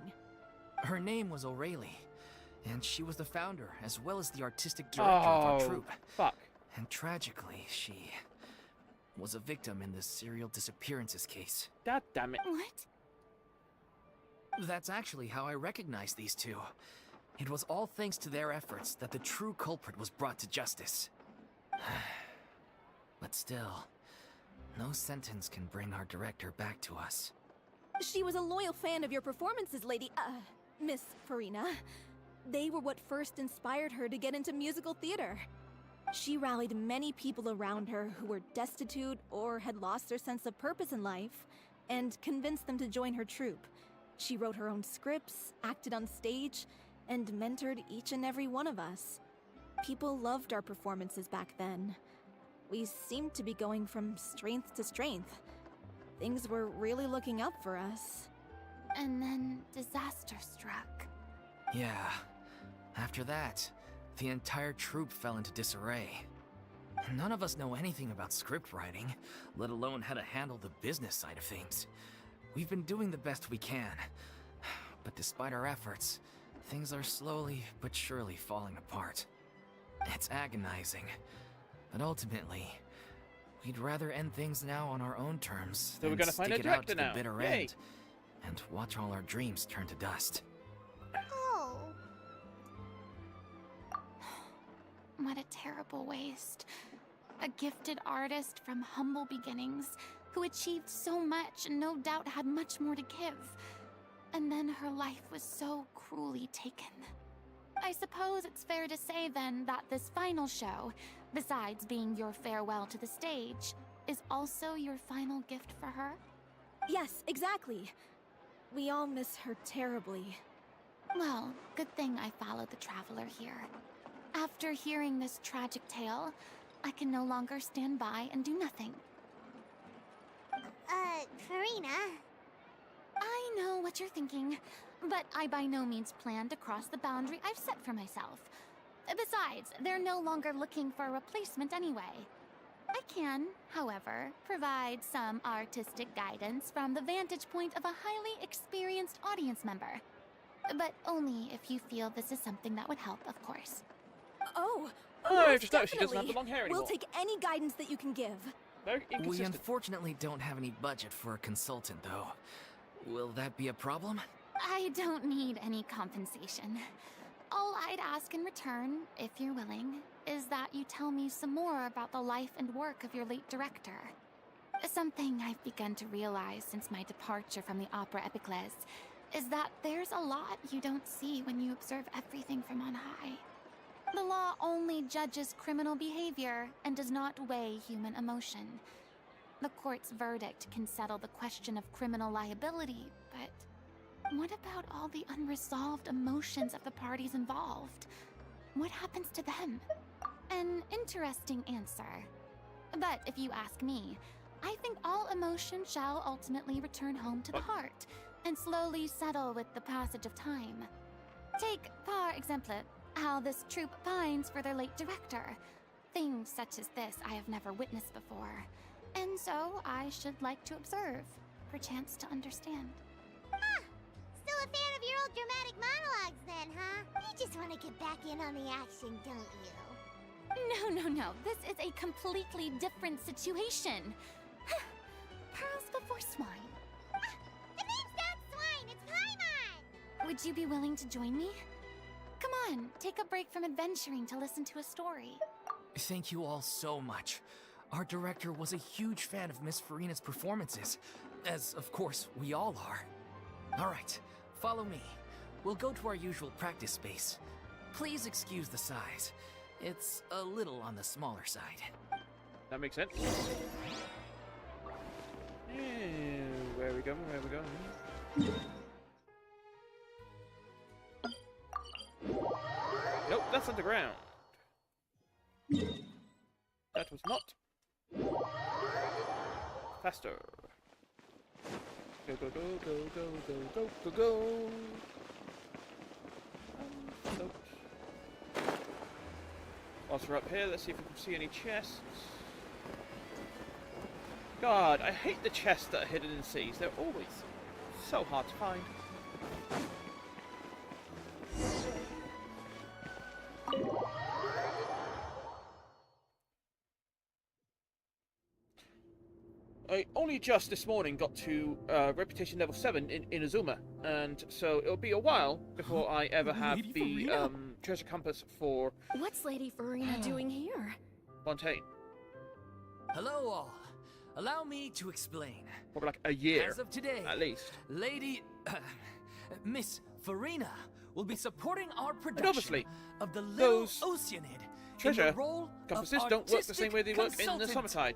L: Her name was O'Reilly, and she was the founder as well as the artistic director of our troupe.
A: Fuck.
L: And tragically, she was a victim in this serial disappearances case.
A: God damn it.
H: What?
L: That's actually how I recognized these two. It was all thanks to their efforts that the true culprit was brought to justice. But still, no sentence can bring our director back to us.
N: She was a loyal fan of your performances, Miss Farina. They were what first inspired her to get into musical theater. She rallied many people around her who were destitute or had lost their sense of purpose in life, and convinced them to join her troupe. She wrote her own scripts, acted on stage, and mentored each and every one of us. People loved our performances back then. We seemed to be going from strength to strength. Things were really looking up for us.
H: And then disaster struck.
L: Yeah. After that, the entire troupe fell into disarray. None of us know anything about script writing, let alone how to handle the business side of things. We've been doing the best we can. But despite our efforts, things are slowly but surely falling apart. It's agonizing. But ultimately, we'd rather end things now on our own terms
A: So we're
L: than
A: gonna find
L: stick
A: a
L: it out
A: director
L: to the
A: now.
L: bitter
A: Yay.
L: end and watch all our dreams turn to dust.
D: Oh.
M: What a terrible waste. A gifted artist from humble beginnings who achieved so much and no doubt had much more to give. And then her life was so cruelly taken. I suppose it's fair to say then that this final show, besides being your farewell to the stage, is also your final gift for her?
N: Yes, exactly. We all miss her terribly.
M: Well, good thing I followed the Traveler here. After hearing this tragic tale, I can no longer stand by and do nothing.
D: Farina?
M: I know what you're thinking, but I by no means plan to cross the boundary I've set for myself. Besides, they're no longer looking for a replacement anyway. I can, however, provide some artistic guidance from the vantage point of a highly experienced audience member. But only if you feel this is something that would help, of course.
N: Oh,
A: I just noticed she doesn't have the long hair anymore.
N: We'll take any guidance that you can give.
A: Very inconsistent.
L: We unfortunately don't have any budget for a consultant, though. Will that be a problem?
M: I don't need any compensation. All I'd ask in return, if you're willing, is that you tell me some more about the life and work of your late director. Something I've begun to realize since my departure from the Opera Epiclese is that there's a lot you don't see when you observe everything from on high. The law only judges criminal behavior and does not weigh human emotion. The court's verdict can settle the question of criminal liability, but what about all the unresolved emotions of the parties involved? What happens to them? An interesting answer. But if you ask me, I think all emotion shall ultimately return home to the heart and slowly settle with the passage of time. Take, par exemple, how this troupe pines for their late director. Things such as this I have never witnessed before. And so I should like to observe, perchance to understand.
D: Ah! Still a fan of your old dramatic monologues then, huh? You just want to get back in on the action, don't you?
M: No. This is a completely different situation. Pearls before swine.
D: The name's not swine, it's Paimon!
M: Would you be willing to join me? Come on, take a break from adventuring to listen to a story.
L: Thank you all so much. Our director was a huge fan of Miss Farina's performances, as of course we all are. All right, follow me. We'll go to our usual practice space. Please excuse the size. It's a little on the smaller side.
A: That makes sense. Where are we going? Nope, that's underground. That was not. Faster. Go. Nope. Whilst we're up here, let's see if we can see any chests. God, I hate the chests that are hidden in seas. They're always so hard to find. I only just this morning got to reputation level 7 in Azuma, and so it'll be a while before I ever have the treasure compass for
N: What's Lady Farina doing here?
A: Fontaine.
L: Hello all. Allow me to explain.
A: Probably like a year,
L: as of today,
A: at least.
L: Lady Miss Farina will be supporting our
A: And
L: production
A: obviously,
L: of the Little
A: those
L: Oceanid
A: treasure
L: in the role
A: compasses
L: of
A: don't work the same way they work in the
L: artistic
A: Summertide.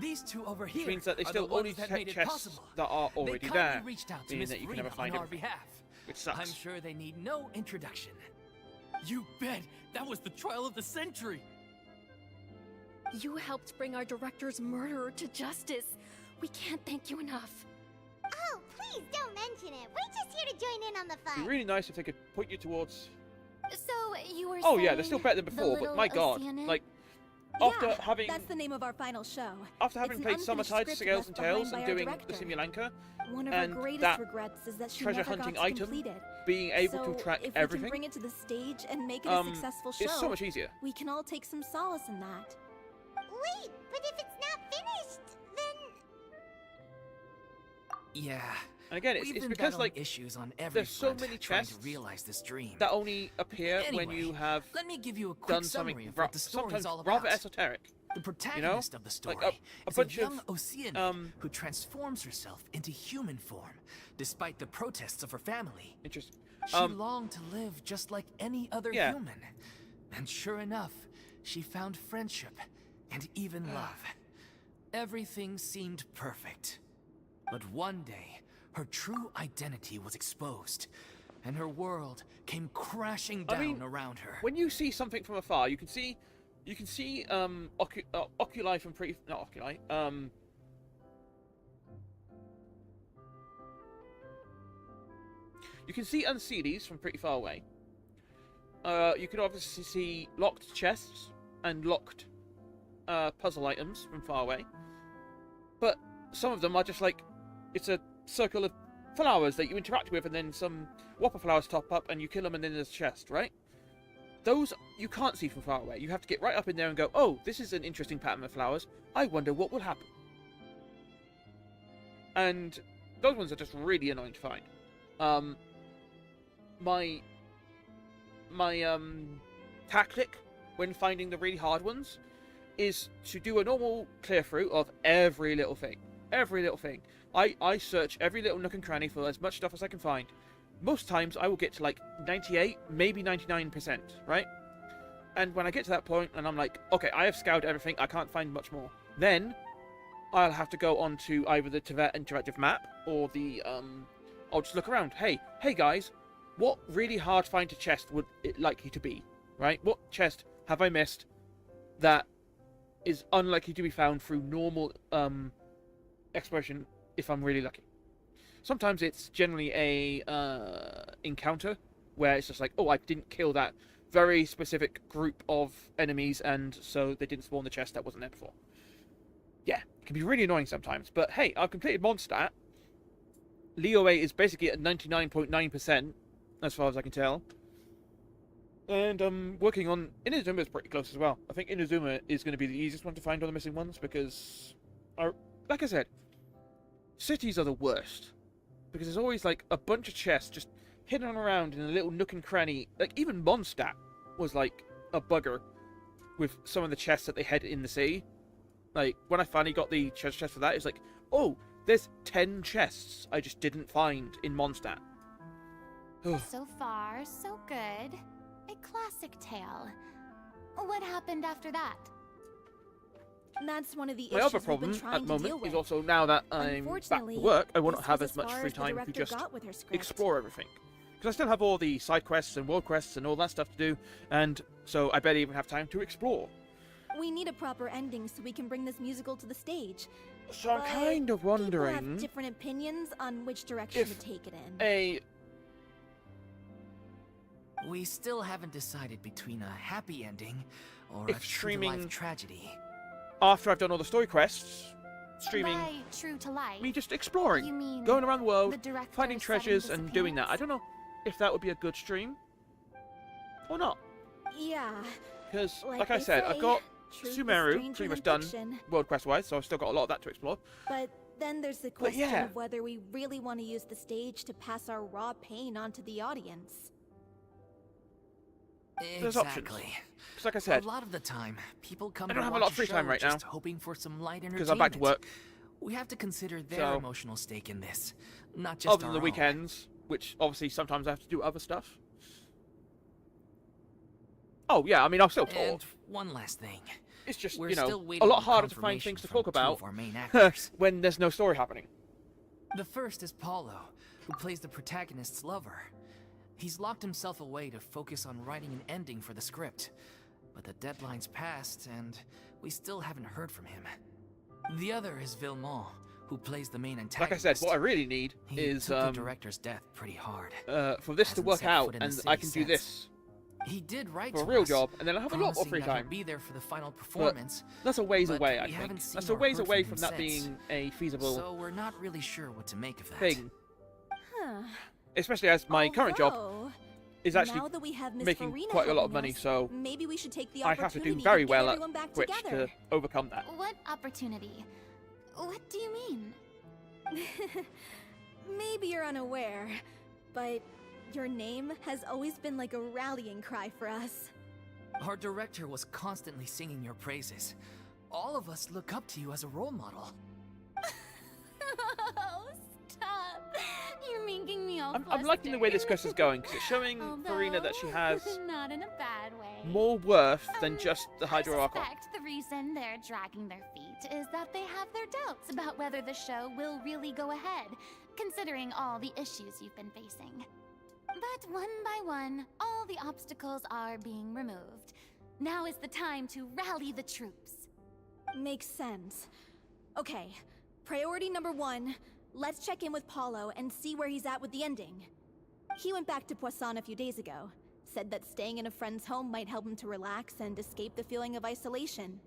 L: These two over
A: Which
L: here
A: means that they
L: are
A: still
L: the
A: only
L: ones that
A: check
L: made it
A: chests
L: possible.
A: that are already
L: they kindly
A: there,
L: reached out to
A: meaning
L: Miss
A: that you can
L: Farina
A: never find
L: on our
A: everything,
L: behalf.
A: which sucks.
L: I'm sure they need no introduction.
G: You bet! That was the trial of the century!
N: You helped bring our director's murderer to justice. We can't thank you enough.
D: Oh, please don't mention it. We're just here to join in on the
A: It'd
D: fun.
A: be really nice if they could point you towards.
M: So, you were
A: Oh
M: saying
A: yeah, they're still better than
M: the
A: before, but
M: Little
A: my god,
M: Oceanid?
A: like after
N: Yeah,
A: having
N: that's the name of our final show.
A: after having
N: It's an
A: played
N: unfinished
A: Summertide,
N: script
A: Scales
N: left
A: and Tales,
N: behind
A: and
N: by our
A: doing
N: director.
A: the Simulanka,
N: One of
A: and
N: our greatest
A: that
N: regrets is that she
A: treasure
N: never
A: hunting
N: got to
A: item,
N: complete it.
A: being able
N: So
A: to track
N: if
A: everything,
N: we can bring it to the stage and make it a successful show,
A: it's so much easier.
N: we can all take some solace in that.
D: Wait, but if it's not finished, then...
L: Yeah,
A: And again, it's because like
L: issues on every
A: there's so many chests
L: to realize this dream.
A: that only appear when you have
L: let me give you a quick
A: done
L: summary
A: something
L: of what the story's
A: sometimes
L: all about.
A: rather esoteric.
L: The protagonist of the story
A: like a
L: is
A: bunch
L: a young
A: of
L: Oceanic who transforms herself into human form, despite the protests of her family.
A: Interesting.
L: She longed to live just like any other human. And sure enough, she found friendship and even love. Everything seemed perfect. But one day, her true identity was exposed, and her world came crashing down around her.
A: When you see something from afar, you can see oculi from pretty... not oculi, you can see unseelies from pretty far away. You can obviously see locked chests and locked puzzle items from far away. But some of them are just like, it's a circle of flowers that you interact with, and then some whopper flowers top up and you kill them and then there's a chest, right? Those you can't see from far away. You have to get right up in there and go, oh, this is an interesting pattern of flowers. I wonder what will happen. And those ones are just really annoying to find. My tactic when finding the really hard ones is to do a normal clear through of every little thing. Every little thing. I search every little nook and cranny for as much stuff as I can find. Most times I will get to like 98, maybe 99%, right? And when I get to that point and I'm like, okay, I have scoured everything, I can't find much more. Then I'll have to go on to either the Tibet interactive map or the, I'll just look around. Hey guys, what really hard find to chest would it likely to be, right? What chest have I missed that is unlikely to be found through normal exploration if I'm really lucky? Sometimes it's generally a encounter where it's just like, oh, I didn't kill that very specific group of enemies, and so they didn't spawn the chest that wasn't there before. Yeah, it can be really annoying sometimes, but hey, I've completed Mondstadt. Liyue is basically at 99.9%, as far as I can tell. And I'm working on... Inazuma is pretty close as well. I think Inazuma is going to be the easiest one to find all the missing ones, because... like I said, cities are the worst. Because there's always, like, a bunch of chests just hidden around in a little nook and cranny. Like, even Mondstadt was, like, a bugger with some of the chests that they had in the sea. Like, when I finally got the treasure chest for that, it's like, oh, there's 10 chests I just didn't find in Mondstadt.
M: So far, so good. A classic tale. What happened after that?
N: That's one of the
A: My
N: issues
A: other problem
N: we've been
A: at
N: trying
A: the
N: to deal
A: moment
N: with.
A: is also now that I'm back to work, I won't have as much free time to just explore everything. Because I still have all the side quests and world quests and all that stuff to do, and so I barely even have time to explore.
N: We need a proper ending so we can bring this musical to the stage.
A: So I'm kind of wondering...
N: People have different opinions on which direction to take it in.
L: We still haven't decided between a happy ending or a true-to-life tragedy.
A: After I've done all the story quests, streaming
M: By true to life,
A: me just exploring,
M: you mean
A: going around the world,
M: the director
A: finding treasures and doing that. I don't know if that would be a good stream or not.
N: Yeah.
A: Because, like I said, I've got Sumeru pretty much done world quest-wise, so I've still got a lot of that to explore.
N: But then there's the question of whether we really want to use the stage to pass our raw pain onto the audience.
A: There's options. Because like I said,
L: a lot of the time, people come
A: I don't
L: to
A: have a
L: watch
A: lot of free time
L: show
A: right now.
L: just hoping for some light entertainment.
A: Because I'm back to work.
L: We have to consider their emotional stake in this, not just
A: other than
L: our
A: the
L: own.
A: weekends, which obviously sometimes I have to do other stuff. Oh yeah, I mean I'll still talk.
L: And one last thing.
A: It's just,
L: We're
A: you know,
L: still
A: a lot
L: waiting
A: harder to find
L: confirmation
A: things to
L: from
A: talk
L: two
A: about
L: of our main actors.
A: when there's no story happening.
L: The first is Paulo, who plays the protagonist's lover. He's locked himself away to focus on writing an ending for the script. But the deadline's passed, and we still haven't heard from him. The other is Villemont, who plays the main antagonist.
A: Like I said, what I really need is
L: took the director's death pretty hard.
A: For this to
L: Hasn't
A: work
L: set
A: out,
L: foot in the
A: and
L: city
A: I can do
L: since.
A: this
L: He did write
A: for a
L: to
A: real
L: us,
A: job, and then I'll have a lot more
L: promising
A: free
L: that he'll
A: time.
L: be there for the final performance.
A: But that's a ways
L: but
A: away, I
L: we
A: think.
L: haven't seen
A: That's a
L: or
A: ways
L: heard
A: away
L: from
A: from
L: him
A: that
L: since.
A: being a feasible
L: So we're not really sure what to make of that.
A: thing.
N: Huh.
A: Especially as my current job is actually
N: now that we have Miss
A: making
N: Farina
A: quite a lot of
N: helping
A: money,
N: us,
A: so
N: maybe we should take the
A: I have to
N: opportunity
A: do very
N: get
A: well at
N: everyone back
A: Twitch
N: together.
A: to overcome that.
M: What opportunity? What do you mean?
N: maybe you're unaware, but your name has always been like a rallying cry for us.
L: Our director was constantly singing your praises. All of us look up to you as a role model.
M: Oh, stop. You're making me all
A: I'm liking the way this quest is going, because it's showing Farina that she has
D: not in a bad way.
A: more worth than just the Hydro
D: I
A: Archon.
D: suspect the reason they're dragging their feet is that they have their doubts about whether the show will really go ahead, considering all the issues you've been facing. But one by one, all the obstacles are being removed. Now is the time to rally the troops.
N: Makes sense. Okay, priority number 1, let's check in with Paulo and see where he's at with the ending. He went back to Poisson a few days ago, said that staying in a friend's home might help him to relax and escape the feeling of isolation.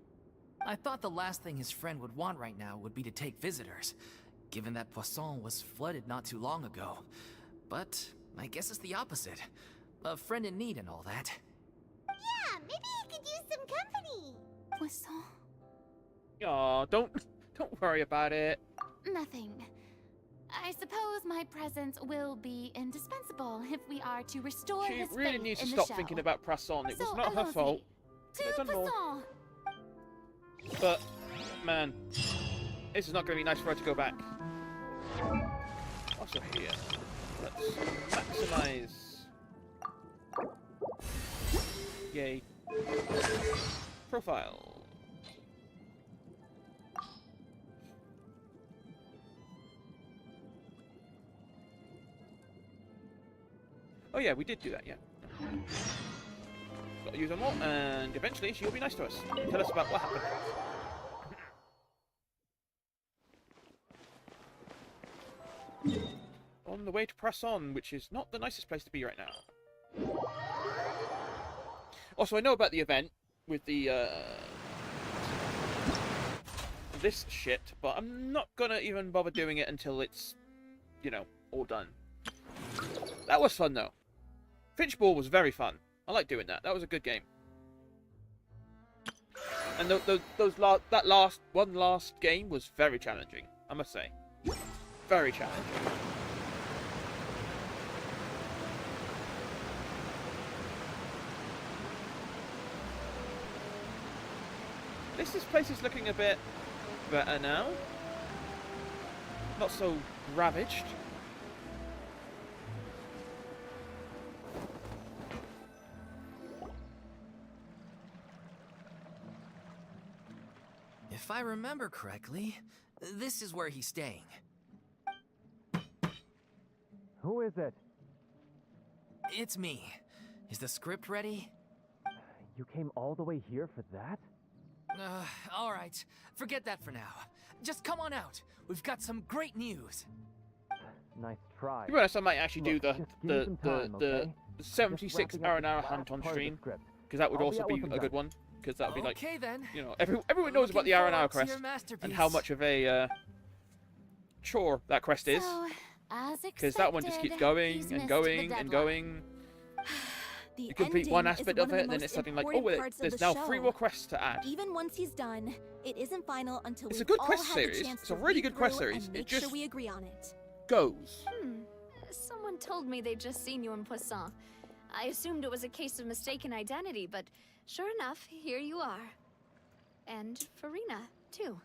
L: I thought the last thing his friend would want right now would be to take visitors, given that Poisson was flooded not too long ago. But I guess it's the opposite. A friend in need and all that.
D: Yeah, maybe he could use some company.
M: Poisson?
A: Aw, don't worry about it.
D: Nothing. I suppose my presence will be indispensable if we are to restore
A: She
D: his
A: really
D: faith
A: needs to
D: in the
A: stop
D: show.
A: thinking about Poisson. It was
D: So,
A: not her
D: allons-y.
A: fault.
D: To
A: Could have done more.
D: Poisson.
A: But, man, this is not going to be nice for her to go back. Also here, let's maximize. Yay. Profile. Oh yeah, we did do that, yeah. Got to use them all, and eventually she'll be nice to us. Tell us about what happened. On the way to Poisson, which is not the nicest place to be right now. Also, I know about the event with the, this shit, but I'm not gonna even bother doing it until it's, you know, all done. That was fun, though. Finchball was very fun. I like doing that. That was a good game. And that last game was very challenging, I must say. Very challenging. This place is looking a bit better now. Not so ravaged.
L: If I remember correctly, this is where he's staying.
O: Who is it?
L: It's me. Is the script ready?
O: You came all the way here for that?
L: Alright. Forget that for now. Just come on out. We've got some great news.
O: Nice try.
A: To be honest, I might actually
O: Look,
A: do the 76 hour and hour hunt on stream, because that would also be a good one. Because that would be like,
L: okay, then.
A: You know, everyone knows about the hour and hour quest and how much of a chore that quest is. Because that one just keeps going and going and going. You complete one aspect of it, and then it's something like, oh wait, there's now 3 more quests to add.
N: Even once he's done, it isn't final until
A: it's a good quest series. It's a really good quest
N: series.
A: It
N: Make
A: just
N: sure we agree on it.
A: Goes.
P: Someone told me they'd just seen you in Poisson. I assumed it was a case of mistaken identity, but sure enough, here you are. And Farina, too.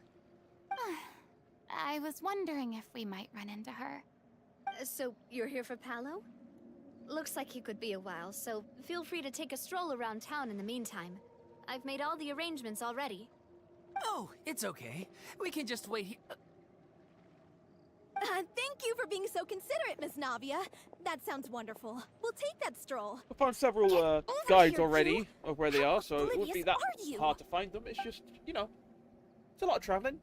D: I was wondering if we might run into her.
P: So, you're here for Paolo? Looks like he could be a while, so feel free to take a stroll around town in the meantime. I've made all the arrangements already.
L: Oh, it's okay. We can just wait here.
N: Thank you for being so considerate, Miss Navia. That sounds wonderful. We'll take that stroll.
A: I found several guides already
N: you.
A: of where they are, so it wouldn't be that
N: you?
A: hard to find them. It's just, you know, it's a lot of traveling.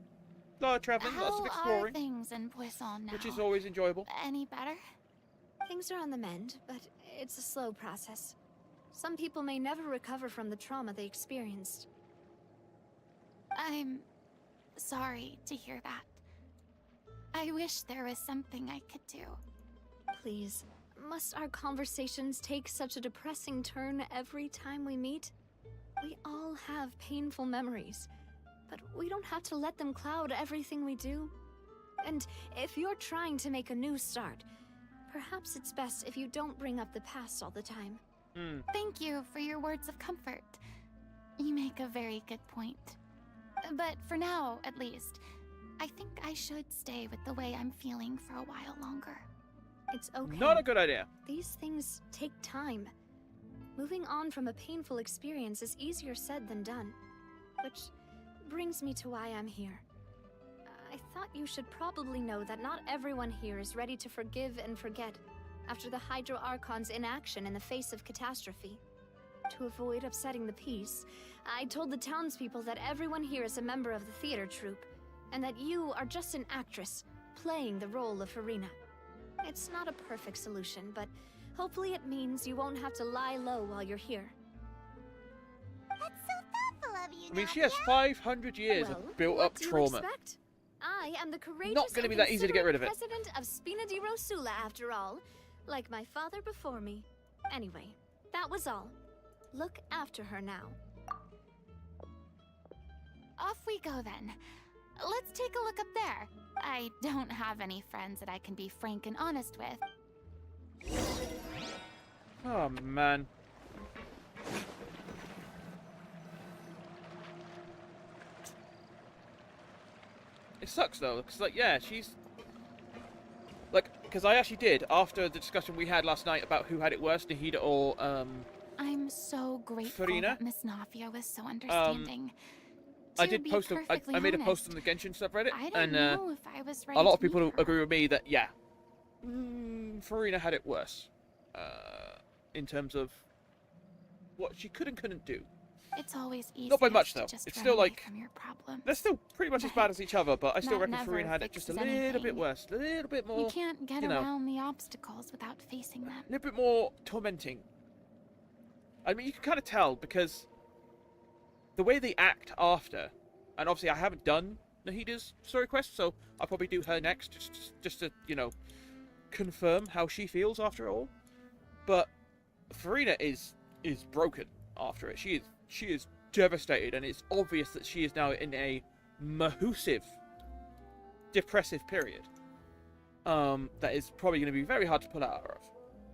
A: Lots of exploring.
D: How are things in Poisson now?
A: Which is always enjoyable.
D: Any better?
P: Things are on the mend, but it's a slow process. Some people may never recover from the trauma they experienced.
D: I'm sorry to hear that. I wish there was something I could do.
P: Please, must our conversations take such a depressing turn every time we meet? We all have painful memories, but we don't have to let them cloud everything we do. And if you're trying to make a new start, perhaps it's best if you don't bring up the past all the time.
M: Thank you for your words of comfort. You make a very good point. But for now, at least, I think I should stay with the way I'm feeling for a while longer.
P: It's okay.
A: Not a good idea.
P: These things take time. Moving on from a painful experience is easier said than done. Which brings me to why I'm here. I thought you should probably know that not everyone here is ready to forgive and forget after the Hydro Archon's inaction in the face of catastrophe. To avoid upsetting the peace, I told the townspeople that everyone here is a member of the theater troupe, and that you are just an actress playing the role of Farina. It's not a perfect solution, but hopefully it means you won't have to lie low while you're here.
D: That's so thoughtful of you,
A: I mean, she has 500 years of built-up trauma.
P: I am the courageous
A: Not going to be that easy to get rid of it.
P: president of Spina di Rosula, after all. Like my father before me. Anyway, that was all. Look after her now.
M: Off we go then. Let's take a look up there. I don't have any friends that I can be frank and honest with.
A: Oh, man. It sucks, though, because, like, yeah, she's... Like, because I actually did, after the discussion we had last night about who had it worse, Nahida or,
M: I'm so grateful
A: Farina?
M: that Miss Nafia was so understanding.
A: I did post I made a post on the Genshin subreddit,
M: I don't
A: and
M: know if I was
A: a
M: ready
A: lot of
M: to
A: people
M: meet her.
A: agree with me that, yeah, Farina had it worse, in terms of what she could and couldn't do.
M: It's always easy.
A: Not by much, though.
M: Just
A: It's
M: run
A: still
M: away
A: like...
M: from your problems.
A: They're still pretty much as bad as each other, but I still
M: That
A: reckon
M: never
A: Farina had it just a
M: fixes
A: little bit
M: anything.
A: worse. A little bit more...
M: You can't get
A: you know,
M: around the obstacles without facing them.
A: a little bit more tormenting. I mean, you can kind of tell, because the way they act after, and obviously I haven't done Nahida's story quest, so I'll probably do her next, just to, you know, confirm how she feels after it all. But Farina is broken after it. She is devastated, and it's obvious that she is now in a massive depressive period. That is probably going to be very hard to pull out of.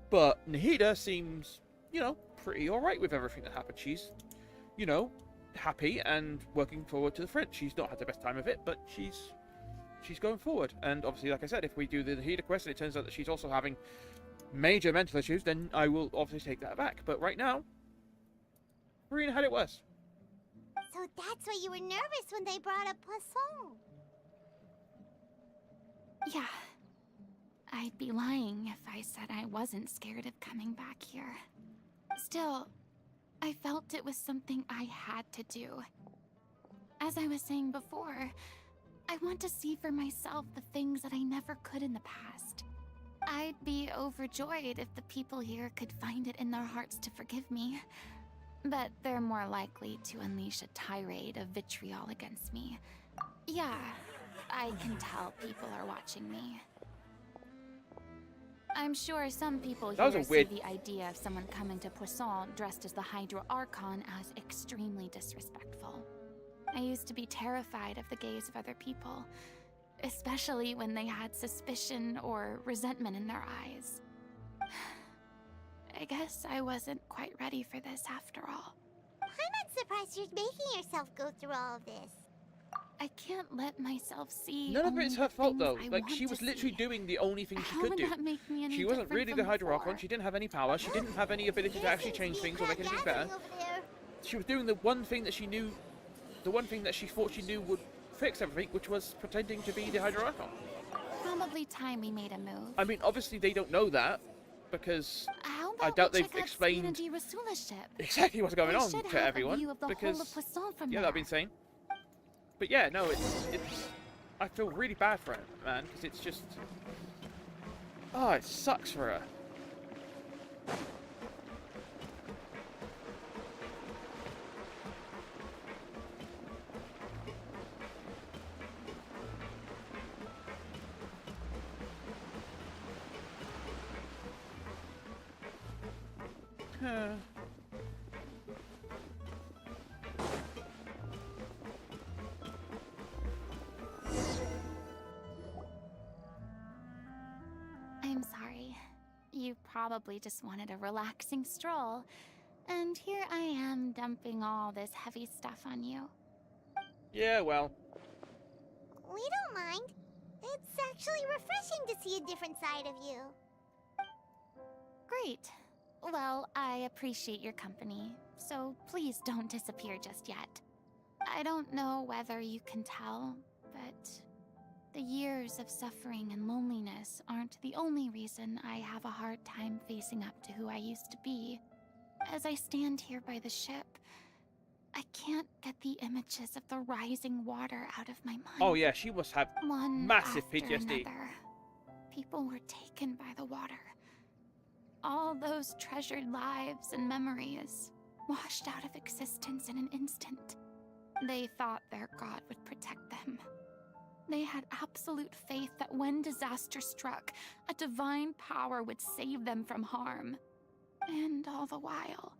A: But Nahida seems, you know, pretty alright with everything that happened. She's, you know, happy and working forward to the French. She's not had the best time of it, but she's going forward. And obviously, like I said, if we do the Nahida quest and it turns out that she's also having major mental issues, then I will obviously take that back. But right now, Farina had it worse.
D: So that's why you were nervous when they brought up Poisson.
M: Yeah. I'd be lying if I said I wasn't scared of coming back here. Still, I felt it was something I had to do. As I was saying before, I want to see for myself the things that I never could in the past. I'd be overjoyed if the people here could find it in their hearts to forgive me. But they're more likely to unleash a tirade of vitriol against me. Yeah, I can tell people are watching me. I'm sure some people here see the idea of someone coming to Poisson dressed as the Hydro Archon as extremely disrespectful. I used to be terrified of the gaze of other people, especially when they had suspicion or resentment in their eyes. I guess I wasn't quite ready for this after all.
D: I'm not surprised you're making yourself go through all of this.
M: I can't let myself see.
A: None of it's her fault, though.
M: I
A: Like,
M: want
A: she was
M: to
A: literally
M: see.
A: doing the only thing she
M: How
A: could
M: would
A: do.
M: that make me any
A: She wasn't
M: different
A: really
M: from
A: the Hydro
M: before?
A: Archon. She didn't have any power. She didn't have any ability to actually change things or make anything better. She was doing the one thing that she knew, the one thing that she thought she knew would fix everything, which was pretending to be the Hydro Archon.
M: Probably time we made a move.
A: I mean, obviously they don't know that, because
M: How
A: I
M: about
A: doubt
M: we
A: they've
M: check out
A: explained
M: Spina di Rosula ship?
A: exactly what's going
M: We
A: on
M: should
A: to
M: have a
A: everyone.
M: view of the whole
A: Because
M: of Poisson from
A: yeah,
M: there.
A: that'd be insane. But yeah, no, it's. I feel really bad for her, man, because it's just. Oh, it sucks for her.
M: probably just wanted a relaxing stroll. And here I am dumping all this heavy stuff on you.
A: Yeah, well.
D: We don't mind. It's actually refreshing to see a different side of you.
M: Great. Well, I appreciate your company, so please don't disappear just yet. I don't know whether you can tell, but the years of suffering and loneliness aren't the only reason I have a hard time facing up to who I used to be. As I stand here by the ship, I can't get the images of the rising water out of my mind.
A: Oh yeah, she must have
M: One
A: massive
M: after
A: PTSD.
M: another, people were taken by the water. All those treasured lives and memories washed out of existence in an instant. They thought their god would protect them. They had absolute faith that when disaster struck, a divine power would save them from harm. And all the while,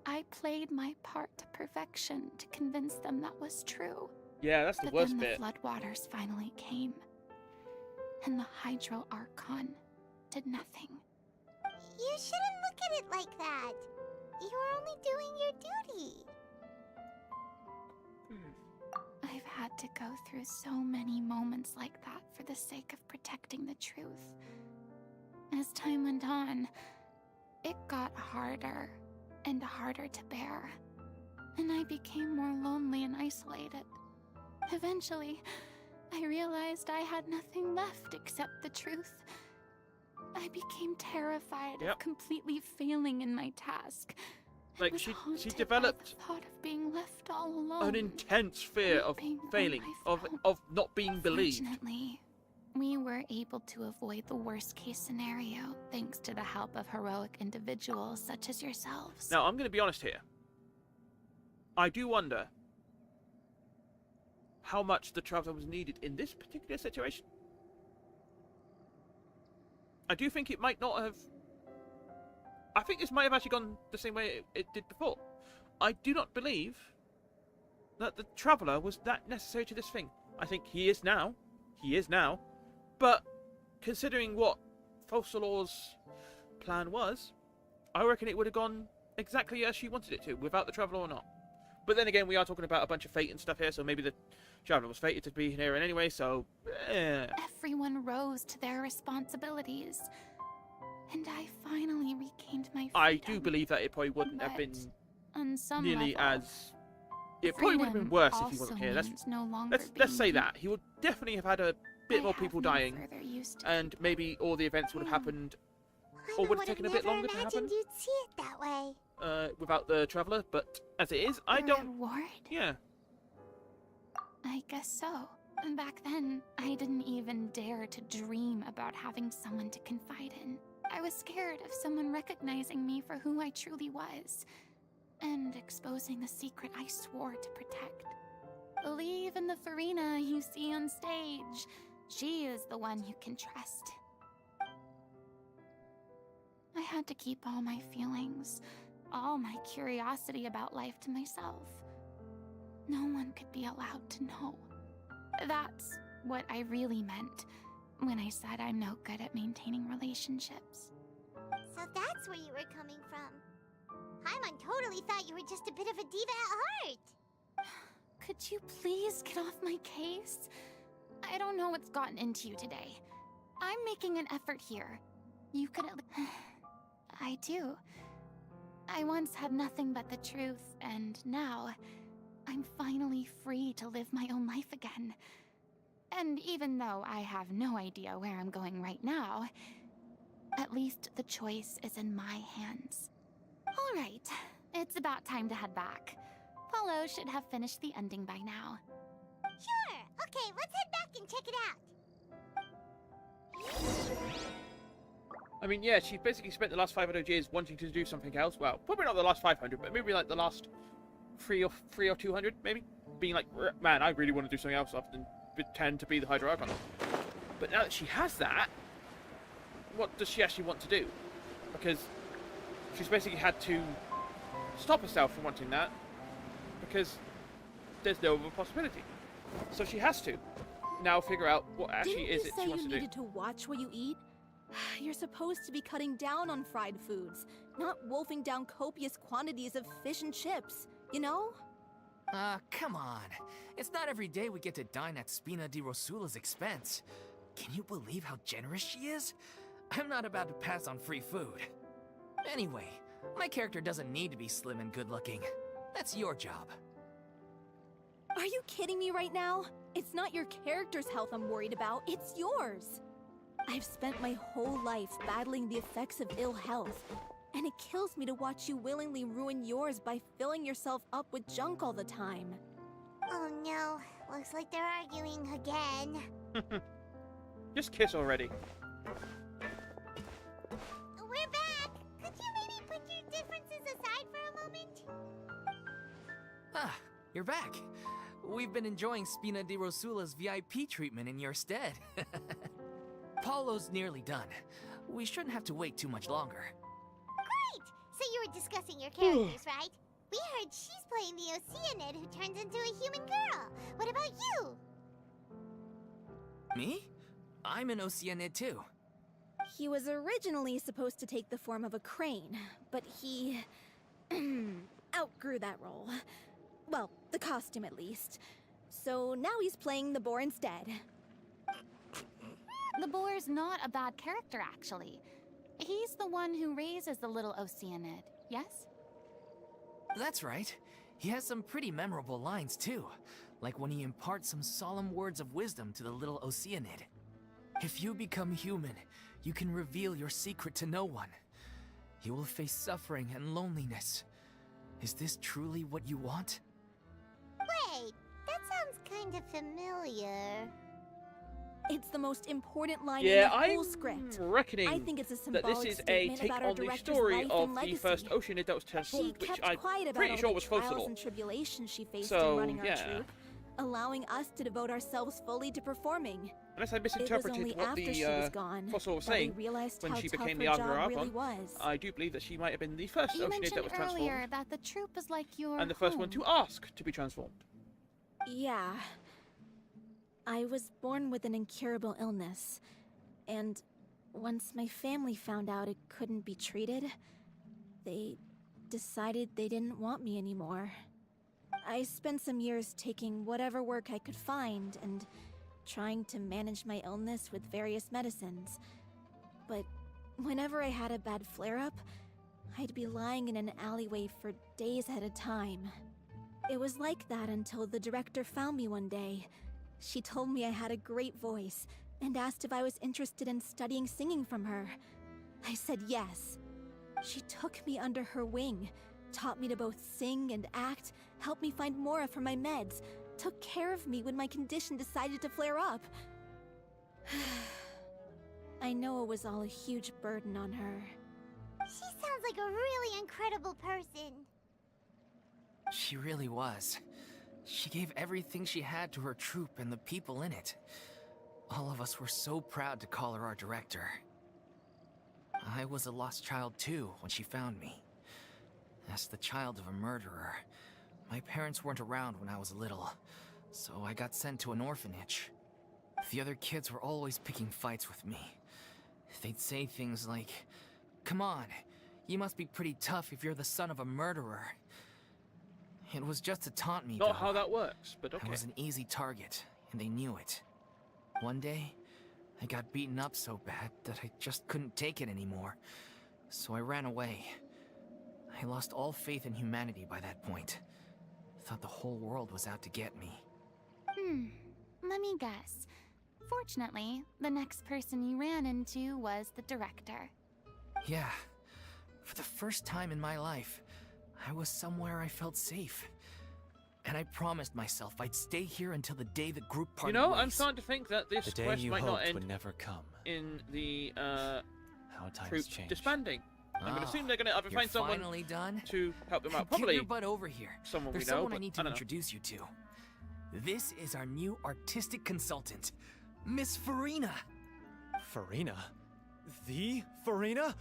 M: I played my part to perfection to convince them that was true.
A: Yeah, that's the
M: but
A: worst
M: then
A: bit.
M: The floodwaters finally came, and the Hydro Archon did nothing.
D: You shouldn't look at it like that. You're only doing your duty.
M: I've had to go through so many moments like that for the sake of protecting the truth. As time went on, it got harder and harder to bear, and I became more lonely and isolated. Eventually, I realized I had nothing left except the truth. I became terrified of completely failing in my task.
A: Like she developed
M: the thought of being left all alone.
A: an intense fear of failing, of not being believed.
M: Fortunately, we were able to avoid the worst case scenario thanks to the help of heroic individuals such as yourselves.
A: Now, I'm going to be honest here. I do wonder how much the Traveler was needed in this particular situation. I do think it might not have... I think this might have actually gone the same way it did before. I do not believe that the Traveler was that necessary to this thing. I think he is now. He is now. But considering what Faustellor's plan was, I reckon it would have gone exactly as she wanted it to, without the Traveler or not. But then again, we are talking about a bunch of fate and stuff here, so maybe the Traveler was fated to be here in anyway, so...
M: Everyone rose to their responsibilities. And I finally regained my freedom.
A: I do believe that it probably wouldn't have been
M: on some
A: nearly
M: level,
A: as... It probably would have been worse if he wasn't here. Let's say that. He would definitely have had a bit more people dying, and maybe all the events would have happened, or would have taken a bit longer to happen.
D: You'd see it that way.
A: Without the Traveler, but as it is, I don't...
M: Reward?
A: Yeah.
M: I guess so. And back then, I didn't even dare to dream about having someone to confide in. I was scared of someone recognizing me for who I truly was, and exposing the secret I swore to protect. Believe in the Farina you see on stage. She is the one you can trust. I had to keep all my feelings, all my curiosity about life to myself. No one could be allowed to know. That's what I really meant when I said I'm no good at maintaining relationships.
D: So that's where you were coming from. Paimon totally thought you were just a bit of a diva at heart.
M: Could you please get off my case? I don't know what's gotten into you today. I'm making an effort here. You could at least... I do. I once had nothing but the truth, and now I'm finally free to live my own life again. And even though I have no idea where I'm going right now, at least the choice is in my hands. All right, it's about time to head back. Paulo should have finished the ending by now.
D: Sure. Okay, let's head back and check it out.
A: I mean, yeah, she basically spent the last 500 years wanting to do something else. Well, probably not the last 500, but maybe like the last 3 or 200, maybe. Being like, man, I really want to do something else other than pretend to be the Hydro Archon. But now that she has that, what does she actually want to do? Because she's basically had to stop herself from wanting that, because there's no other possibility. So she has to now figure out what actually is it she wants to do.
N: Didn't you say you needed to watch what you eat? You're supposed to be cutting down on fried foods, not wolfing down copious quantities of fish and chips, you know?
L: Come on. It's not every day we get to dine at Spina di Rosula's expense. Can you believe how generous she is? I'm not about to pass on free food. Anyway, my character doesn't need to be slim and good-looking. That's your job.
N: Are you kidding me right now? It's not your character's health I'm worried about, it's yours. I've spent my whole life battling the effects of ill health, and it kills me to watch you willingly ruin yours by filling yourself up with junk all the time.
D: Oh no, looks like they're arguing again.
A: Just kiss already.
D: We're back! Could you maybe put your differences aside for a moment?
L: Ah, you're back. We've been enjoying Spina di Rosula's VIP treatment in your stead. Paulo's nearly done. We shouldn't have to wait too much longer.
D: Great! So you were discussing your characters, right? We heard she's playing the Oceanid who turns into a human girl. What about you?
L: Me? I'm an Oceanid too.
N: He was originally supposed to take the form of a crane, but he outgrew that role. Well, the costume at least. So now he's playing the boar instead.
H: The boar's not a bad character, actually. He's the one who raises the little Oceanid, yes?
L: That's right. He has some pretty memorable lines too, like when he imparts some solemn words of wisdom to the little Oceanid. If you become human, you can reveal your secret to no one. You will face suffering and loneliness. Is this truly what you want?
D: Wait, that sounds kind of familiar.
N: It's the most important line
A: Yeah,
N: in the whole
A: I'm
N: script.
A: reckoning
N: I think it's a
A: that
N: symbolic
A: this is a
N: statement
A: take
N: about our
A: on the
N: director's
A: story
N: life
A: of
N: and
A: the
N: legacy.
A: first Oceanid that was transformed,
N: She
A: which
N: kept quiet
A: I'm
N: about
A: pretty
N: all
A: sure
N: the
A: was
N: trials
A: Focalor.
N: and tribulations she faced
A: So,
N: in running our
A: yeah.
N: troupe, allowing us to devote ourselves fully to performing.
A: Unless I
N: It was
A: misinterpreted
N: only
A: what
N: after
A: the
N: she was gone
A: Fossil was
N: that we
A: saying
N: realized
A: when
N: how
A: she
N: tough
A: became
N: her
A: the
N: job
A: Agra
N: really
A: Arpa.
N: was.
A: I do believe that she might have been the first
H: You
A: Oceanid
H: mentioned
A: that was transformed,
H: earlier that the troop is like your
A: and the first one
H: home.
A: to ask to be transformed.
N: Yeah. I was born with an incurable illness, and once my family found out it couldn't be treated, they decided they didn't want me anymore. I spent some years taking whatever work I could find and trying to manage my illness with various medicines. But whenever I had a bad flare-up, I'd be lying in an alleyway for days at a time. It was like that until the director found me one day. She told me I had a great voice and asked if I was interested in studying singing from her. I said yes. She took me under her wing, taught me to both sing and act, helped me find Mora for my meds, took care of me when my condition decided to flare up. I know it was all a huge burden on her.
D: She sounds like a really incredible person.
L: She really was. She gave everything she had to her troupe and the people in it. All of us were so proud to call her our director. I was a lost child too when she found me. As the child of a murderer, my parents weren't around when I was little, so I got sent to an orphanage. The other kids were always picking fights with me. They'd say things like, "Come on, you must be pretty tough if you're the son of a murderer." It was just to taunt me,
A: Not
L: though.
A: how that works, but okay.
L: I was an easy target, and they knew it. One day, I got beaten up so bad that I just couldn't take it anymore, so I ran away. I lost all faith in humanity by that point. Thought the whole world was out to get me.
H: Let me guess. Fortunately, the next person you ran into was the director.
L: Yeah. For the first time in my life, I was somewhere I felt safe. And I promised myself I'd stay here until the day the group
A: You
L: parted
A: know,
L: ways.
A: I'm starting to think that this
O: The day
A: quest
O: you
A: might not
O: hoped
A: end
O: would never come.
A: in the
O: How times
A: troop
O: change.
A: disbanding. I'm going to assume they're going to either
L: You're
A: find someone
L: finally done?
A: to help them out.
L: Get
A: Probably
L: your butt over here.
A: someone
L: There's
A: we know,
L: someone
A: but
L: I need
A: I
L: to
A: don't know.
L: introduce you to. This is our new artistic consultant, Miss Farina.
O: Farina? The Farina?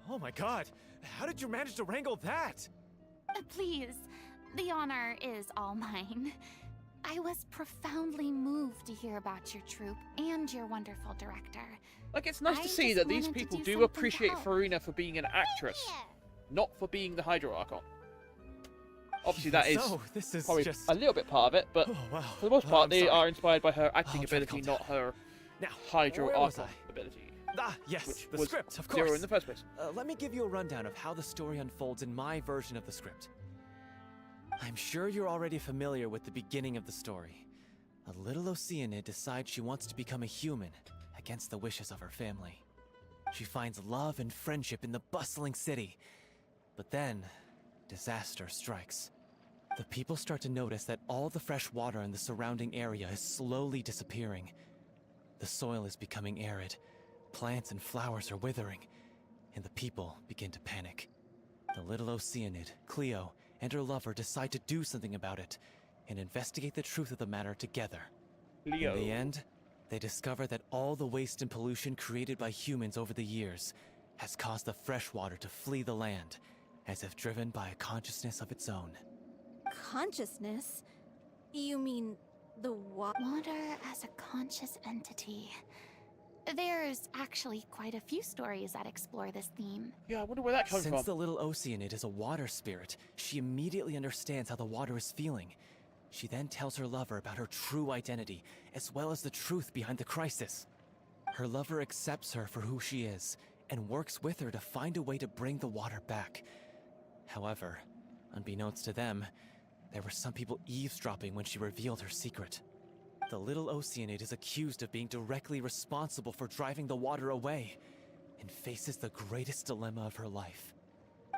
O: Oh my god, how did you manage to wrangle that?
H: Please, the honor is all mine.
M: I was profoundly moved to hear about your troupe and your wonderful director.
A: Like, it's nice to see that these people do appreciate Farina for being an actress, not for being the Hydro Archon. Obviously, that is,
O: this is
A: probably
O: just
A: a little bit part of it, but for the most part, they are inspired by her acting ability, not her Hydro Archon ability.
O: Yes,
A: which
O: the
A: was
O: script, of course.
A: zero in the first place.
O: Let me give you a rundown of how the story unfolds in my version of the script. I'm sure you're already familiar with the beginning of the story. A little Oceanid decides she wants to become a human, against the wishes of her family. She finds love and friendship in the bustling city. But then, disaster strikes. The people start to notice that all the fresh water in the surrounding area is slowly disappearing. The soil is becoming arid, plants and flowers are withering, and the people begin to panic. The little Oceanid, Cleo, and her lover decide to do something about it, and investigate the truth of the matter together.
A: Leo.
O: In the end, they discover that all the waste and pollution created by humans over the years has caused the fresh water to flee the land, as if driven by a consciousness of its own.
N: Consciousness? You mean the water
M: as a conscious entity. There's actually quite a few stories that explore this theme.
A: Yeah, I wonder where that comes from.
O: Since the little Oceanid is a water spirit, she immediately understands how the water is feeling. She then tells her lover about her true identity, as well as the truth behind the crisis. Her lover accepts her for who she is, and works with her to find a way to bring the water back. However, unbeknownst to them, there were some people eavesdropping when she revealed her secret. The little Oceanid is accused of being directly responsible for driving the water away, and faces the greatest dilemma of her life.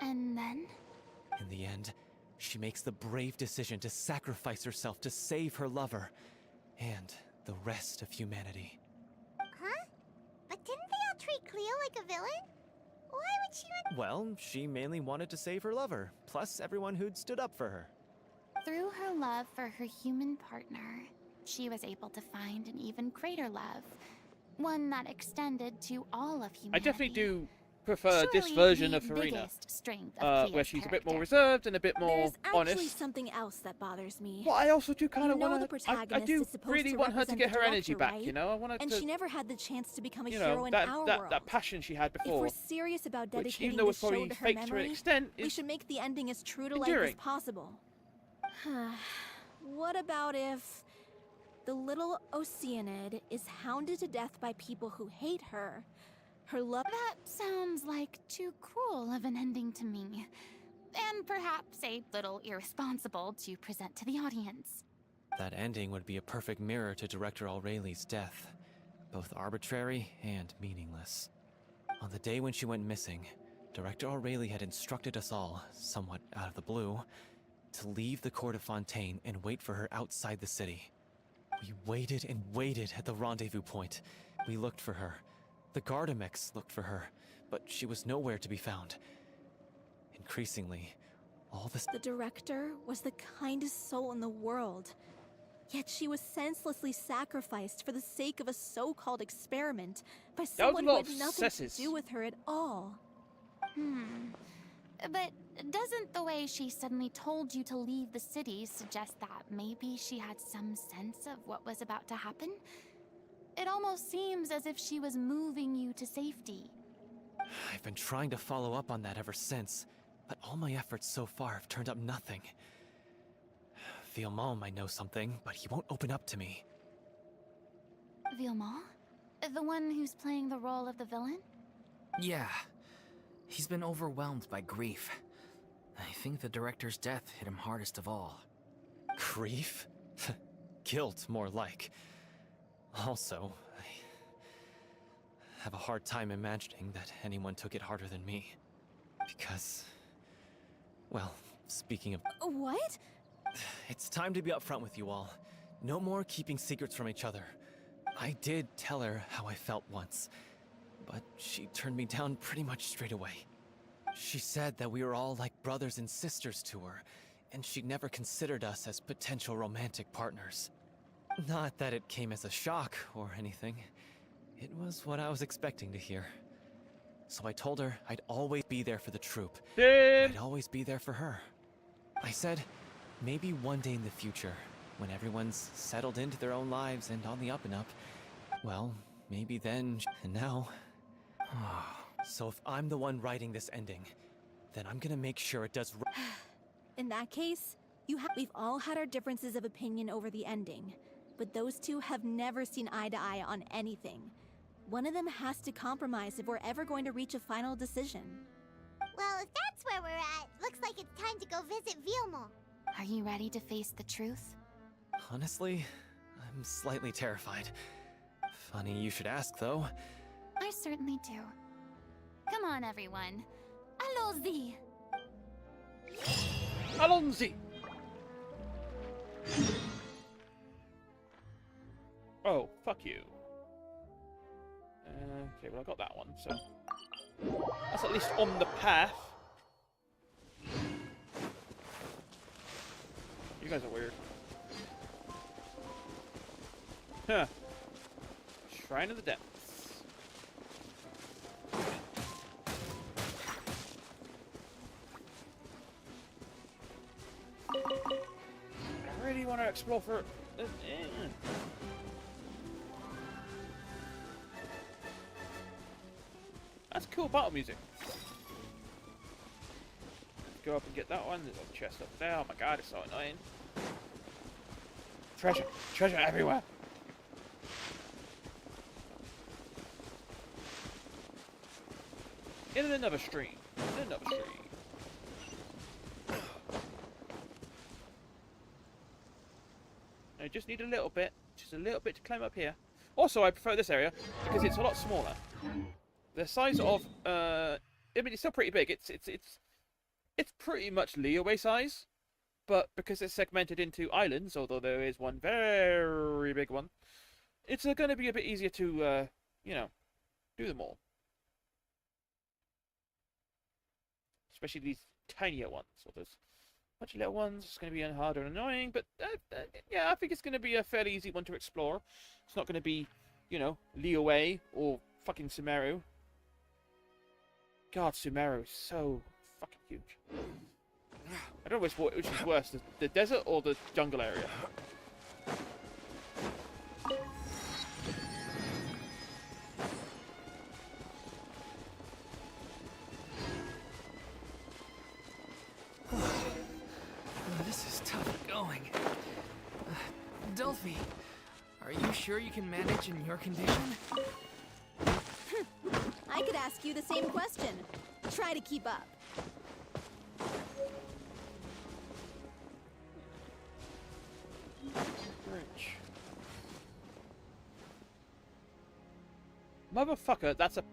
M: And then?
O: In the end, she makes the brave decision to sacrifice herself to save her lover, and the rest of humanity.
D: Huh? But didn't they all treat Cleo like a villain? Why would she want—
O: Well, she mainly wanted to save her lover, plus everyone who'd stood up for her.
M: Through her love for her human partner, she was able to find an even greater love. One that extended to all of humanity.
A: I definitely do prefer this version of Farina, where she's a bit more reserved and a bit more
N: There's
A: honest.
N: actually something else that bothers me.
A: Well, I also do kind of
N: You know
A: want
N: the
A: to. I
N: protagonist
A: do
N: is supposed
A: really
N: to
A: want her to
N: represent
A: get
N: the
A: her energy
N: director,
A: back. You
N: right?
A: know, I want her
N: and
A: to.
N: she never had the chance to become a
A: You
N: hero
A: know,
N: in
A: that
N: our
A: that
N: world.
A: that passion she had
N: If
A: before.
N: we're serious about
A: Which,
N: dedicating
A: even though
N: the
A: it's
N: show
A: probably
N: to her
A: fake to an
N: memory,
A: extent,
N: we
A: is
N: should make the ending as true to life
A: enduring.
N: as possible. What about if the little Oceanid is hounded to death by people who hate her? Her love—
M: That sounds like too cruel of an ending to me. And perhaps a little irresponsible to present to the audience.
O: That ending would be a perfect mirror to Director Aureli's death, both arbitrary and meaningless. On the day when she went missing, Director Aureli had instructed us all, somewhat out of the blue, to leave the court of Fontaine and wait for her outside the city. We waited and waited at the rendezvous point. We looked for her. The Gardamex looked for her, but she was nowhere to be found. Increasingly, all this—
N: The director was the kindest soul in the world. Yet she was senselessly sacrificed for the sake of a so-called experiment by someone who had nothing to do with her at all.
M: But doesn't the way she suddenly told you to leave the city suggest that maybe she had some sense of what was about to happen? It almost seems as if she was moving you to safety.
O: I've been trying to follow up on that ever since, but all my efforts so far have turned up nothing. Villemont might know something, but he won't open up to me.
M: Villemont? The one who's playing the role of the villain?
L: Yeah. He's been overwhelmed by grief. I think the director's death hit him hardest of all.
O: Grief? Guilt, more like. Also, I have a hard time imagining that anyone took it harder than me. Because, well, speaking of—
N: What?
O: It's time to be upfront with you all. No more keeping secrets from each other. I did tell her how I felt once, but she turned me down pretty much straight away. She said that we were all like brothers and sisters to her, and she'd never considered us as potential romantic partners. Not that it came as a shock or anything. It was what I was expecting to hear. So I told her I'd always be there for the troupe. I'd always be there for her. I said, maybe one day in the future, when everyone's settled into their own lives and on the up and up, well, maybe then, and now. So if I'm the one writing this ending, then I'm gonna make sure it does.
N: In that case, we've all had our differences of opinion over the ending, but those two have never seen eye to eye on anything. One of them has to compromise if we're ever going to reach a final decision.
D: Well, if that's where we're at, looks like it's time to go visit Vilmont.
E: Are you ready to face the truth?
O: Honestly, I'm slightly terrified. Funny you should ask, though.
E: I certainly do. Come on, everyone. Allons-y!
A: Allons-y! Oh, fuck you. Okay, well I got that one, so that's at least on the path. You guys are weird. Huh. Shrine of the Depths. I really want to explore for... That's cool battle music. Go up and get that one. There's a chest up there. Oh my god, it's so annoying. Treasure! Treasure everywhere! In another stream. In another stream. I just need a little bit. Just a little bit to climb up here. Also, I prefer this area because it's a lot smaller. The size of, I mean, it's still pretty big. It's pretty much Leeway size, but because it's segmented into islands, although there is one very big one, it's going to be a bit easier to, you know, do them all. Especially these tinier ones. So there's a bunch of little ones. It's going to be harder and annoying, but yeah, I think it's going to be a fairly easy one to explore. It's not going to be, you know, Leeway or fucking Sumeru. God, Sumeru is so fucking huge. I don't know which is worse, the desert or the jungle area.
L: This is tough going. Delphi, are you sure you can manage in your condition?
N: I could ask you the same question. Try to keep up.
A: Rich. Motherfucker, that's a...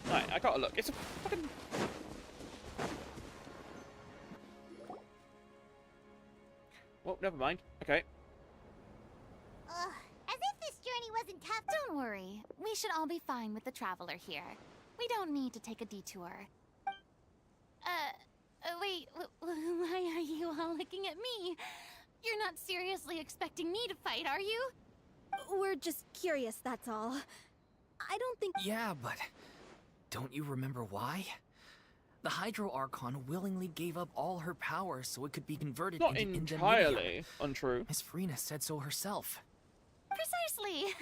A: Alright, I gotta look. It's a fucking... Well, never mind. Okay.
D: As if this journey wasn't tough.
E: Don't worry. We should all be fine with the traveler here. We don't need to take a detour. Wait, why are you all looking at me? You're not seriously expecting me to fight, are you?
N: We're just curious, that's all. I don't think...
L: Yeah, but don't you remember why? The Hydro Archon willingly gave up all her power so it could be converted
A: into entirely untrue.
L: Miss Farina said so herself.
E: Precisely.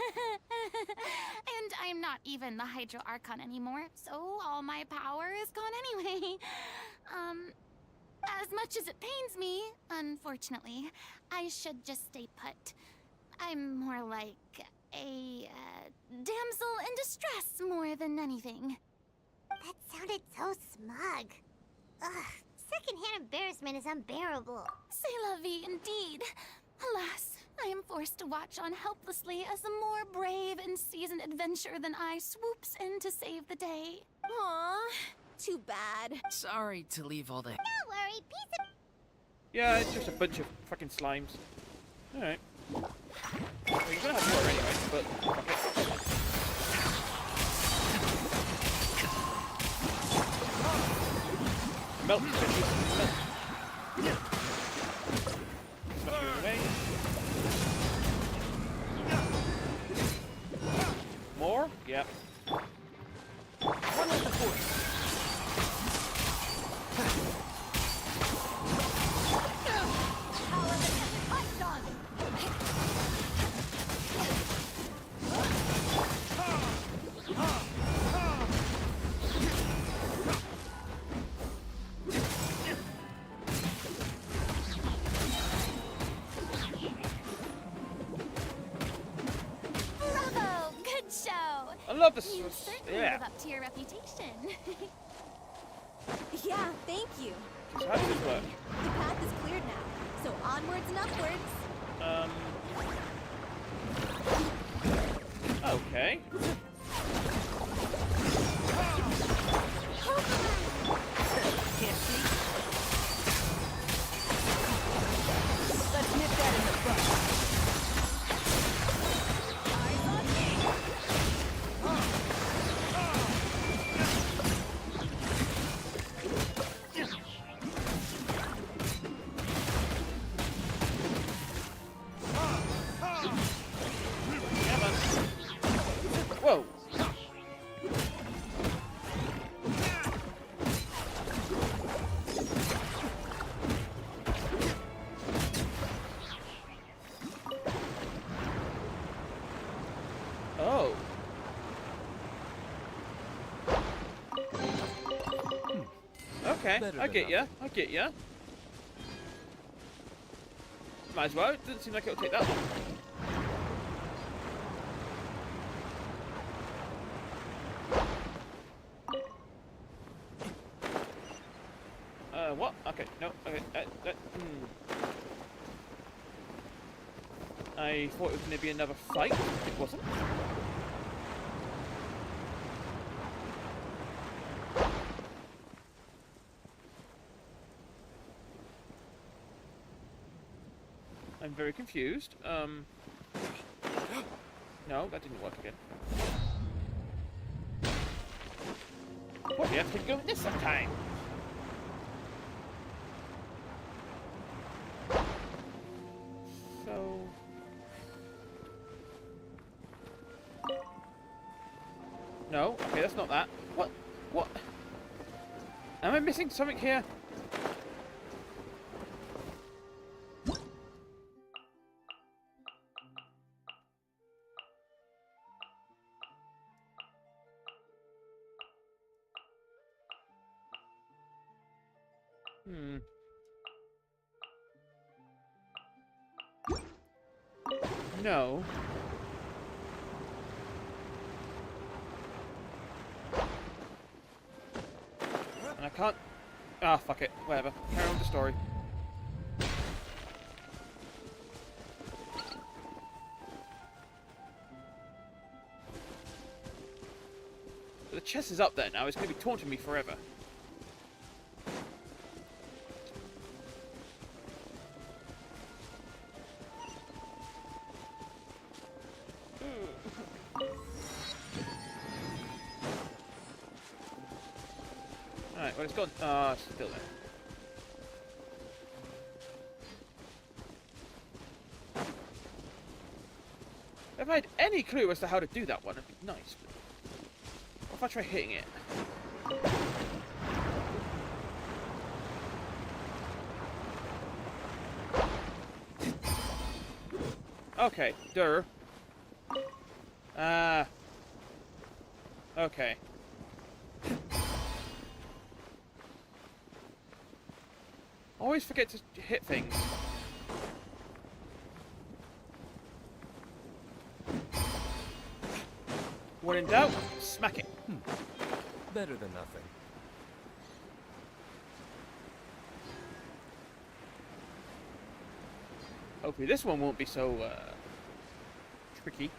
E: And I'm not even the Hydro Archon anymore, so all my power is gone anyway. As much as it pains me, unfortunately, I should just stay put. I'm more like a damsel in distress more than anything.
D: That sounded so smug. Ugh, secondhand embarrassment is unbearable.
E: C'est la vie indeed. Alas, I am forced to watch on helplessly as a more brave and seasoned adventurer than I swoops in to save the day.
N: Aww, too bad.
L: Sorry to leave all the...
D: Don't worry, piece of...
A: Yeah, it's just a bunch of fucking slimes. Alright. Well, you're gonna have more anyway, but... Okay. Melt, bitches, melt. Smash it away. More? Yep. One with the force. love the
M: You certainly live up to your reputation.
N: Yeah, thank you.
A: So how does this work?
N: The path is cleared now, so onwards and upwards.
A: Okay.
L: Can't see? Let's nip that in the bud. Eyes on me!
A: Whoa. Oh. Okay, I get ya. I get ya. Might as well. It doesn't seem like it'll take that long. What? Okay, no, okay, I thought it was going to be another fight. It wasn't. I'm very confused. No, that didn't work again. What, we have to keep going this sometime? So... No, okay, that's not that. What? What? Am I missing something here? No. And I can't... Ah, fuck it. Whatever. Carry on with the story. But the chest is up there now. It's going to be taunting me forever. Alright, well, it's gone. Ah, it's still there. If I had any clue as to how to do that one, it'd be nice. But what if I try hitting it? Okay, durr. Ah. Okay. Always forget to hit things. When in doubt, smack it.
F: Better than nothing.
A: Hopefully this one won't be so, tricky.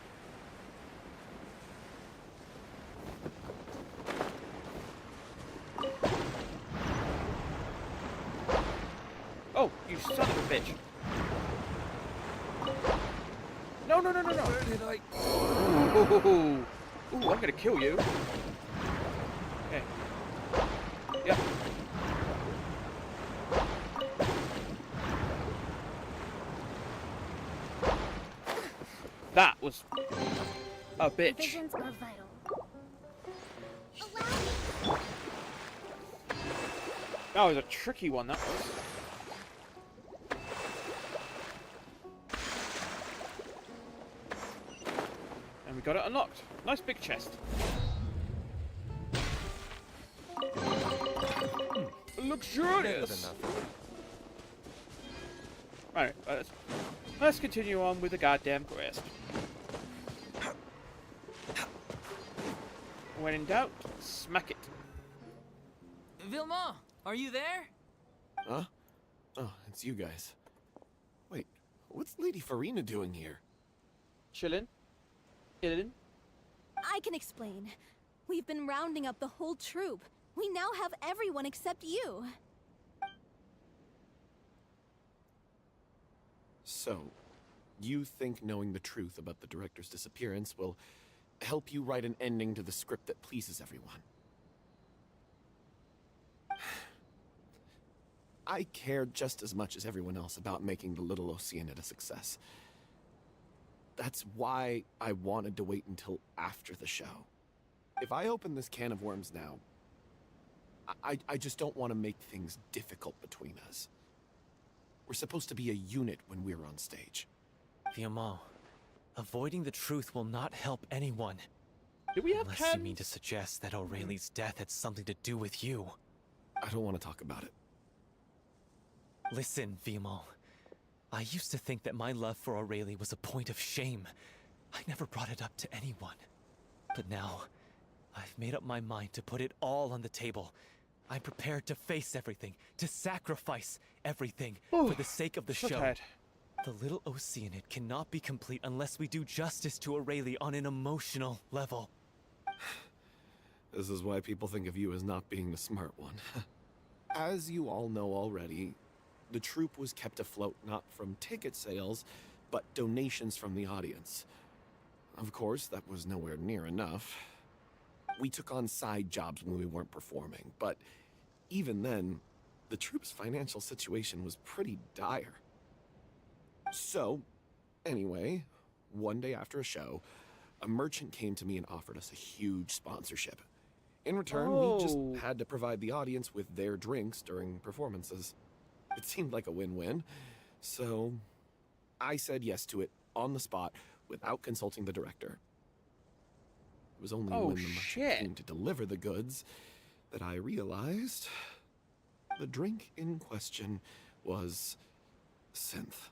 A: Oh, you son of a bitch. No, no, no, no, no.
F: Where did I...
A: Ooh, I'm gonna kill you. Okay. Yep. That was a bitch.
D: Visions are vital.
A: That was a tricky one, that was. And we got it unlocked. Nice big chest. Luxurious. Alright, let's continue on with the goddamn quest. When in doubt, smack it.
L: Vilma, are you there?
F: Huh? Oh, it's you guys. Wait, what's Lady Farina doing here?
A: Chillin'. Illin'.
N: I can explain. We've been rounding up the whole troop. We now have everyone except you.
F: So, you think knowing the truth about the director's disappearance will help you write an ending to the script that pleases everyone? I care just as much as everyone else about making the Little Oceanid a success. That's why I wanted to wait until after the show. If I open this can of worms now, I just don't want to make things difficult between us. We're supposed to be a unit when we're on stage.
O: Vilma, avoiding the truth will not help anyone.
A: Do we have
O: Unless you mean to suggest that Aurelie's death had something to do with you.
F: I don't want to talk about it.
O: Listen, Vilma. I used to think that my love for Aurelie was a point of shame. I never brought it up to anyone. But now, I've made up my mind to put it all on the table. I'm prepared to face everything, to sacrifice everything for the sake of the show.
A: Tired.
O: The Little Oceanid cannot be complete unless we do justice to Aurelie on an emotional level.
F: This is why people think of you as not being the smart one. As you all know already, the troupe was kept afloat not from ticket sales, but donations from the audience. Of course, that was nowhere near enough. We took on side jobs when we weren't performing, but even then, the troupe's financial situation was pretty dire. So, anyway, one day after a show, a merchant came to me and offered us a huge sponsorship. In return, we just had to provide the audience with their drinks during performances. It seemed like a win-win, so I said yes to it on the spot without consulting the director. It was only when the merchant came to deliver the goods that I realized the drink in question was synth.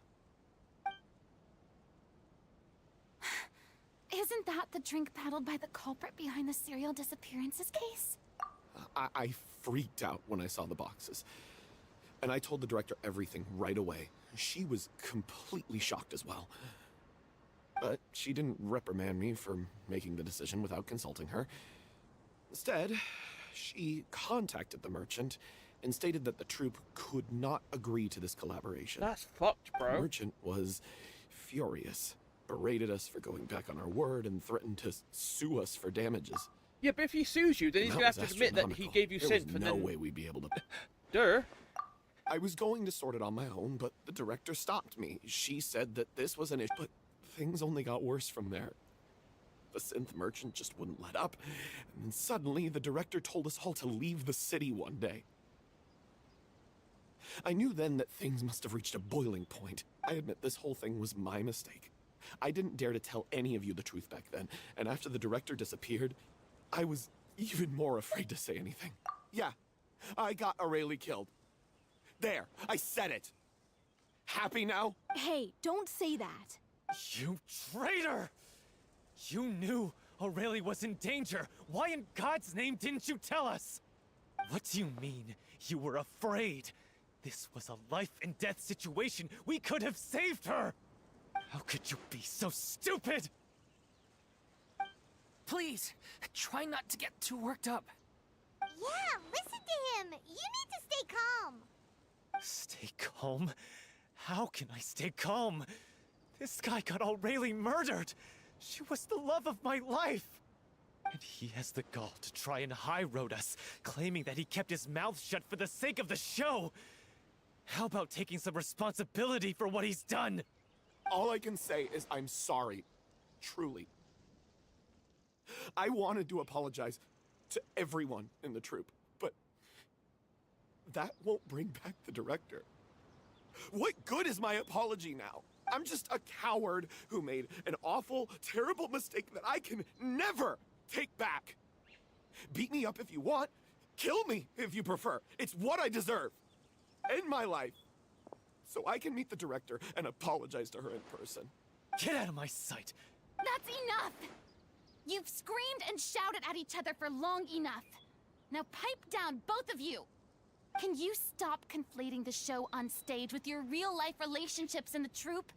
M: Isn't that the drink peddled by the culprit behind the serial disappearances case?
F: I freaked out when I saw the boxes. And I told the director everything right away. She was completely shocked as well. But she didn't reprimand me for making the decision without consulting her. Instead, she contacted the merchant and stated that the troupe could not agree to this collaboration.
A: That's fucked, bro.
F: The merchant was furious, berated us for going back on our word, and threatened to sue us for damages.
A: Yeah, but if he sues you, then he's gonna have to admit that he gave you synth.
F: There was no way we'd be able to.
A: Duh.
F: I was going to sort it on my own, but the director stopped me. She said that this was an issue, but things only got worse from there. The synth merchant just wouldn't let up, and then suddenly the director told us all to leave the city one day. I knew then that things must have reached a boiling point. I admit this whole thing was my mistake. I didn't dare to tell any of you the truth back then, and after the director disappeared, I was even more afraid to say anything. Yeah, I got Aurelie killed. There, I said it. Happy now?
N: Hey, don't say that.
O: You traitor! You knew Aurelie was in danger. Why in God's name didn't you tell us? What do you mean, you were afraid? This was a life and death situation. We could have saved her! How could you be so stupid?
L: Please, try not to get too worked up.
D: Yeah, listen to him. You need to stay calm.
O: Stay calm? How can I stay calm? This guy got Aurelie murdered. She was the love of my life. And he has the gall to try and high-road us, claiming that he kept his mouth shut for the sake of the show. How about taking some responsibility for what he's done?
F: All I can say is I'm sorry. Truly. I wanted to apologize to everyone in the troupe, but that won't bring back the director. What good is my apology now? I'm just a coward who made an awful, terrible mistake that I can never take back. Beat me up if you want. Kill me if you prefer. It's what I deserve. End my life. So I can meet the director and apologize to her in person.
O: Get out of my sight.
M: That's enough!
H: You've screamed and shouted at each other for long enough. Now pipe down, both of you! Can you stop conflating the show on stage with your real-life relationships in the troupe?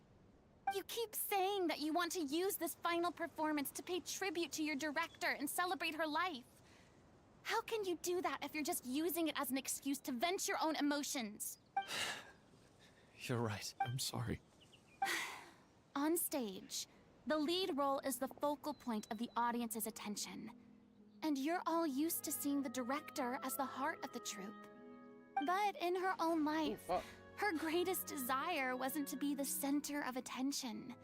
H: You keep saying that you want to use this final performance to pay tribute to your director and celebrate her life. How can you do that if you're just using it as an excuse to vent your own emotions?
O: You're right.
I: I'm sorry.
H: On stage, the lead role is the focal point of the audience's attention. And you're all used to seeing the director as the heart of the troupe. But in her own life, her greatest desire wasn't to be the center of attention.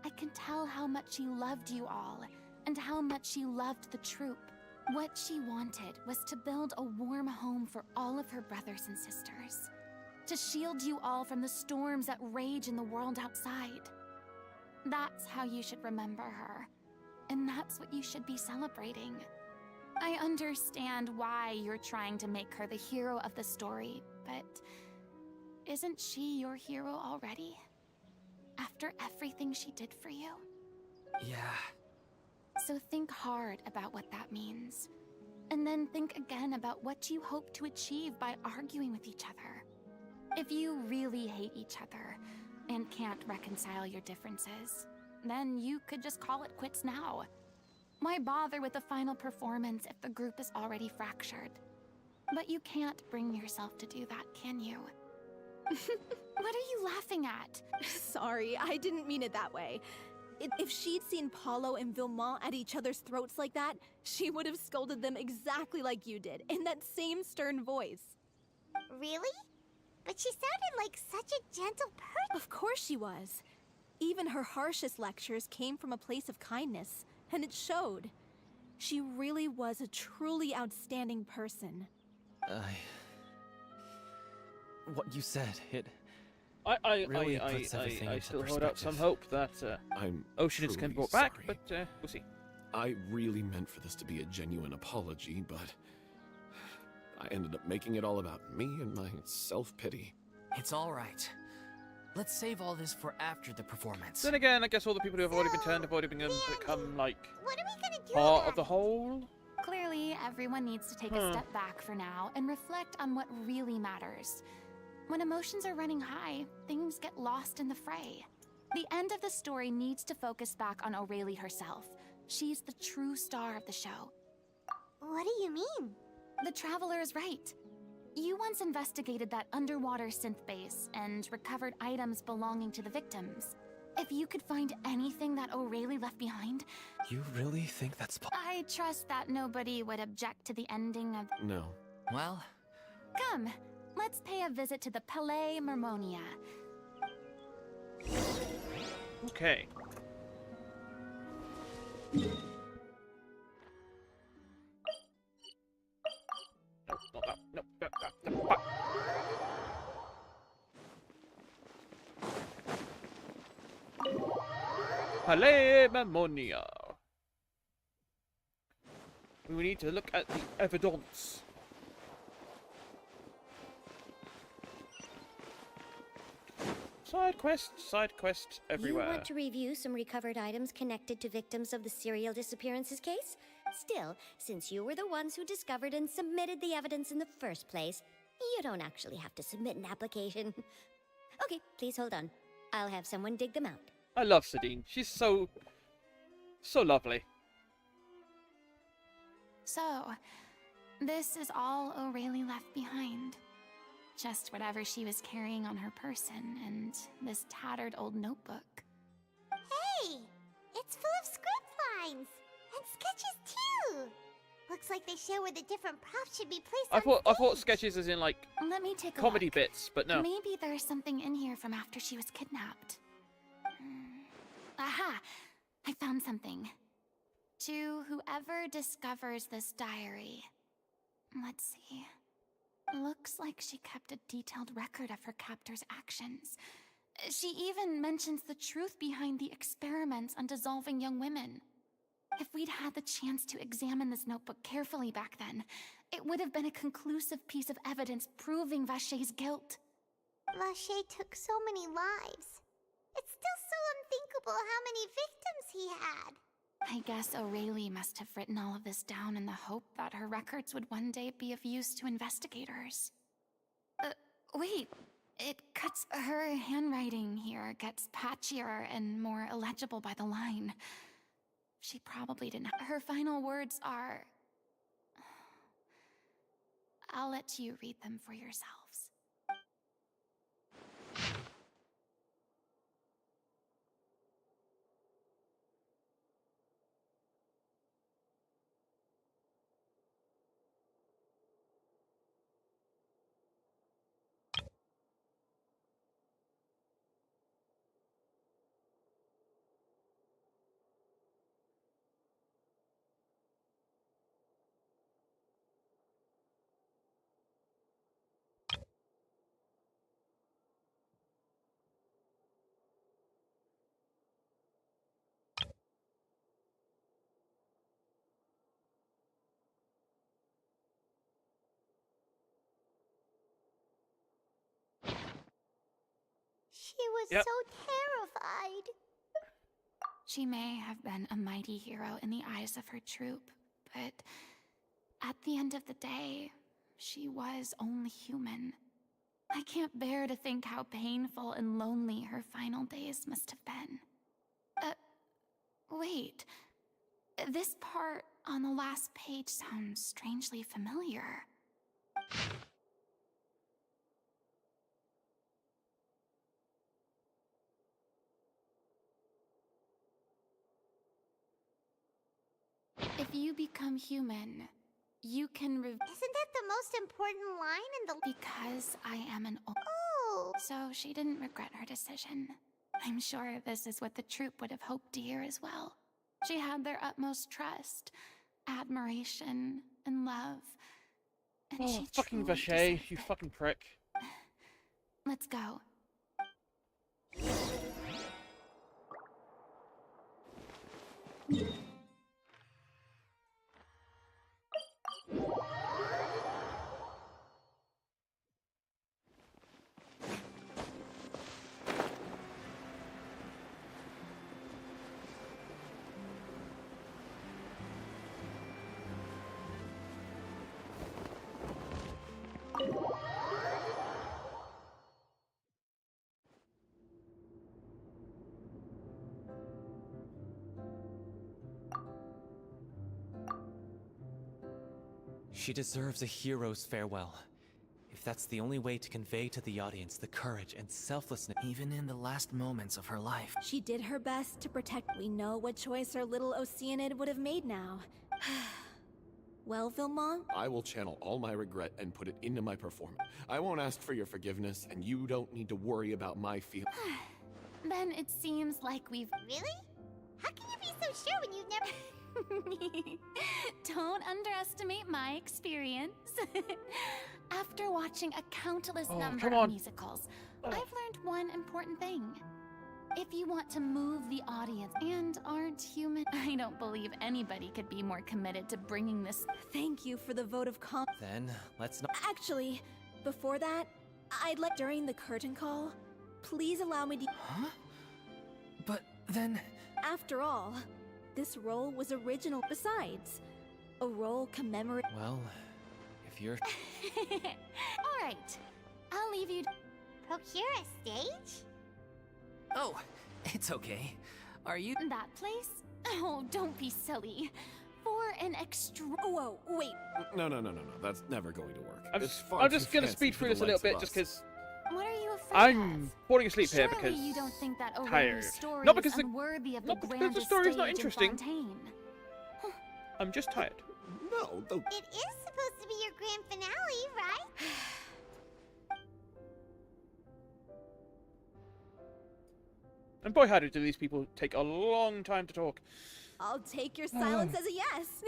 H: I can tell how much she loved you all, and how much she loved the troupe. What she wanted was to build a warm home for all of her brothers and sisters. To shield you all from the storms that rage in the world outside. That's how you should remember her. And that's what you should be celebrating. I understand why you're trying to make her the hero of the story, but isn't she your hero already? After everything she did for you?
L: Yeah.
H: So think hard about what that means. And then think again about what you hope to achieve by arguing with each other. If you really hate each other and can't reconcile your differences, then you could just call it quits now. Why bother with the final performance if the group is already fractured? But you can't bring yourself to do that, can you? What are you laughing at?
N: Sorry, I didn't mean it that way. If she'd seen Paulo and Villemont at each other's throats like that, she would have scolded them exactly like you did, in that same stern voice.
D: Really? But she sounded like such a gentle person.
N: Of course she was. Even her harshest lectures came from a place of kindness, and it showed. She really was a truly outstanding person.
O: What you said, it
A: I
O: really puts everything into
A: still hold out some
O: perspective.
A: hope that
I: I'm
A: Oceanus can be
I: truly
A: brought back,
I: sorry.
A: but we'll see.
I: I really meant for this to be a genuine apology, but I ended up making it all about me and my self-pity.
L: It's all right. Let's save all this for after the performance.
A: Then again, I guess all the people who have already been turned have already become like
D: What are we gonna do
A: part
D: about
A: of the whole.
H: Clearly, everyone needs to take a step back for now and reflect on what really matters. When emotions are running high, things get lost in the fray. The end of the story needs to focus back on Aurelie herself. She's the true star of the show.
D: What do you mean?
H: The Traveler is right. You once investigated that underwater synth base and recovered items belonging to the victims. If you could find anything that Aurelie left behind...
O: You really think that's
H: I trust that nobody would object to the ending of...
I: No.
L: Well...
H: Come, let's pay a visit to the Palais Mermonia.
A: Okay. No, not that. No, that. Palais Mermonia. We need to look at the evidence. Side quests everywhere.
Q: You want to review some recovered items connected to victims of the serial disappearances case? Still, since you were the ones who discovered and submitted the evidence in the first place, you don't actually have to submit an application. Okay, please hold on. I'll have someone dig them out.
A: I love Sadine. She's so lovely.
H: So, this is all Aurelie left behind. Just whatever she was carrying on her person, and this tattered old notebook.
D: Hey! It's full of script lines! And sketches too! Looks like they show where the different props should be placed
A: I
D: on
A: thought sketches as in like
H: Let me take a
A: comedy
H: look.
A: bits, but no.
H: Maybe there's something in here from after she was kidnapped. Aha! I found something. To whoever discovers this diary. Let's see. Looks like she kept a detailed record of her captor's actions. She even mentions the truth behind the experiments on dissolving young women. If we'd had the chance to examine this notebook carefully back then, it would have been a conclusive piece of evidence proving Vachey's guilt.
D: Vachey took so many lives. It's still so unthinkable how many victims he had.
M: I guess O'Reilly must have written all of this down in the hope that her records would one day be of use to investigators. Wait. It cuts... Her handwriting here gets patchier and more illegible by the line. She probably didn't... Her final words are... I'll let you read them for yourselves.
D: She was so terrified.
M: She may have been a mighty hero in the eyes of her troop, but at the end of the day, she was only human. I can't bear to think how painful and lonely her final days must have been. Wait. This part on the last page sounds strangely familiar. If you become human, you can
D: Isn't that the most important line in the...
M: Because I am an
D: Oh!
M: So she didn't regret her decision. I'm sure this is what the troupe would have hoped to hear as well. She had their utmost trust, admiration, and love. And she
A: fucking
M: truly
A: Vacher,
M: deserved
A: you
M: it.
A: fucking prick.
M: Let's go.
O: She deserves a hero's farewell. If that's the only way to convey to the audience the courage and selflessness...
K: Even in the last moments of her life.
N: She did her best to protect. We know what choice our little Oceanid would have made now. Well, Vilmont?
R: I will channel all my regret and put it into my performance. I won't ask for your forgiveness, and you don't need to worry about my feelings.
M: Then it seems like we've...
D: Really? How can you be so sure when you've never...
M: Don't underestimate my experience. After watching a countless number of musicals, I've learned one important thing. If you want to move the audience and aren't human, I don't believe anybody could be more committed to bringing this.
N: Thank you for the vote of confidence.
O: Then, let's not...
N: Actually, before that, I'd like during the curtain call, please allow me to...
K: Huh? But then...
N: After all, this role was original. Besides, a role commemorate...
O: Well, if you're...
M: Alright, I'll leave you...
D: Procure a stage?
K: Oh, it's okay. Are you...
M: That place? Oh, don't be silly. For an extra...
N: Whoa, wait.
R: No. That's never going to work.
A: I'm just gonna speed through this a little bit, just because...
M: What are you afraid
A: I'm falling asleep
M: Surely
A: here because...
M: you don't think that
A: tired.
M: O'Reilly's story
A: Not because
M: is
A: the...
M: unworthy of
A: Not
M: the
A: because the
M: grandest
A: story's not
M: stage in
A: interesting.
M: Fontaine.
A: I'm just tired.
R: No,
D: It is supposed to be your grand finale, right?
A: And boy, howdy do these people take a long time to talk.
N: I'll take your silence as a yes.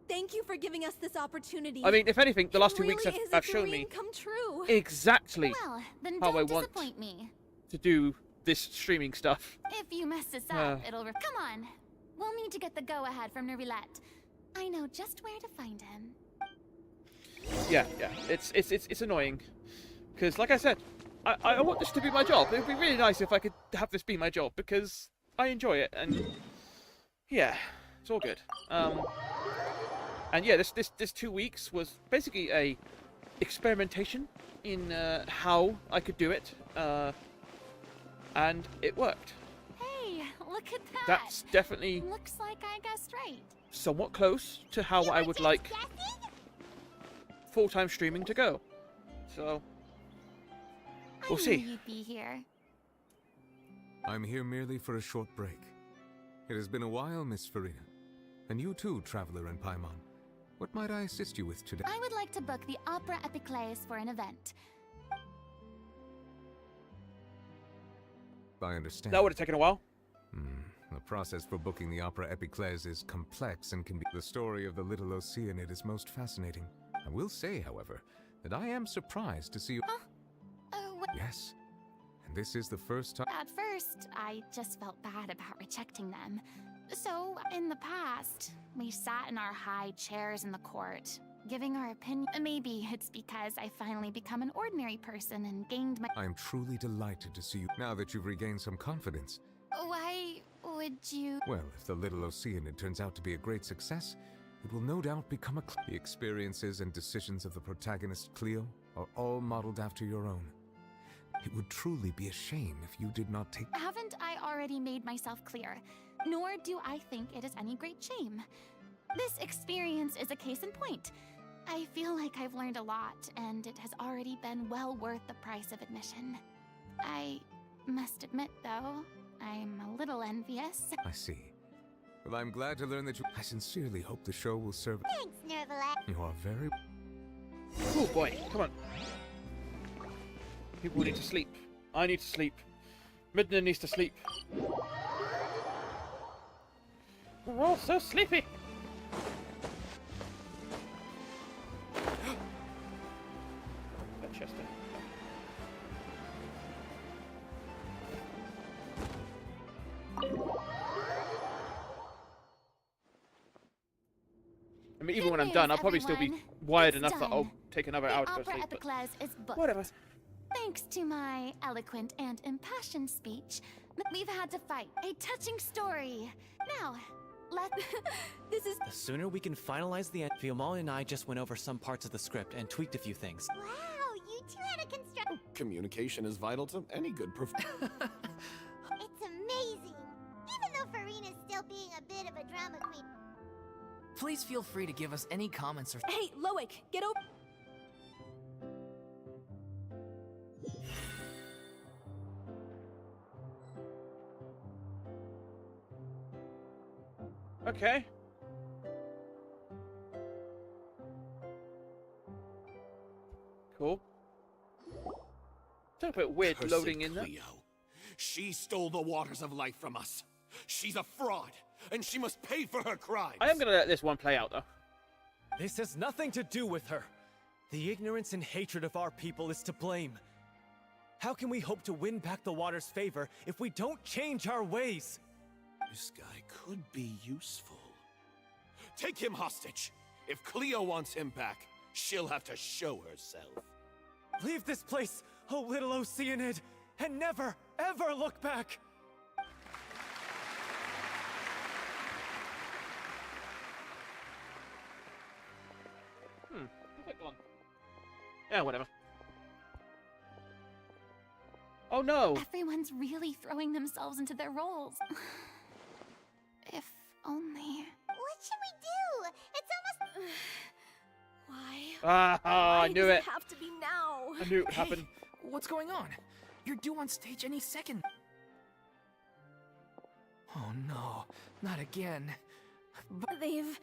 N: Thank you for giving us this opportunity.
A: I mean, if anything, the last 2 weeks
N: Really is
A: have
N: a
A: shown me
N: dream come true.
A: exactly
M: Well, then
A: how I
M: don't
A: want
M: disappoint me.
A: to do this streaming stuff.
M: If you mess this up, it'll... Come on. We'll need to get the go-ahead from Nerulette. I know just where to find him.
A: Yeah, it's annoying. Because, like I said, I want this to be my job. It would be really nice if I could have this be my job, because I enjoy it, and... yeah, it's all good. And yeah, this 2 weeks was basically a experimentation in how I could do it, and it worked.
M: Hey, look at that.
A: That's definitely
M: looks like I guessed right.
A: somewhat close to how I would like full-time streaming to go. So we'll see.
M: I knew you'd be here.
S: I'm here merely for a short break. It has been a while, Miss Farina. And you too, Traveler and Paimon. What might I assist you with today?
M: I would like to book the Opera Epiclese for an event.
S: I understand.
A: That would have taken a while.
S: The process for booking the Opera Epiclese is complex and can be... The story of the little Oceanid is most fascinating. I will say, however, that I am surprised to see you... Yes. And this is the first time...
M: At first, I just felt bad about rejecting them. So, in the past, we sat in our high chairs in the court, giving our opinion. Maybe it's because I finally become an ordinary person and gained my...
S: I am truly delighted to see you now that you've regained some confidence.
M: Why would you...
S: Well, if the little Oceanid turns out to be a great success, it will no doubt become a... The experiences and decisions of the protagonist, Cleo, are all modeled after your own. It would truly be a shame if you did not take...
M: Haven't I already made myself clear? Nor do I think it is any great shame. This experience is a case in point. I feel like I've learned a lot, and it has already been well worth the price of admission. I must admit, though, I'm a little envious.
S: I see. Well, I'm glad to learn that you... I sincerely hope the show will serve...
D: Thanks, Nervalet.
S: You are very...
A: Oh boy, come on. People need to sleep. I need to sleep. Midna needs to sleep. We're all so sleepy. That Chester. I mean, even when I'm done, I'll probably still be wired enough that I'll take another hour to go to sleep.
M: The Opera Epiclese is booked.
A: Whatever.
M: Thanks to my eloquent and impassioned speech, we've had to fight. A touching story. Now,
N: This is...
O: The sooner we can finalize the end... Fiamal and I just went over some parts of the script and tweaked a few things.
D: Wow, you two had a construct...
R: Communication is vital to any good
D: It's amazing. Even though Farina's still being a bit of a drama queen.
L: Please feel free to give us any comments or...
N: Hey, Loic, get over...
A: Okay. Cool. It's a bit weird
R: Cursed
A: loading in there.
R: Cleo. She stole the waters of life from us. She's a fraud, and she must pay for her crimes.
A: I am going to let this one play out, though.
O: This has nothing to do with her. The ignorance and hatred of our people is to blame. How can we hope to win back the water's favor if we don't change our ways?
R: This guy could be useful. Take him hostage. If Cleo wants him back, she'll have to show herself.
O: Leave this place, oh little Oceanid, and never, ever look back!
A: Where's that gone? Yeah, whatever. Oh no!
M: Everyone's really throwing themselves into their roles. If only...
D: What should we do? It's almost...
N: Why?
A: I knew
N: Why
A: it.
N: does it have to be now?
A: I knew it would happen.
L: What's going on? You're due on stage any second. Oh no, not again.
N: They've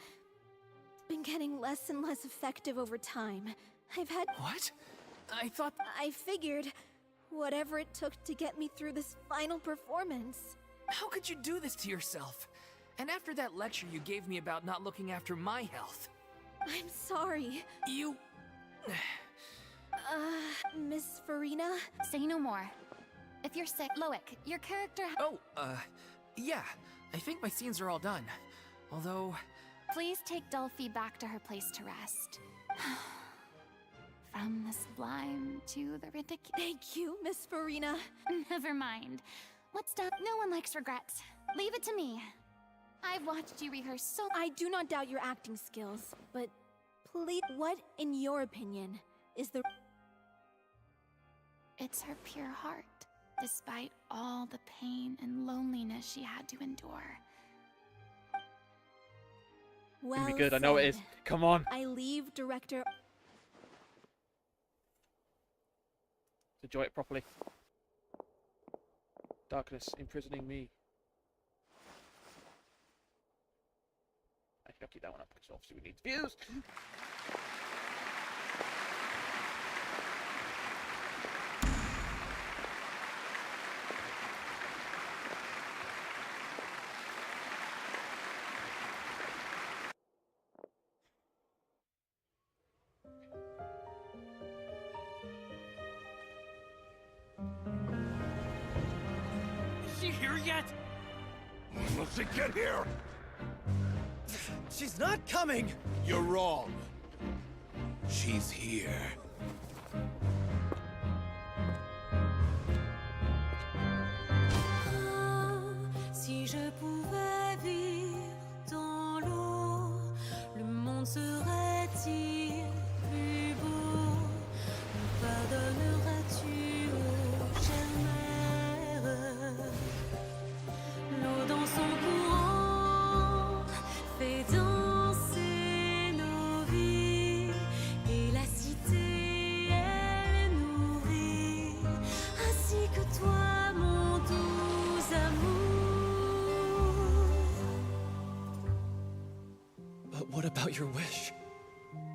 N: been getting less and less effective over time. I've had...
L: What? I thought...
N: I figured whatever it took to get me through this final performance.
L: How could you do this to yourself? And after that lecture you gave me about not looking after my health.
N: I'm sorry.
L: You...
N: Miss Farina?
M: Say no more. If you're sick, Loic, your character...
L: Oh, yeah. I think my scenes are all done. Although...
M: Please take Dulphie back to her place to rest. From the sublime to the ridiculous...
N: Thank you, Miss Farina.
M: Never mind. What's done? No one likes regrets. Leave it to me. I've watched you rehearse so.
N: I do not doubt your acting skills, but please, what, in your opinion, is the...
M: It's her pure heart, despite all the pain and loneliness she had to endure.
N: Well
A: It's gonna be good, I know it is. Come on.
N: I leave director...
A: Enjoy it properly. Darkness imprisoning me. Actually, I'll keep that one up because obviously we need views.
B: Is she here yet?
R: Will she get here?
O: She's not coming!
R: You're wrong. She's here.
T: Si je pouvais vivre dans l'eau, le monde serait-il plus beau? Me pardonneras-tu, ô chère mère? L'eau dans son courant fait danser nos vies, et la cité elle nourrit, ainsi que toi, mon doux amour.
O: But what about your wish?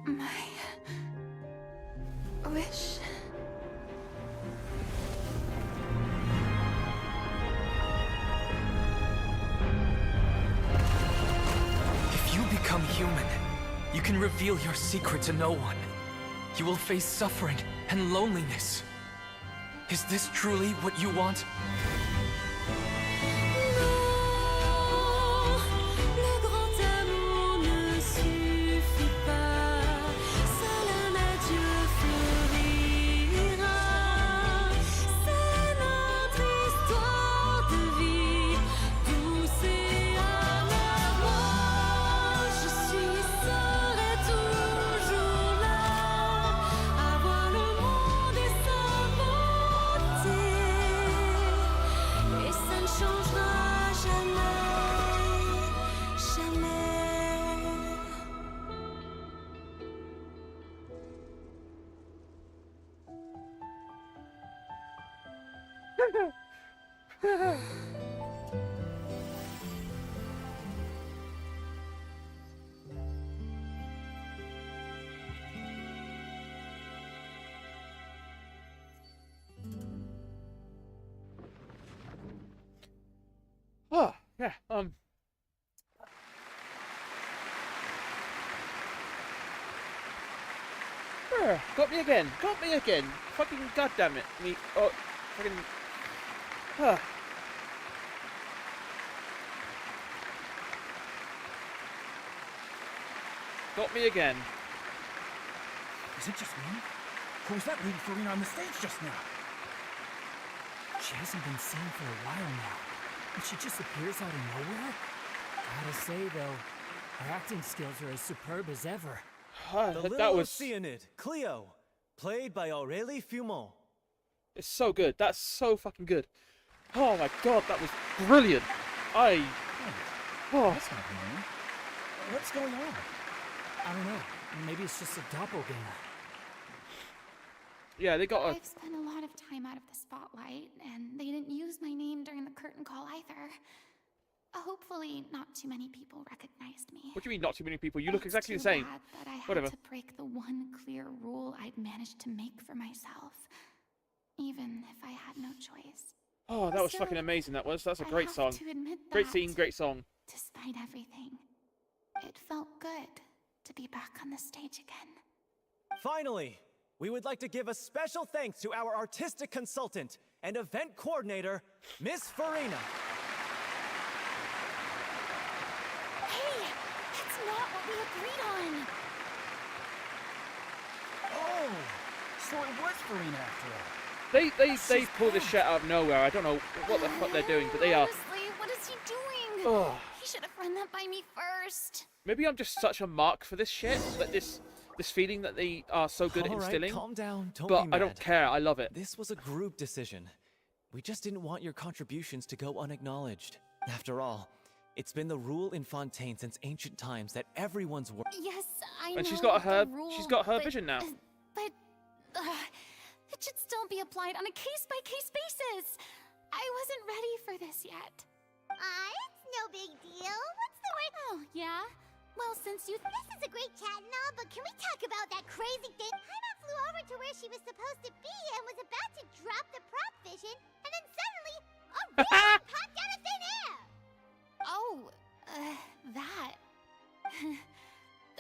M: My wish.
G: If you become human, you can reveal your secret to no one. You will face suffering and loneliness. Is this truly what you want?
T: Le grand amour ne suffit pas, seul un adieu fleurira. C'est notre histoire de vie, douce et amère. Moi, je serai toujours là, à voir le monde et sa beauté, et ça ne changera jamais, jamais.
A: Oh, yeah, got me again. Got me again. Fucking goddamn it. Me. Oh, fucking. Got me again.
B: Is it just me? Or was that Lady Farina on the stage just now? She hasn't been seen for a while now, and she just appears out of nowhere? Gotta say, though, her acting skills are as superb as ever.
O: The Little Oceanid, Cleo, played by Aurélie Fumont.
A: It's so good. That's so fucking good. Oh my god, that was brilliant. Oh.
B: That's not her. What's going on? I don't know. Maybe it's just a doppelganger.
A: Yeah, they got a...
M: I've spent a lot of time out of the spotlight, and they didn't use my name during the curtain call either. Hopefully, not too many people recognized me.
A: What do you mean, not too many people? You look
M: It's
A: exactly
M: too
A: the same.
M: bad that I
A: Whatever.
M: had to break the one clear rule I'd managed to make for myself, even if I had no choice.
A: Oh, that was
M: Still,
A: fucking amazing, that was. That's a
M: I
A: great
M: have
A: song.
M: to admit
A: Great
M: that,
A: scene, great song.
M: Despite everything, it felt good to be back on the stage again.
O: Finally, we would like to give a special thanks to our artistic consultant and event coordinator, Miss Farina.
M: Hey, that's not what we agreed on.
B: Oh, so it was Farina after all.
A: They pulled this shit out of nowhere. I don't know what the fuck they're doing, but they are.
M: Honestly, what is he doing?
A: Oh.
M: He should have run that by me first.
A: Maybe I'm just such a mark for this shit, that this feeling that they are so good at
O: All right,
A: instilling.
O: calm down. Don't
A: but
O: be mad.
A: I don't care. I love it.
O: This was a group decision. We just didn't want your contributions to go unacknowledged. After all, it's been the rule in Fontaine since ancient times that everyone's work.
M: Yes, I know.
A: And she's got her
M: but,
A: vision now.
M: But it should still be applied on a case-by-case basis. I wasn't ready for this yet.
D: It's no big deal. What's the word?
M: Oh, yeah? Well, since you...
D: This is a great chat and all, but can we talk about that crazy thing? Hannah flew over to where she was supposed to be and was about to drop the prop vision, and then suddenly, a real popped out of thin air!
M: Oh, that...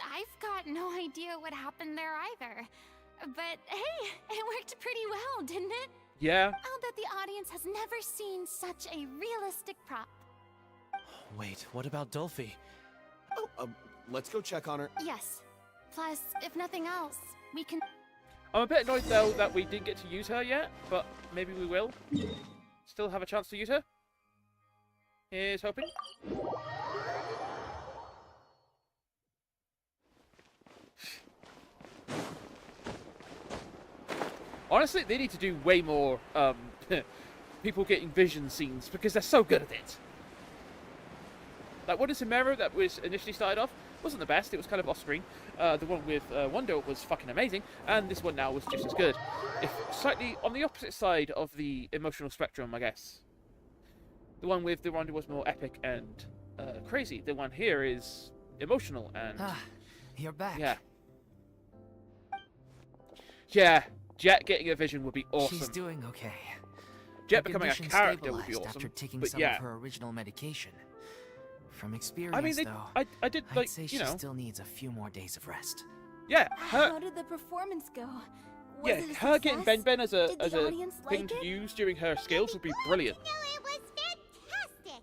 M: I've got no idea what happened there either. But hey, it worked pretty well, didn't it?
A: Yeah.
M: I'll bet the audience has never seen such a realistic prop.
O: Wait, what about Dolphy?
R: Oh, let's go check on her.
M: Yes. Plus, if nothing else, we can...
A: I'm a bit annoyed, though, that we didn't get to use her yet, but maybe we will. Still have a chance to use her. Here's hoping. Honestly, they need to do way more people getting vision scenes, because they're so good at it. Like, what is Himera that was initially started off? Wasn't the best, it was kind of off-screen. The one with Wonder was fucking amazing, and this one now was just as good. If slightly on the opposite side of the emotional spectrum, I guess. The one with the Wonder was more epic and crazy. The one here is emotional and...
L: You're back.
A: Yeah. Yeah, Jet getting a vision would be awesome.
L: She's doing okay.
A: Jet
L: Her
A: becoming a
L: condition
A: character would be
L: stabilized
A: awesome.
L: after taking
A: but
L: some
A: yeah.
L: of her original medication. From experience,
A: I mean,
L: though,
A: I did,
L: I'd
A: like,
L: say
A: you
L: she
A: know...
L: still needs a few more days of rest.
A: Yeah,
N: How did the performance go? Was it a
A: her getting
N: success?
A: Ben as a
N: Did the audience
A: thing
N: like
A: to
N: it?
A: use during her skills would be brilliant.
D: No, it was fantastic!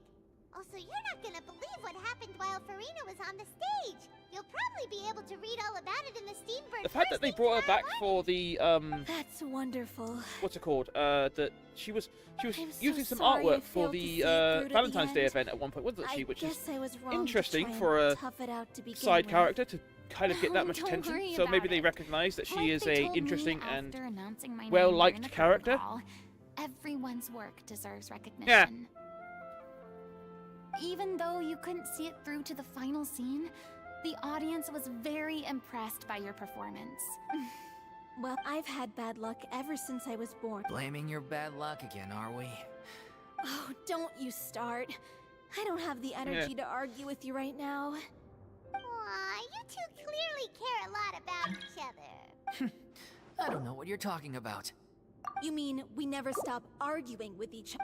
D: Also, you're not gonna believe what happened while Farina was on the stage. You'll probably be able to read all about it in the Steamboat.
A: The fact that they brought her back for the
N: That's wonderful.
A: what's it called? That she was using some
N: sorry I
A: artwork for
N: failed to
A: the
N: see it through to the
A: Valentine's Day
N: end.
A: event at one point, wasn't she? Which is
N: guess I was wrong
A: interesting
N: to try
A: for
N: and
A: a
N: tough it out to begin
A: side
N: with.
A: character to kind of get that much
M: Don't
A: attention.
M: worry
A: So maybe
M: about
A: they
M: it.
A: recognize that she
M: Like
A: is
M: they
A: a
M: told me
A: interesting
M: after
A: and
M: announcing my name
A: well-liked
M: during the
A: character.
M: call, everyone's work deserves recognition.
A: Yeah.
M: Even though you couldn't see it through to the final scene, the audience was very impressed by your performance.
N: Well, I've had bad luck ever since I was born.
L: Blaming your bad luck again, are we?
N: Oh, don't you start. I don't have the energy to argue with you right now.
D: Aw, you two clearly care a lot about each other.
L: I don't know what you're talking about.
N: You mean we never stop arguing with each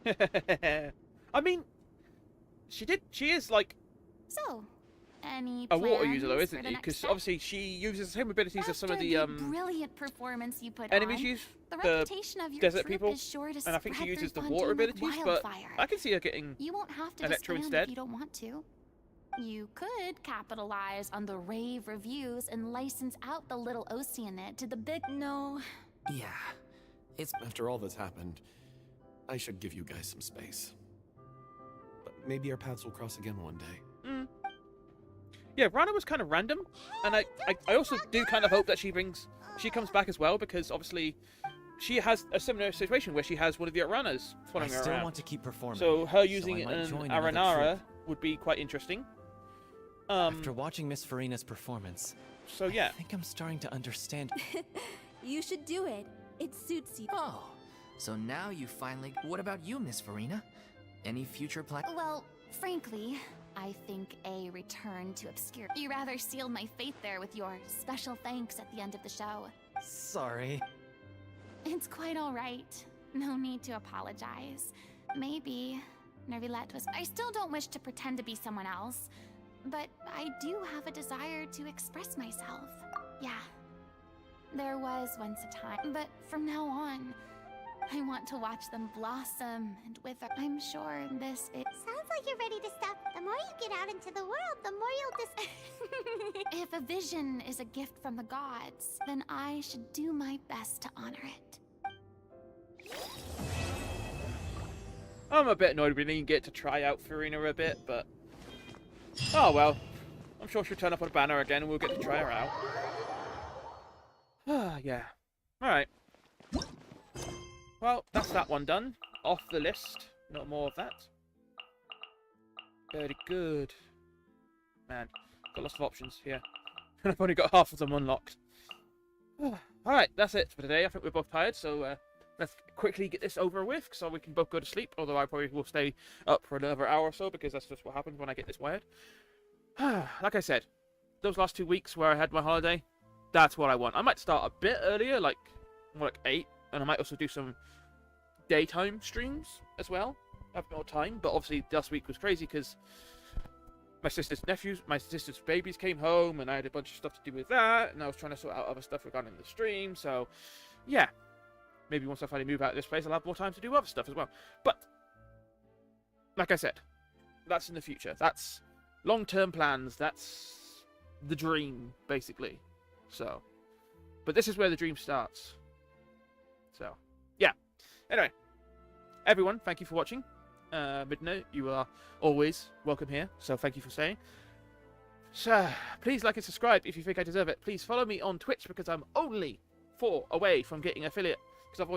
N: other?
A: I mean, she is like
M: So, any
A: a water
M: plans
A: user though,
M: for
A: isn't
M: the
A: she?
M: next
A: Because
M: step?
A: obviously she uses the same abilities as some of
M: After
A: the
M: brilliant performance you put
A: enemies
M: on,
A: use,
M: the
A: the
M: reputation of your
A: desert
M: troupe
A: people,
M: is sure to
A: and I think she
M: spread
A: uses the
M: through
A: water
M: Fontaine like
A: abilities, but
M: wildfire.
A: I can see her getting
M: You won't have to
A: Electro
M: disband
A: instead.
M: if you don't want to. You could capitalize on the rave reviews and license out the little Oceanid to the big...
N: No.
L: Yeah. It's...
R: After all that's happened, I should give you guys some space. But maybe our paths will cross again one day.
A: Yeah, Rana was kind of random, and I also do kind of hope that she comes back as well, because obviously she has a similar situation where she has one of the Aranas following her
O: I still
A: around.
O: want to keep performing.
A: So her using
O: I might
A: an
O: join another
A: Aranara
O: troupe.
A: would be quite interesting.
O: After watching Miss Farina's performance,
A: so yeah,
O: I think I'm starting to understand.
N: You should do it. It suits you.
L: Oh, so now you finally... What about you, Miss Farina? Any future plan?
M: Well, frankly, I think a return to obscurity. You rather sealed my fate there with your special thanks at the end of the show.
O: Sorry.
M: It's quite all right. No need to apologize. Maybe Nervilette was... I still don't wish to pretend to be someone else, but I do have a desire to express myself. Yeah. There was once a time, but from now on, I want to watch them blossom and wither. I'm sure this is...
D: Sounds like you're ready to stop. The more you get out into the world, the more you'll
M: If a vision is a gift from the gods, then I should do my best to honor it.
A: I'm a bit annoyed we didn't get to try out Farina a bit, but... Oh well. I'm sure she'll turn up on a banner again and we'll get to try her out. Ah, yeah. Alright. Well, that's that one done. Off the list. Not more of that. Very good. Man, got lots of options here. And I've only got half of them unlocked. Alright, that's it for today. I think we're both tired, so let's quickly get this over with so we can both go to sleep. Although I probably will stay up for another hour or so because that's just what happens when I get this wired. Like I said, those last 2 weeks where I had my holiday, that's what I want. I might start a bit earlier, like more like 8, and I might also do some daytime streams as well. Have more time, but obviously last week was crazy because my sister's babies came home, and I had a bunch of stuff to do with that, and I was trying to sort out other stuff regarding the stream. So, yeah, maybe once I finally move out of this place, I'll have more time to do other stuff as well. But like I said, that's in the future. That's long-term plans. That's the dream, basically. So, but this is where the dream starts. So, yeah. Anyway, everyone, thank you for watching. Midnight, you are always welcome here, so thank you for staying. So, please like and subscribe if you think I deserve it. Please follow me on Twitch because I'm only 4 away from getting affiliate, because I've already